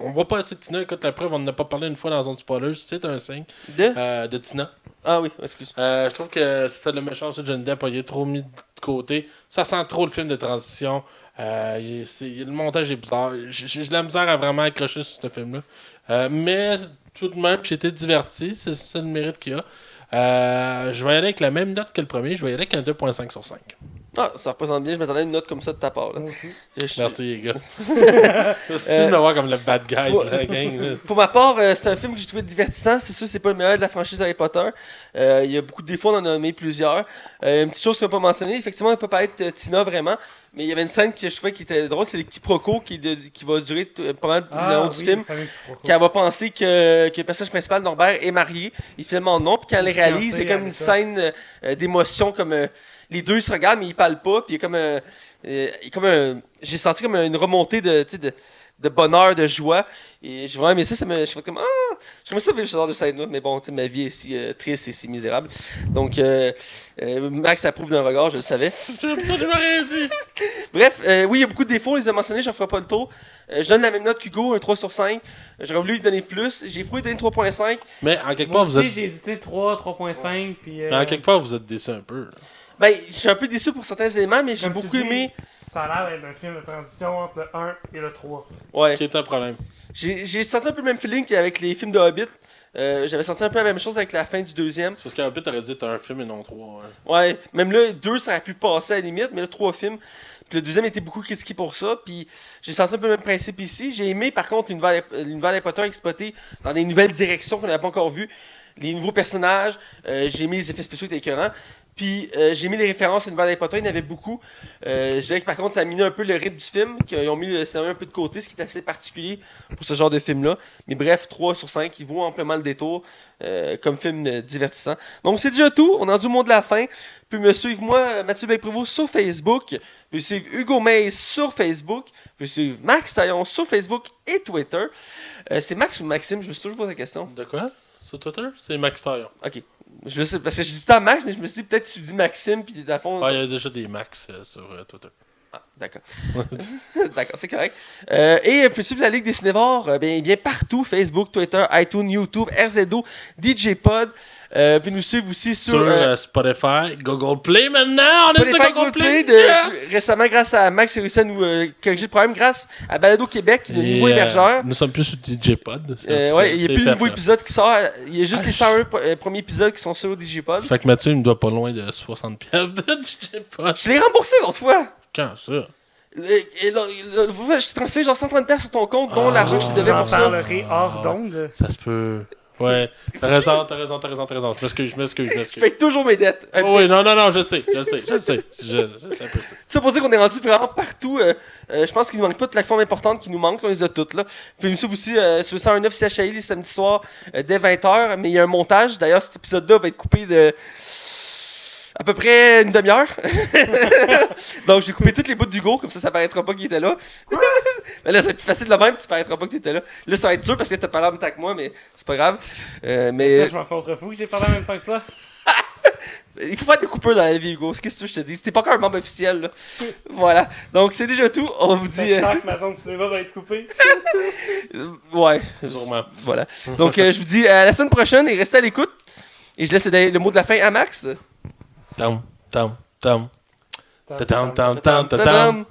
Speaker 2: On voit pas assez de Tina. Écoute, la preuve, on en a pas parlé une fois dans Zone Spoiler. C'est un signe de Tina.
Speaker 1: Ah oui, excuse.
Speaker 2: Je trouve que c'est ça, le méchant de Johnny Depp, il est trop mis de côté. Ça sent trop le film de transition. Le montage est bizarre. J'ai de la misère à vraiment accrocher sur ce film-là. Mais tout de même, j'ai été diverti. C'est ça le mérite qu'il y a. Je vais y aller avec la même note que le premier. Je vais y aller avec un 2.5 sur 5.
Speaker 1: Ah, ça représente bien. Je m'attendais à une note comme ça de ta part. Là.
Speaker 3: Moi aussi.
Speaker 2: Merci les gars. Merci de me voir comme le bad guy de la gang. Là.
Speaker 1: Pour ma part, c'est un film que j'ai trouvé divertissant. C'est sûr, c'est pas le meilleur de la franchise Harry Potter. Il y a beaucoup de défauts, on en a nommé plusieurs. Une petite chose qu'on n'a pas mentionnée, effectivement, elle peut pas être Tina vraiment, mais il y avait une scène que je trouvais qui était drôle, c'est les quiproquos qui va durer pas mal le long du film. Qu'elle va penser que le personnage principal, Norbert, est marié. Il finalement non, puis quand elle le réalise, il y a comme une scène d'émotion, comme les deux ils se regardent, mais ils parlent pas, puis il y a comme j'ai senti comme une remontée de bonheur, de joie. Et j'ai vraiment aimé ça. Je fais comme j'aimerais ça vivre ce genre de scène-là. Mais bon, ma vie est si triste et si misérable. Donc, Max approuve d'un regard, je le savais.
Speaker 2: J'ai absolument rien dit.
Speaker 1: Bref, oui, il y a beaucoup de défauts, on les a mentionnés, j'en ferai pas le tour. Je donne la même note qu'Hugo, un 3 sur 5. J'aurais voulu lui donner plus. J'ai voulu lui donner 3.5.
Speaker 2: Mais en quelque
Speaker 3: Moi
Speaker 2: part, vous
Speaker 3: aussi,
Speaker 2: êtes.
Speaker 3: j'ai hésité 3, 3.5. Puis,
Speaker 2: Mais en quelque part, vous êtes déçu un peu. Là.
Speaker 1: Ben, je suis un peu déçu pour certains éléments, mais j'ai
Speaker 3: comme
Speaker 1: beaucoup
Speaker 3: tu dis,
Speaker 1: aimé.
Speaker 3: Ça a l'air d'être un film de transition entre le 1 et le 3.
Speaker 1: Ouais.
Speaker 2: Qui est un problème.
Speaker 1: J'ai senti un peu le même feeling qu'avec les films de Hobbit. J'avais senti un peu la même chose avec la fin du deuxième.
Speaker 2: Parce qu'en plus, t'aurais dit t'as un film et non trois. Ouais.
Speaker 1: Ouais, même là, 2 ça aurait pu passer à la limite, mais là, 3 films. Puis le deuxième était beaucoup critiqué pour ça. Puis j'ai senti un peu le même principe ici. J'ai aimé, par contre, l'univers d'Harry Potter exploité dans des nouvelles directions qu'on n'avait pas encore vues. Les nouveaux personnages, j'ai aimé les effets spéciaux qui étaient écœurants. Puis j'ai mis les références à l'univers d'Harry Potter, il y en avait beaucoup. Je dirais que par contre, ça a miné un peu le rythme du film, qu'ils ont mis le scénario un peu de côté, ce qui est assez particulier pour ce genre de film-là. Mais bref, 3 sur 5, il vaut amplement le détour comme film divertissant. Donc c'est déjà tout, on est rendu au mot de la fin. Vous pouvez me suivre, moi, Mathieu Bec-Prévost, sur Facebook. Vous pouvez suivre Hugo Mays sur Facebook. Vous pouvez suivre Max Taillon sur Facebook et Twitter. C'est Max ou Maxime? Je me suis toujours posé la question.
Speaker 2: De quoi? Sur Twitter? C'est Max Taillon.
Speaker 1: Ok. Je sais, parce que je dis tout le temps Max, mais je me suis dit peut-être que tu dis Maxime, puis dans le fond...
Speaker 2: Il y a déjà des Max sur Twitter.
Speaker 1: Ah, d'accord. D'accord, c'est correct. Et puis suivre la Ligue des Cinévores, bien partout, Facebook, Twitter, iTunes, YouTube, RZO, DJ Pod. Puis nous suivre aussi sur
Speaker 2: Spotify, Google Play maintenant, on est sur Google Play.
Speaker 1: Récemment, grâce à Max, il a réussi à nous corriger le problème grâce à Balado Québec, qui est le nouveau hébergeur.
Speaker 2: Nous sommes plus sur DJ Pod.
Speaker 1: Ouais, il n'y a plus de nouveau épisode qui sort. Il y a juste les 101 premiers épisodes qui sont sur DJ Pod.
Speaker 2: Fait que Mathieu, il me doit pas loin de 60$ de DJ Pod.
Speaker 1: Je l'ai remboursé l'autre fois.
Speaker 2: Quand ça?
Speaker 1: Et là, je t'ai transféré genre 130$ sur ton compte, dont l'argent que je te devais
Speaker 3: J'en
Speaker 1: pour ça.
Speaker 3: parlerai hors d'onde.
Speaker 2: Ça se peut. Ouais, t'as raison. Je m'excuse.
Speaker 1: Je paye toujours mes dettes.
Speaker 2: Oh, oui, non, je sais. Je sais un peu ça.
Speaker 1: C'est pour ça qu'on est rendu vraiment partout. Je pense qu'il ne manque pas de plateformes importantes qui nous manquent. On les a toutes. Là. Vous pouvez nous suivre aussi sur 109 CHI les samedis soirs dès 20h. Mais il y a un montage. D'ailleurs, cet épisode-là va être coupé de à peu près une demi-heure. Donc, j'ai coupé toutes les bouts d'Hugo. Comme ça paraîtra pas qu'il était là. Mais là, c'est plus facile de même. Tu paraîtras pas que tu étais là. Là, ça va être dur parce que tu as parlé en même temps que moi. Mais c'est pas grave. Mais
Speaker 3: Ça, je m'en contrefous que j'ai parlé en même temps que toi.
Speaker 1: il faut faire des coupures dans la vie, Hugo. Qu'est-ce que je te dis? C'était pas encore un membre officiel. Là. Voilà. Donc, c'est déjà tout. On vous dit.
Speaker 3: Je sens que ma zone de cinéma va être coupée.
Speaker 1: Ouais.
Speaker 2: Sûrement.
Speaker 1: Voilà. Donc, je vous dis à la semaine prochaine et restez à l'écoute. Et je laisse le mot de la fin à Max.
Speaker 2: Tam.
Speaker 1: Tam, tam, tam, tam.